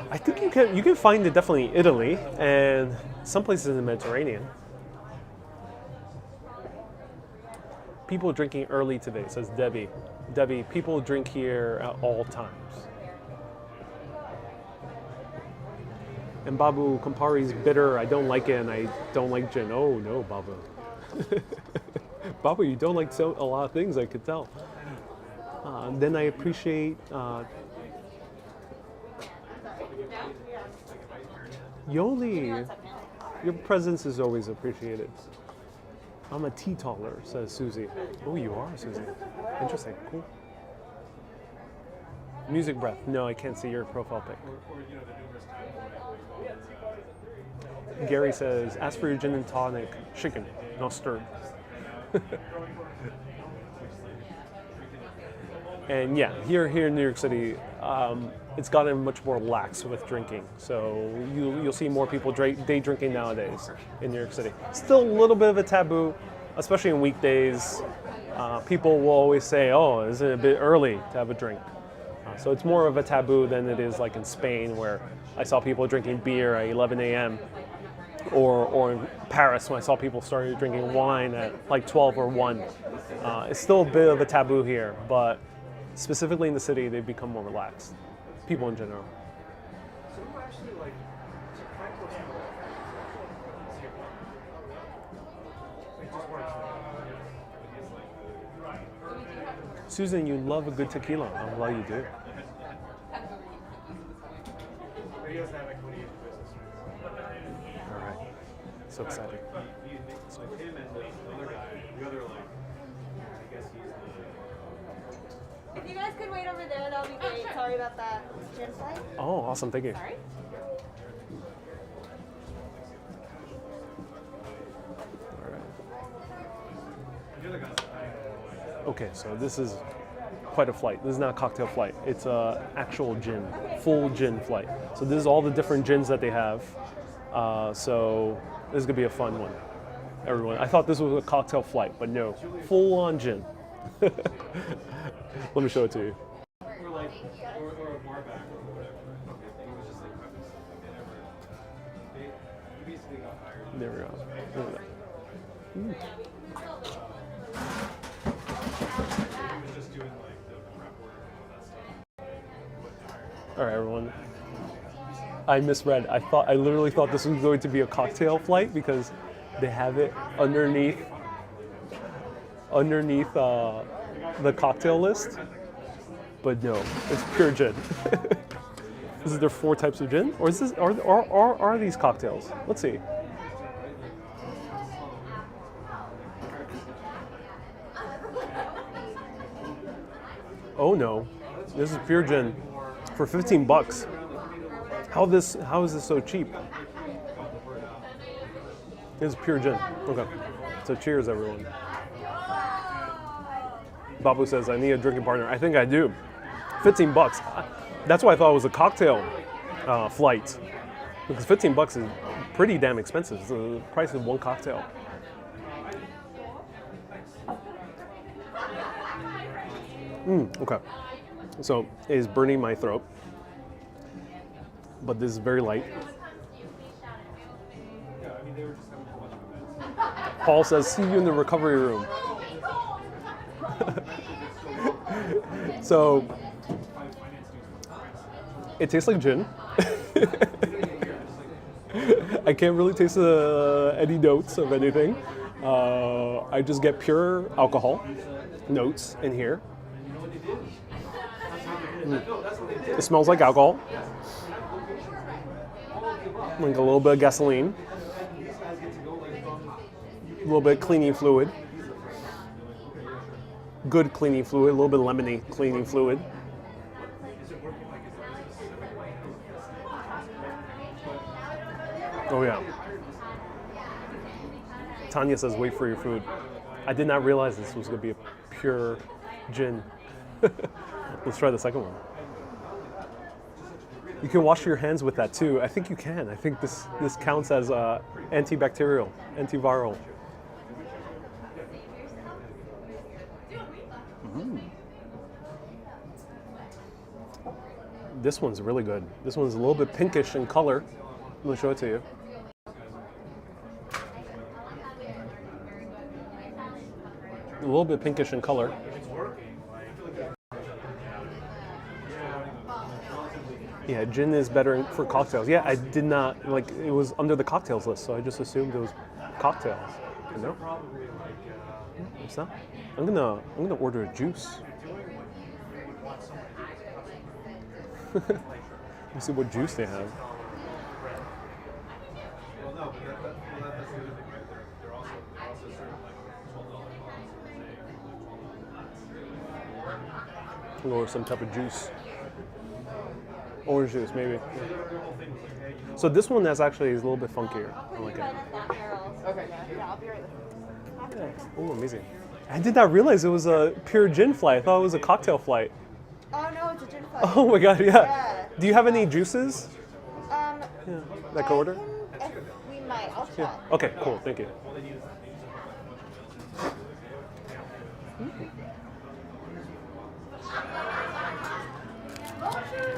I think you can find it definitely in Italy and some places in the Mediterranean. People drinking early today, says Debbie. Debbie, people drink here at all times. And Babu, Campari's bitter. I don't like it, and I don't like gin. Oh no, Babu. Baba, you don't like a lot of things, I could tell. Then I appreciate Yoli. Your presence is always appreciated. I'm a teetotaler, says Susie. Oh, you are, Susie. Interesting. Cool. Music breath. No, I can't see your profile pic. Gary says, ask for your gin and tonic, chicken, not stirred. And yeah, here in New York City, it's gotten much more lax with drinking. So you'll see more people day drinking nowadays in New York City. Still a little bit of a taboo, especially in weekdays. People will always say, oh, is it a bit early to have a drink? So it's more of a taboo than it is like in Spain, where I saw people drinking beer at 11 a.m. Or in Paris, when I saw people started drinking wine at like 12 or 1. It's still a bit of a taboo here, but specifically in the city, they've become more relaxed. People in general. So you actually like quite close to it just works. Susan, you love a good tequila. I'm glad you do. He doesn't have like 28 business. All right. So exciting. Like him and the other guy, the other like, I guess he's If you guys could wait over there, that would be great. Sorry about that. Gin flight? Oh, awesome. Thank you. Sorry? All right. the other guy's Okay, so this is quite a flight. This is not a cocktail flight. It's a actual gin, full gin flight. So this is all the different gins that they have. So this is gonna be a fun one. Everyone, I thought this was a cocktail flight, but no, full on gin. Let me show it to you. or like or a bar back or whatever. It was just like preface. They basically got hired. There we go. There we go. He was just doing like the prep work and all that stuff. All right, everyone. I misread. I literally thought this was going to be a cocktail flight because they have it underneath the cocktail list. But no, it's pure gin. Is there 4 types of gin, or is this are these cocktails? Let's see. Oh no, this is pure gin for 15 bucks. How is this so cheap? This is pure gin. Okay, so cheers, everyone. Babu says, I need a drinking partner. I think I do. 15 bucks. That's why I thought it was a cocktail flight. Because 15 bucks is pretty damn expensive. It's the price of one cocktail. Okay. So it is burning my throat. But this is very light. Paul says, see you in the recovery room. So, it tastes like gin. I can't really taste any notes of anything. I just get pure alcohol notes in here. It smells like alcohol. Like a little bit of gasoline. A little bit of cleaning fluid. Good cleaning fluid, a little bit lemony cleaning fluid. Oh yeah. Tanya says, wait for your food. I did not realize this was going to be a pure gin. Let's try the second one. You can wash your hands with that too. I think you can. I think this counts as antibacterial, antiviral. This one's really good. This one's a little bit pinkish in color. I'm gonna show it to you. A little bit pinkish in color. Yeah, gin is better for cocktails. Yeah, I did not, it was under the cocktails list, so I just assumed it was cocktails. No? Probably like, What's that? I'm gonna order a juice. Let's see what juice they have. well, no, but that's the other thing, right? They're also serving like $12 bottles. Or some type of juice. Orange juice, maybe. So this one is actually a little bit funkier. I like it. Right at that mural. Okay. Yeah, I'll be right with you. Oh, amazing. I did not realize it was a pure gin flight. I thought it was a cocktail flight. Oh no, it's a gin flight. Oh my god, yeah. Yeah. Do you have any juices? Um, Yeah. That I could order? we might. I'll Yeah. check. Okay, cool. Thank you.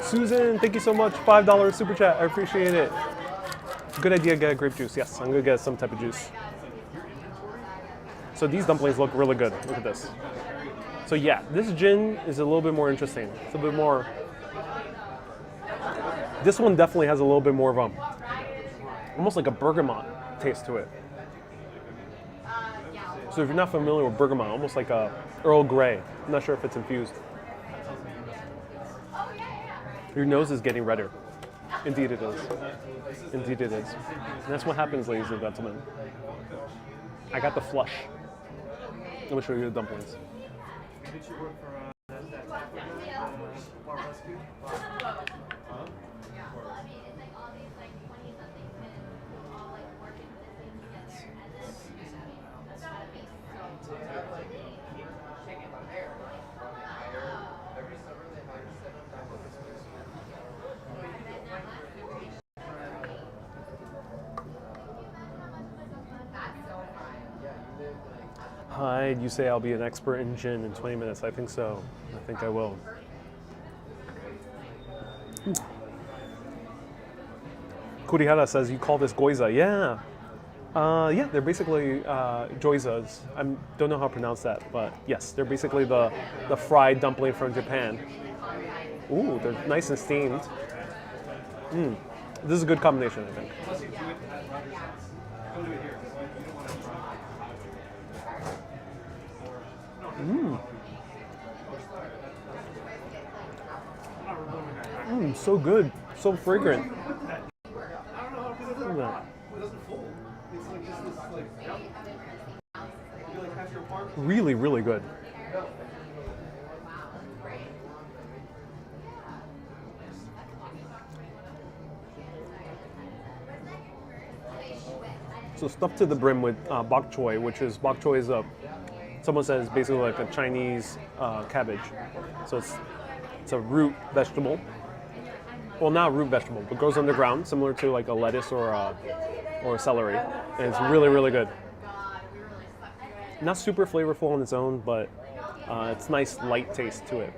Susan, thank you so much. $5 super chat. I appreciate it. Good idea, get a grape juice. Yes, I'm gonna get some type of juice. So these dumplings look really good. Look at this. So yeah, this gin is a little bit more interesting. It's a bit more. This one definitely has a little bit more of a, almost like a bergamot taste to it. So if you're not familiar with bergamot, almost like a Earl Grey. I'm not sure if it's infused. Your nose is getting redder. Indeed it is. Indeed it is. And that's what happens, ladies and gentlemen. I got the flush. Let me show you the dumplings. Did you work for Bar Rescue? Hi, you say I'll be an expert in gin in 20 minutes. I think so. I think I will. Kurihara says you call this goiza. Yeah. Yeah, they're basically joizas. I don't know how to pronounce that, but yes, they're basically the fried dumpling from Japan. Ooh, they're nice and steamed. This is a good combination, I think. So good, so fragrant. Look at that. Really, really good. So stuffed to the brim with bok choy, which is bok choy is someone says basically like a Chinese cabbage. So it's a root vegetable. Well, not a root vegetable, but grows underground, similar to like a lettuce or a celery, and it's really, really good. Not super flavorful on its own, but it's nice light taste to it.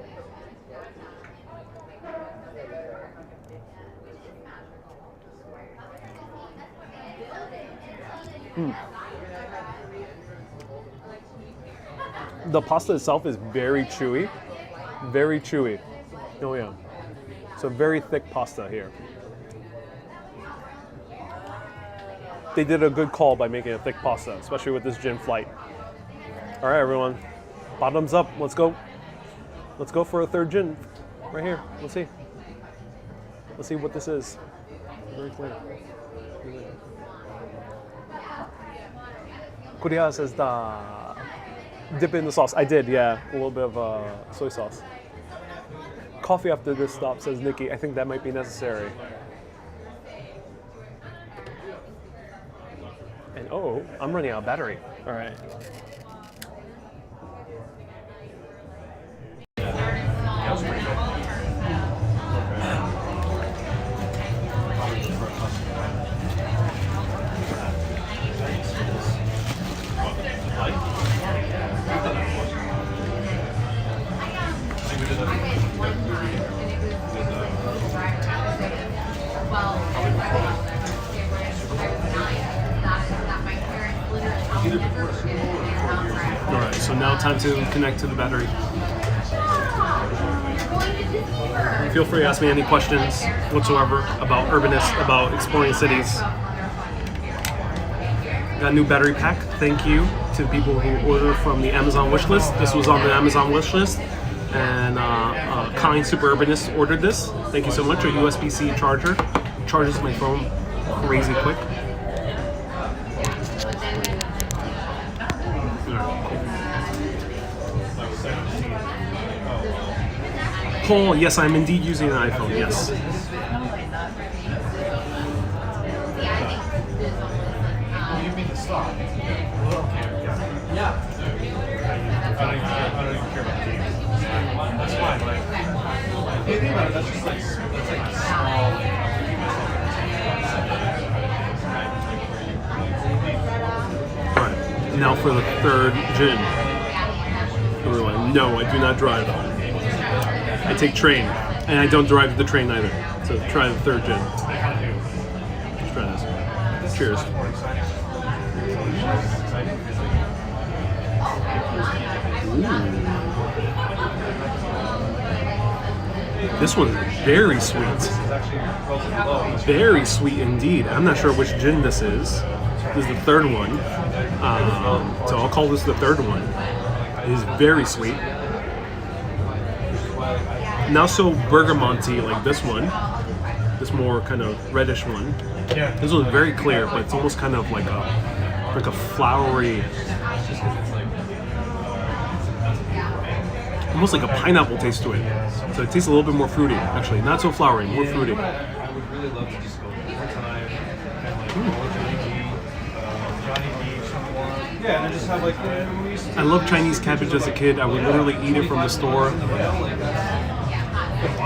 The pasta itself is very chewy, very chewy. Oh yeah, it's a very thick pasta here. They did a good call by making a thick pasta, especially with this gin flight. All right, everyone, bottoms up. Let's go. Let's go for a third gin, right here. Let's see. Let's see what this is. Very clear. Korea says dip it in the sauce. I did, yeah. A little bit of soy sauce. Coffee after this stop, says Nikki. I think that might be necessary. And oh, I'm running out of battery. All right. Alright, so now time to connect to the battery. Feel free to ask me any questions whatsoever about Urbanist, about exploring cities. Got a new battery pack. Thank you to the people who order from the Amazon wish list. This was on the Amazon wish list, and kind Super Urbanist ordered this. Thank you so much. A USB-C charger. Charges my phone crazy quick. Paul, yes, I'm indeed using an iPhone, yes. You mean the stock? Yeah. I don't even care about games. That's fine. Like, if you think about it, that's just like small. Alright, now for the third gin. Everyone, no, I do not drive. I take train, and I don't drive the train either. So try the third gin. Let's try this. Cheers. Ooh. This one's very sweet. Very sweet indeed. I'm not sure which gin this is. This is the third one. So I'll call this the third one. It is very sweet. Not so bergamonty like this one. This more kind of reddish one. Yeah. This one's very clear, but it's almost kind of like a flowery, almost like a pineapple taste to it. So it tastes a little bit more fruity, actually. Not so flowery, more fruity. I would really love to just go one time and like Johnny Beach. Yeah, and then just have like I love Chinese cabbage as a kid. I would literally eat it from the store.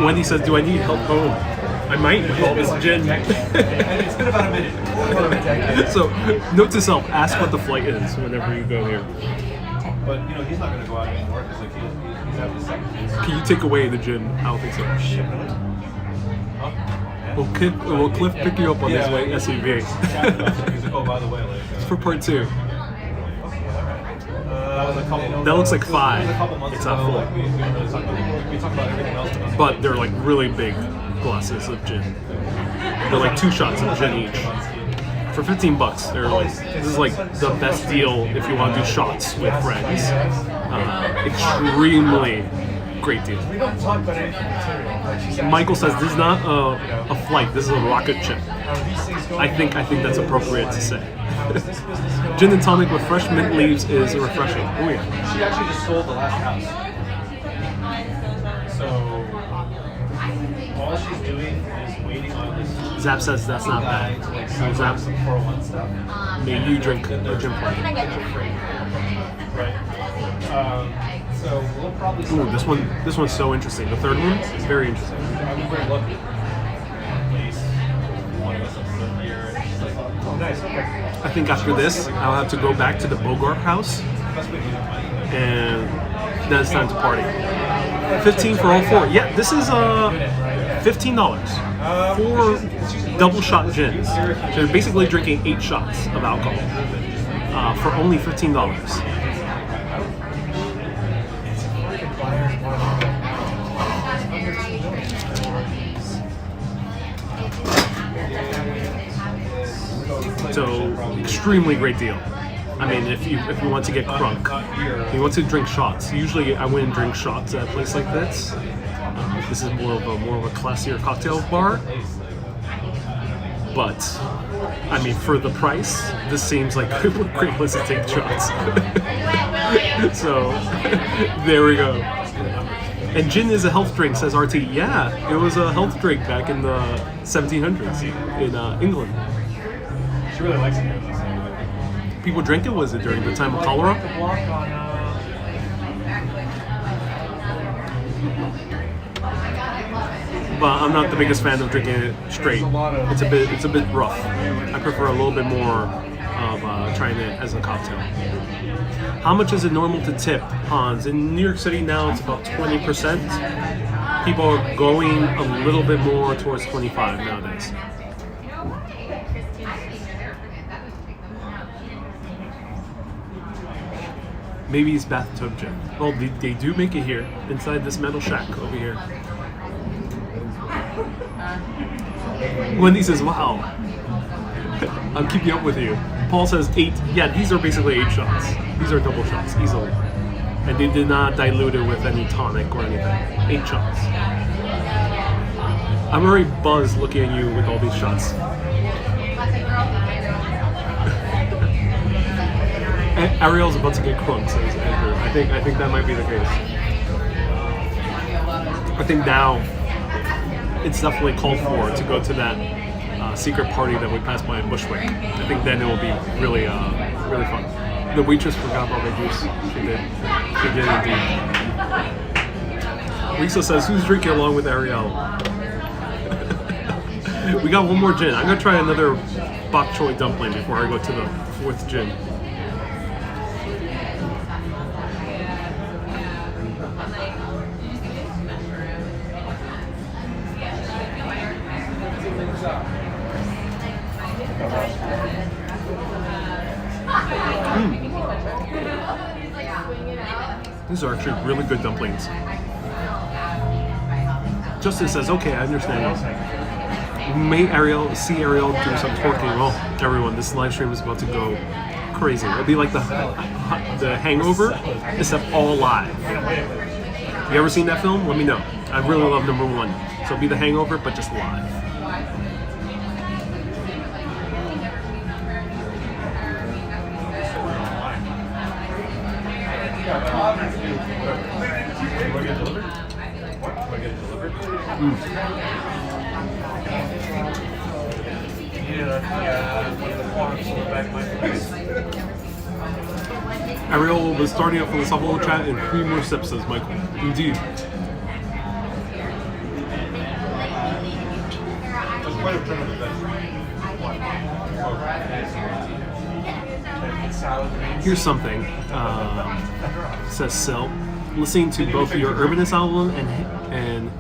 Wendy says, "Do I need help home?" I might help this gin. It's been about a minute. So, note to self: ask what the flight is whenever you go here. But you know, he's not going to go out anymore because like he's having a second kids. Can you take away the gin? I don't think so. Shit, really? Will Cliff pick you up on his way SUV? He's like, oh, by the way, like, For part 2. that was a couple. That looks like 5. It was a couple months It's ago. not full. Like, we didn't really talk about we talked about everything else. But they're like really big glasses of gin. They're like 2 shots of gin each. For $15, they're like, this is like the best deal if you want to do shots with friends. Extremely great deal. We don't talk about anything. Michael says this is not a flight, this is a rocket ship. I think that's appropriate to say. Gin and tonic with fresh mint leaves is refreshing. Oh yeah. She actually just sold the last house. So all she's doing is waiting on this Zap says that's not guy bad. to like So sign Zap, up some 401 stuff. maybe you drink a gin Can I plan. get you? Right. So we'll probably. Ooh, this one's so interesting. The third one is very interesting. I'm very lucky. Place. One of us up here. And she's like, oh, nice. Okay. I think after this, I'll have to go back to the Bogart house, Best way to do money. and then it's time to party. 15 for all 4. Yeah, this is $15 for double shot gins. So you're basically drinking 8 shots of alcohol for only $15. So extremely great deal. I mean, if you want to get crunk, if you want to drink shots. Usually, I wouldn't drink shots at a place like this. This is more of a classier cocktail bar. But I mean, for the price, this seems like a great place to take shots. So there we go. And gin is a health drink, says RT. Yeah, it was a health drink back in the 1700s in England. She really likes it. People drank it. Was it during the time of cholera? But I'm not the biggest fan of drinking it straight. It's a bit rough. I prefer a little bit more of trying it as a cocktail. How much is it normal to tip, Hans? In New York City now, it's about 20%. People are going a little bit more towards 25 nowadays. Maybe it's bathtub gin. Well, they do make it here, inside this metal shack over here. Wendy says, wow. I'm keeping up with you. Paul says 8. Yeah, these are basically 8 shots. These are double shots, easily. And they did not dilute it with any tonic or anything. 8 shots. I'm already buzzed looking at you with all these shots. Ariel's about to get crunk, says Andrew. I think that might be the case. I think now it's definitely called for to go to that secret party that we passed by in Bushwick. I think then it will be really, really fun. The waitress forgot about the juice. She did. She did indeed. Lisa says, "Who's drinking along with Ariel?" We got one more gin. I'm gonna try another bok choy dumpling before I go to the 4th gin. These are actually really good dumplings. Justin says, okay, I understand. May Ariel see Ariel do some twerking. Well, everyone, this live stream is about to go crazy. It'll be like the Hangover, except all live. You ever seen that film? Let me know. I really love number 1. So it'll be the Hangover, but just live. Ariel was starting a philosophical chat in 3 more steps, says Michael. Indeed. Here's something, says Sil. Listening to both your Urbanist album and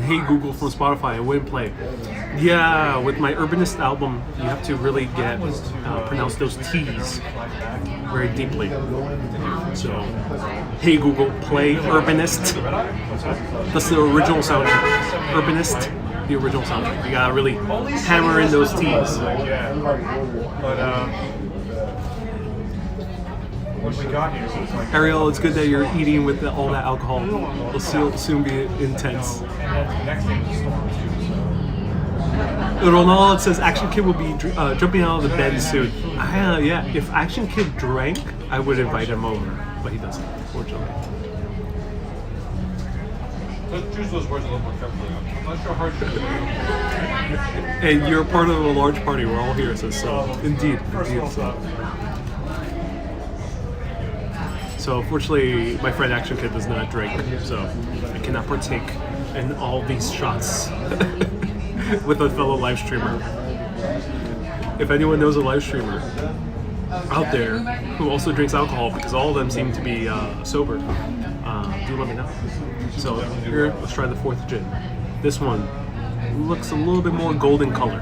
Hey Google from Spotify, I wouldn't play. Yeah, with my Urbanist album, you have to really pronounce those T's very deeply. So, Hey Google, play Urbanist. That's the original soundtrack. Urbanist, the original soundtrack. You gotta really hammer in those T's. Ariel, it's good that you're eating with all that alcohol. It'll soon be intense. Ronald says Action Kid will be jumping out of the bed soon. Yeah, if Action Kid drank, I would invite him over, but he doesn't, unfortunately. Let's choose those words a little more carefully. I'm not sure how to do it. And you're part of a large party. We're all here, says so. Indeed. So unfortunately, my friend Action Kid does not drink, so I cannot partake in all these shots with a fellow live streamer. If anyone knows a live streamer out there who also drinks alcohol, because all of them seem to be sober, do let me know. So here, let's try the 4th gin. This one looks a little bit more golden color.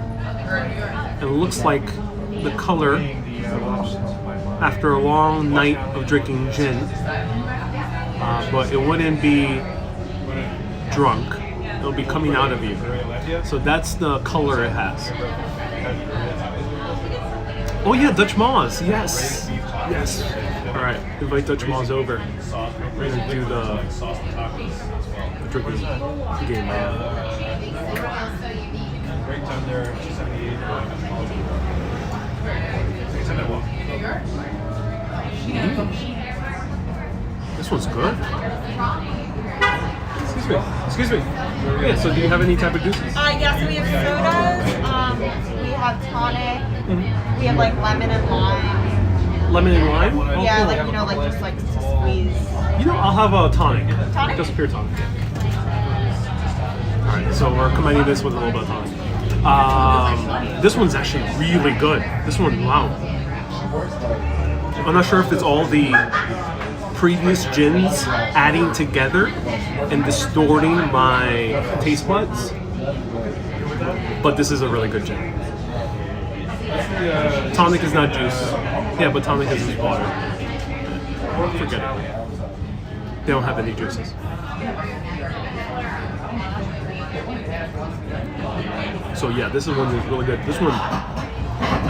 It looks like the color after a long night of drinking gin, but it wouldn't be drunk. It'll be coming out of you. So that's the color it has. Oh yeah, Dutch Moss. Yes. Yes. All right, invite Dutch Moss over. We're gonna do the drinking game. Great time there, 78. This one's good. Excuse me. Yeah, so do you have any type of juices? Yeah, so we have sodas, we have tonic, we have like lemon and lime. Lemon and lime? Oh, Yeah, cool. like, you know, like just like to squeeze. You know, I'll have a tonic. Tonic? Just pure tonic. Alright, so we're combining this with a little bit of tonic. This one's actually really good. This one, wow. I'm not sure if it's all the previous gins adding together and distorting my taste buds, but this is a really good gin. Tonic is not juice. Yeah, but tonic is just water. Forget it. They don't have any juices. So yeah, this is one that's really good. This one,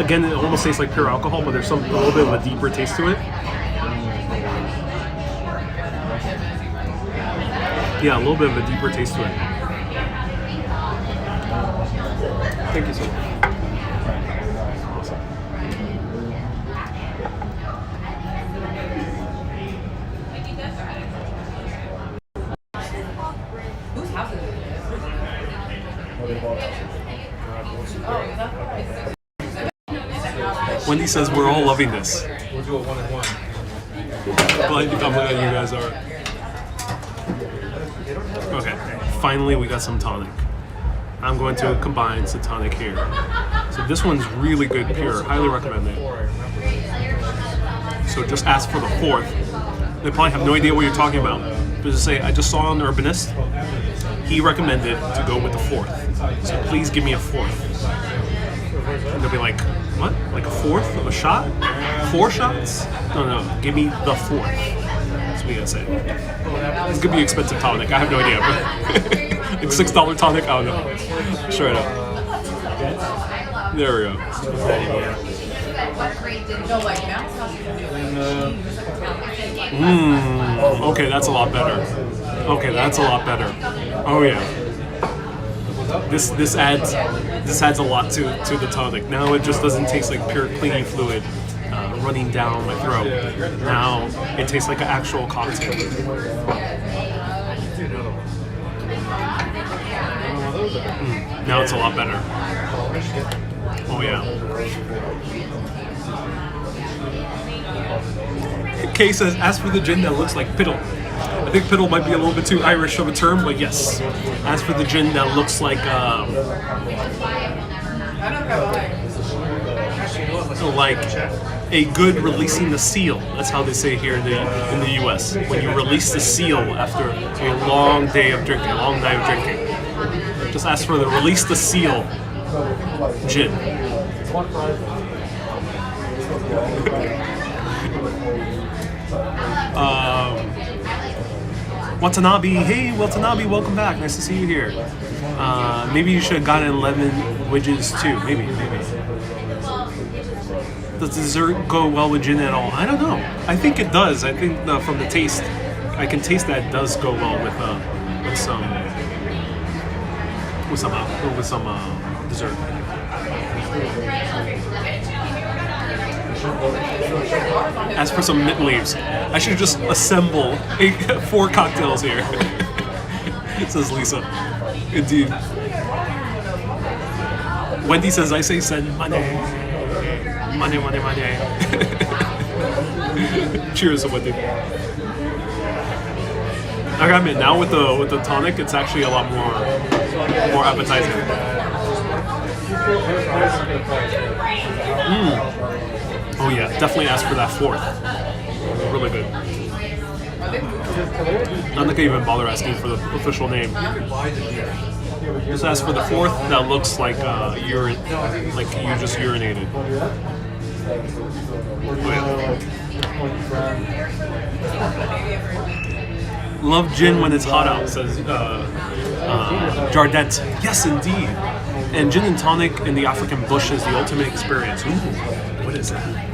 again, it almost tastes like pure alcohol, but there's a little bit of a deeper taste to it. Yeah, a little bit of a deeper taste to it. Thank you so much. Wendy says we're all loving this. We'll do it 1-on-1. Glad you compliment you guys are. Okay, finally we got some tonic. I'm going to combine some tonic here. So this one's really good pure. Highly recommend it. So just ask for the fourth. They probably have no idea what you're talking about. But just say, I just saw on Urbanist, he recommended to go with the fourth. So please give me a fourth. And they'll be like, what? Like a fourth of a shot? 4 shots? No, give me the fourth. That's what you gotta say. It's gonna be expensive tonic, I have no idea. Like $6 tonic, I don't know. Straight up. There we go. Okay, that's a lot better. Okay, that's a lot better. Oh yeah. This adds a lot to the tonic. Now it just doesn't taste like pure clean fluid running down my throat. Now it tastes like an actual cocktail. Now it's a lot better. Oh yeah. Kay says, as for the gin that looks like piddle. I think piddle might be a little bit too Irish of a term, but yes. As for the gin that looks like a good releasing the seal. That's how they say here in the US. When you release the seal after a long day of drinking, a long night of drinking. Just ask for the release the seal gin. Watanabe, hey Watanabe, welcome back. Nice to see you here. Maybe you should have gotten lemon wedges too. Maybe. Does dessert go well with gin at all? I don't know. I think it does. I think from the taste, I can taste that it does go well with some dessert. As for some mint leaves, I should just assemble 4 cocktails here. Says Lisa. Indeed. Wendy says, I say send money. Money. Cheers to Wendy. I gotta admit, now with the tonic, it's actually a lot more appetizing. Oh yeah, definitely ask for that fourth. Really good. Not gonna even bother asking for the official name. Just ask for the fourth that looks like urine, like you just urinated. Oh, yeah. Love gin when it's hot out, says Jardette. Yes, indeed. And gin and tonic in the African bush is the ultimate experience. Ooh, what is that?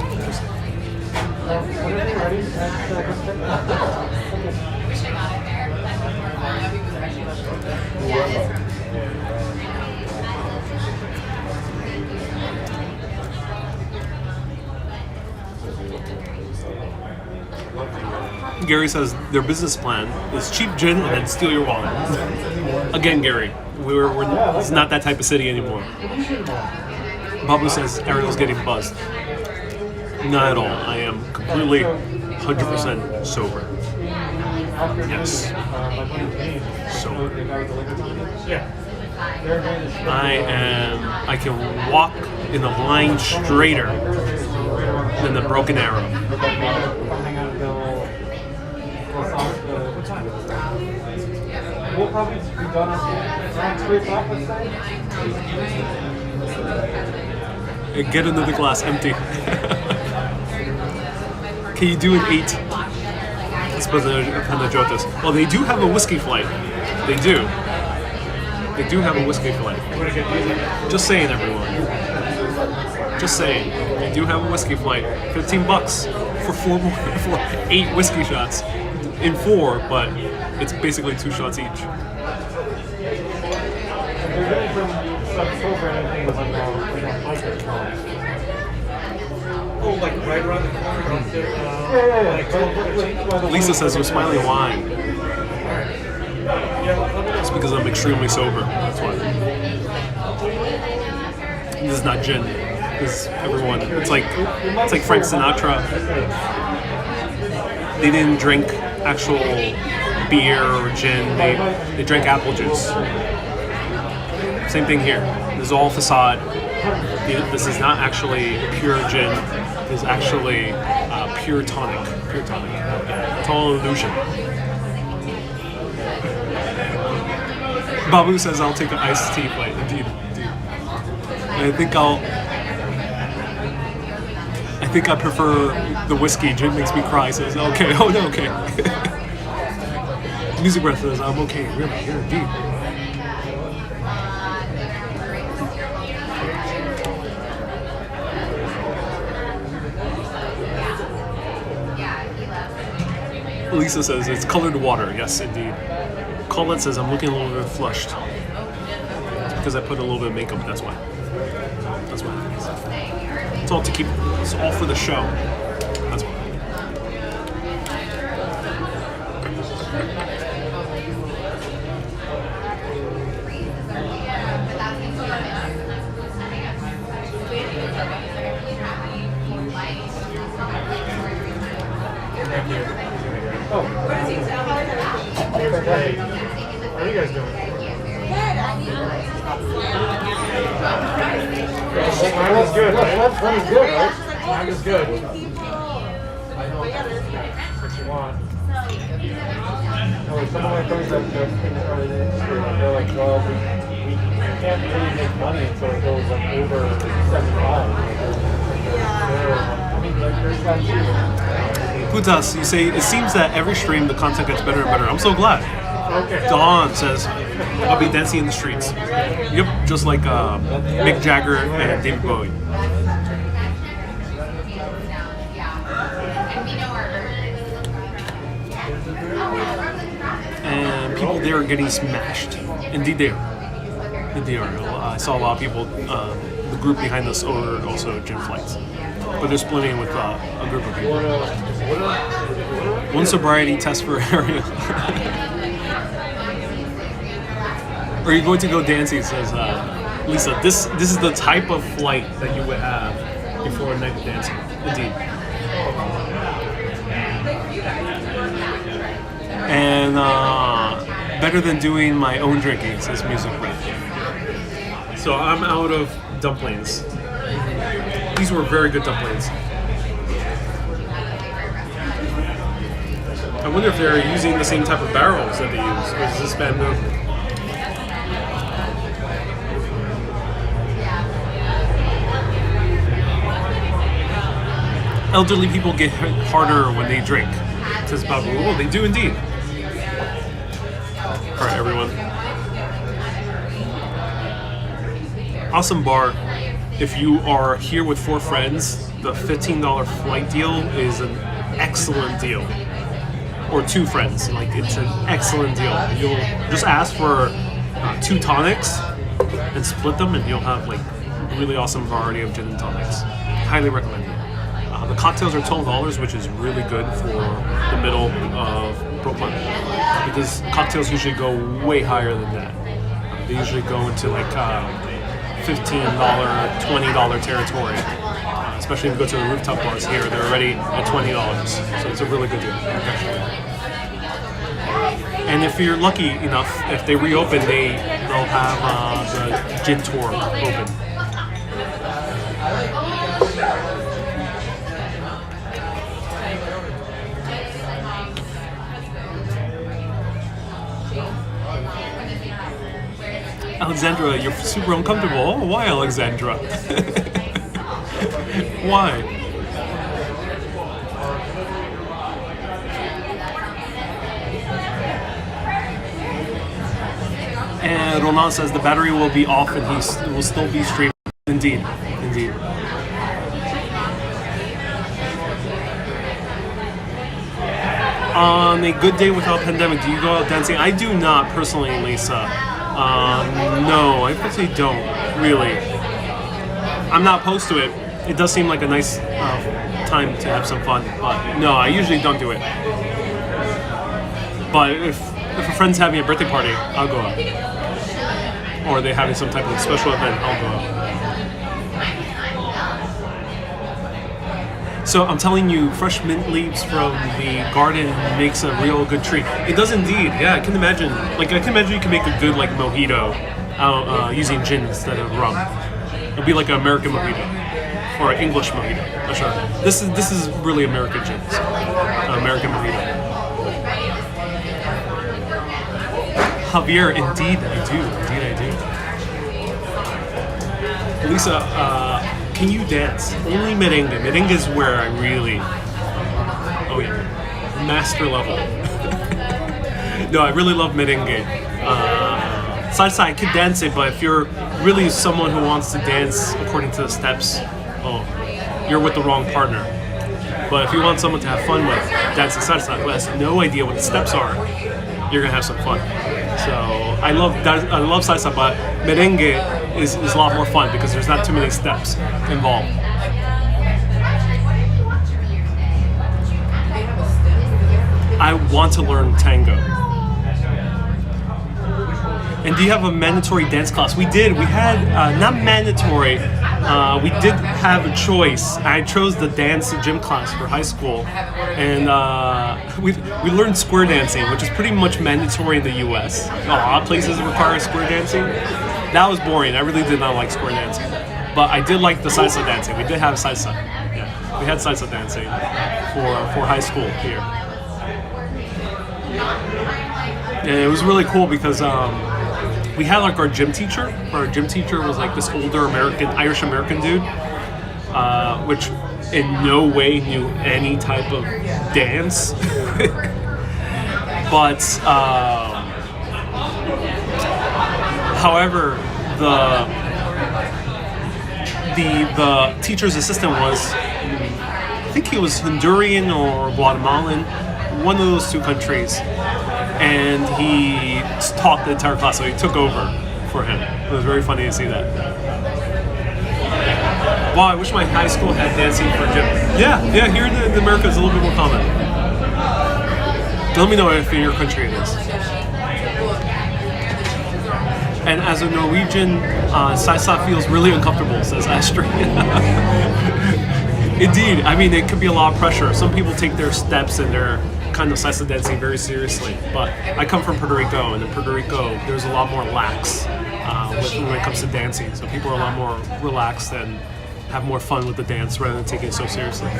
Gary says their business plan is cheap gin and then steal your wallet. Again, Gary, it's not that type of city anymore. Babu says Ariel's getting buzzed. Not at all. I am completely 100% sober. Yes. Sober. I can walk in a line straighter than the broken arrow. We'll probably be done around 3 o'clock, let's say. Get another glass empty. Can you do an 8? I suppose Well, they do have a whiskey flight. They do. they do have a whiskey flight. Just saying, everyone. Just saying. They do have a whiskey flight. $15 for 8 whiskey shots in 4, but it's basically 2 shots each. Oh, like right around the corner. Lisa says you're smiling wine. It's because I'm extremely sober. That's why. This is not gin. This is everyone. It's like Frank Sinatra. They didn't drink actual beer or gin. They drank apple juice. Same thing here. This is all facade. This is not actually pure gin. This is actually pure tonic. Pure tonic. It's all an illusion. Babu says I'll take an iced tea flight. Indeed. I think I prefer the whiskey. Gin makes me cry. Says okay. Oh no, okay. Music breath says I'm okay. Really, you're indeed. Lisa says it's colored water. Yes, indeed. Colette says I'm looking a little bit flushed. It's because I put a little bit of makeup. That's why. That's why. It's all to keep. It's all for the show. That's why. How are you guys doing? Mine was good. Mine was good, right? Mine was good. What you want? Some of my friends that are in the industry, they're like, well, we can't really make money until it goes like over 75. I mean, like, there's that too. Putas, you say it seems that every stream the content gets better and better. I'm so glad. Okay. Dawn says I'll be dancing in the streets. Yep, just like Mick Jagger and David Bowie. And people there are getting smashed. Indeed they are. Indeed they are. I saw a lot of people. The group behind us ordered also gin flights. But they're splitting with a group of people. One sobriety test for Ariel. Are you going to go dancing? Says Lisa. This is the type of flight that you would have before a night of dancing. Indeed. And better than doing my own drinking, says Music Breath. So I'm out of dumplings. These were very good dumplings. I wonder if they're using the same type of barrels that they use, or is this bamboo? Elderly people get hit harder when they drink, says Babu. Oh, they do indeed. All right, everyone. Awesome bar. If you are here with 4 friends, the $15 flight deal is an excellent deal. Or 2 friends, like it's an excellent deal. You'll just ask for 2 tonics and split them, and you'll have like a really awesome variety of gin and tonics. Highly recommend it. The cocktails are $12, which is really good for the middle of Brooklyn, because cocktails usually go way higher than that. They usually go into like $15, $20 territory. Especially if you go to the rooftop bars here, they're already at $20. So it's a really good deal, actually. And if you're lucky enough, if they reopen, they'll have the gin tour open. Alexandra, you're super uncomfortable. Oh, why, Alexandra? Why? And Ronan says the battery will be off and will still be streaming. Indeed, indeed. On a good day without pandemic, do you go out dancing? I do not personally, Lisa. No, I personally don't, really. I'm not opposed to it. It does seem like a nice time to have some fun, but no, I usually don't do it. But if a friend's having a birthday party, I'll go out. Or they're having some type of special event, I'll go out. So I'm telling you, fresh mint leaves from the garden makes a real good treat. It does indeed. Yeah, I can imagine. Like I can imagine you can make a good mojito using gin instead of rum. It'll be like an American mojito or an English mojito. Not sure. This is really American gin. American mojito. Javier, indeed I do. Lisa, can you dance? Only merengue. Merengue is where I really, master level. No, I really love merengue. Salsa, I could dance it, but if you're really someone who wants to dance according to the steps, you're with the wrong partner. But if you want someone to have fun with dancing salsa who has no idea what the steps are, you're gonna have some fun. So I love salsa, but merengue is a lot more fun because there's not too many steps involved. I want to learn tango. And do you have a mandatory dance class? We did. We had, not mandatory, we did have a choice. I chose the dance gym class for high school. And we learned square dancing, which is pretty much mandatory in the US. A lot of places require square dancing. That was boring. I really did not like square dancing. But I did like the salsa dancing. We did have salsa. Yeah, we had salsa dancing for high school here. And it was really cool because we had like our gym teacher. Our gym teacher was like this older Irish American dude, which in no way knew any type of dance. But however, the teacher's assistant was, I think he was Honduran or Guatemalan, one of those two countries. And he taught the entire class, so he took over for him. It was very funny to see that. Wow, I wish my high school had dancing for gym. Yeah, here in America it's a little bit more common. Let me know if in your country it is. And as a Norwegian, salsa feels really uncomfortable, says Astrid. Indeed, I mean, it could be a lot of pressure. Some people take their steps and their kind of salsa dancing very seriously, but I come from Puerto Rico, and in Puerto Rico there's a lot more lax when it comes to dancing, so people are a lot more relaxed and have more fun with the dance rather than taking it so seriously.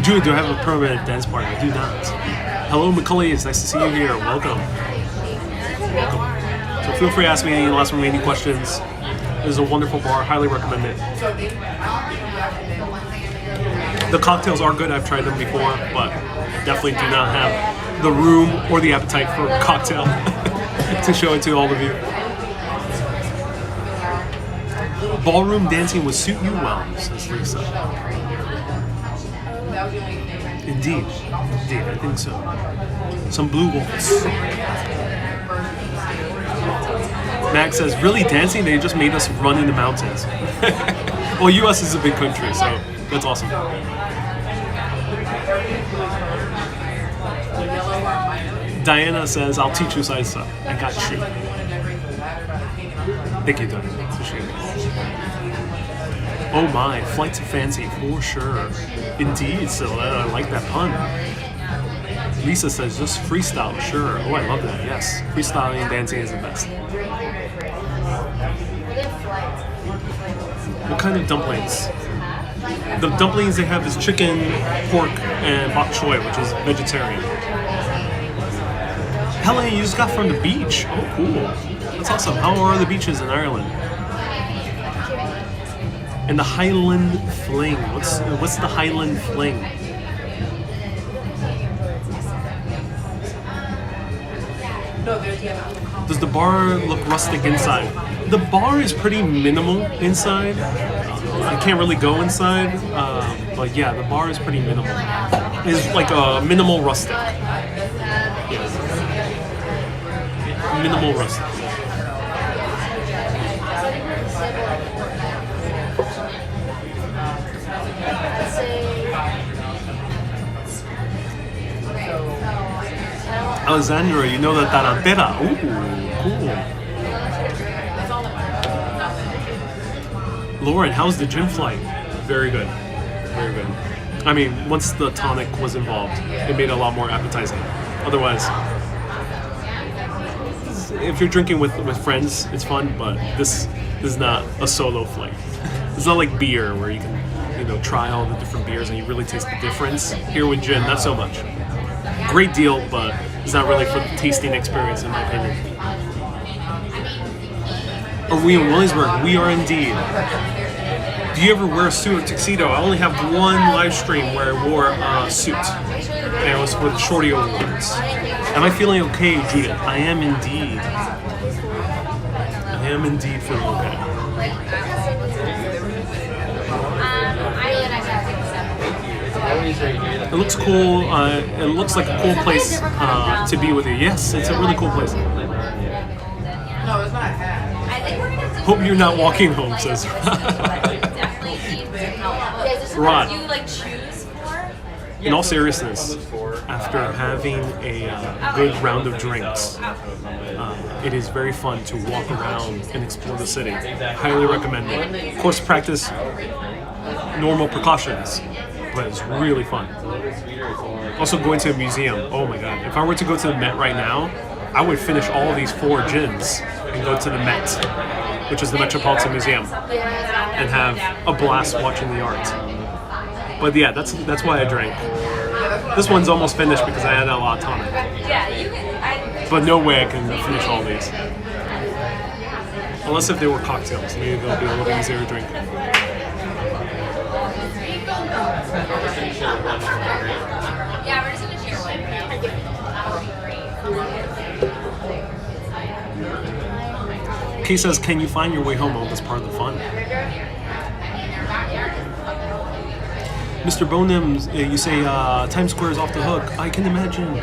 Jude, do I have a permanent dance partner? I do not. Hello Macaulay, it's nice to see you here. Welcome. So feel free to ask me any last remaining questions. It is a wonderful bar, highly recommend it. The cocktails are good, I've tried them before, but definitely do not have the room or the appetite for a cocktail to show it to all of you. Ballroom dancing would suit you well, says Lisa. Indeed, I think so. Some blue waltz. Max says, really dancing? They just made us run in the mountains. Well, US is a big country, so that's awesome. Diana says, I'll teach you salsa. I got you. Thank you, Diana. Appreciate it. Oh my, flight to fancy, for sure. Indeed, so I like that pun. Lisa says, just freestyle, sure. Oh, I love that, yes. Freestyling and dancing is the best. What kind of dumplings? The dumplings they have is chicken, pork, and bok choy, which is vegetarian. Helen, you just got from the beach. Oh, cool. That's awesome. How are the beaches in Ireland? And the Highland Fling. What's the Highland Fling? Does the bar look rustic inside? The bar is pretty minimal inside. I can't really go inside, but yeah, the bar is pretty minimal. It's like a minimal rustic. Yes. Minimal rustic. Alexandra, you know the tarantela. Ooh, cool. Lauren, how's the gin flight? Very good. Very good. I mean, once the tonic was involved, it made it a lot more appetizing. Otherwise, if you're drinking with friends, it's fun, but this is not a solo flight. It's not like beer where you can, try all the different beers and you really taste the difference. Here with gin, not so much. Great deal, but it's not really for the tasting experience, in my opinion. Are we in Williamsburg? We are indeed. Do you ever wear a suit or tuxedo? I only have one live stream where I wore a suit, and it was for the Shorty Awards. Am I feeling okay, Judith? I am indeed. I am indeed feeling okay. It looks cool. It looks like a cool place to be with you. Yes, it's a really cool place. Hope you're not walking home, says Rod. In all seriousness, after having a good round of drinks, it is very fun to walk around and explore the city. Highly recommend it. Of course, practice normal precautions, but it's really fun. Also, going to a museum. Oh my god. If I were to go to the Met right now, I would finish all these 4 gins and go to the Met, which is the Metropolitan Museum, and have a blast watching the art. But yeah, that's why I drank. This one's almost finished because I had a lot of tonic. But no way I can finish all these. Unless if they were cocktails, maybe they'll be a little easier to drink. Yeah, we're just gonna share one. Kay says, can you find your way home? Oh, that's part of the fun. Mr. Bonham, you say Times Square is off the hook. I can imagine.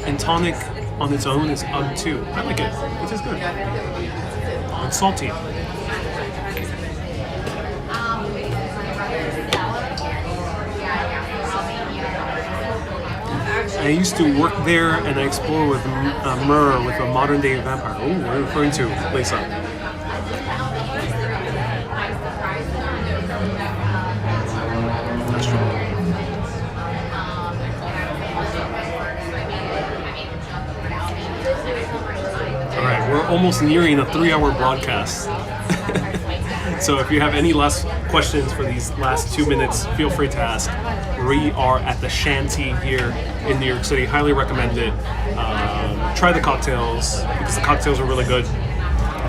And tonic on its own is too. I like it. It is good. It's salty. I used to work there and I explore with Myrrh with a modern day vampire. Oh, what are you referring to, Lisa? That's true. Alright, we're almost nearing a 3-hour broadcast. So if you have any last questions for these last 2 minutes, feel free to ask. We are at the Shanty here in New York City. Highly recommend it. Try the cocktails because the cocktails are really good.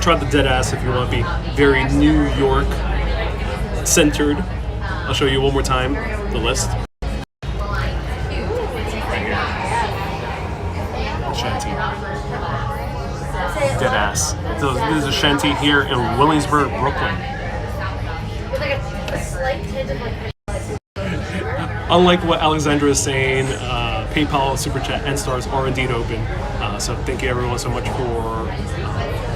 Try the Deadass if you want to be very New York centered. I'll show you one more time the list. Shanty. Deadass. So this is a Shanty here in Williamsburg, Brooklyn. Unlike what Alexandra is saying, PayPal, Super Chat, and Stars are indeed open. So thank you everyone so much for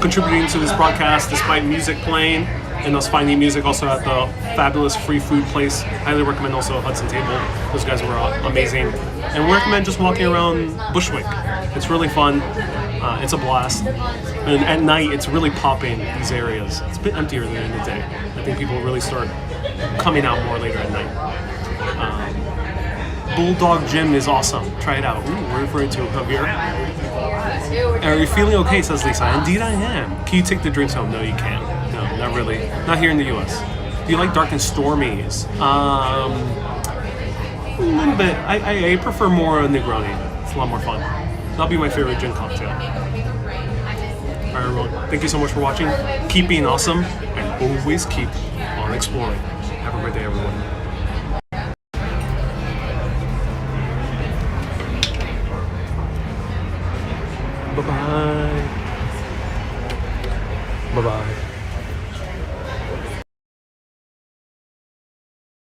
contributing to this broadcast despite music playing and us finding music also at the fabulous free food place. Highly recommend also Hudson Table. Those guys were amazing. And we recommend just walking around Bushwick. It's really fun. It's a blast. And at night, it's really popping these areas. It's a bit emptier than in the day. I think people really start coming out more later at night. Bulldog Gym is awesome. Try it out. Ooh, we're referring to Javier. Are you feeling okay, says Lisa. Indeed I am. Can you take the drinks home? No, you can't. No, not really. Not here in the US. Do you like dark and stormies? A little bit. I prefer more Negroni. It's a lot more fun. That'll be my favorite gin cocktail. Alright everyone, thank you so much for watching. Keep being awesome and always keep on exploring. Have a great day everyone.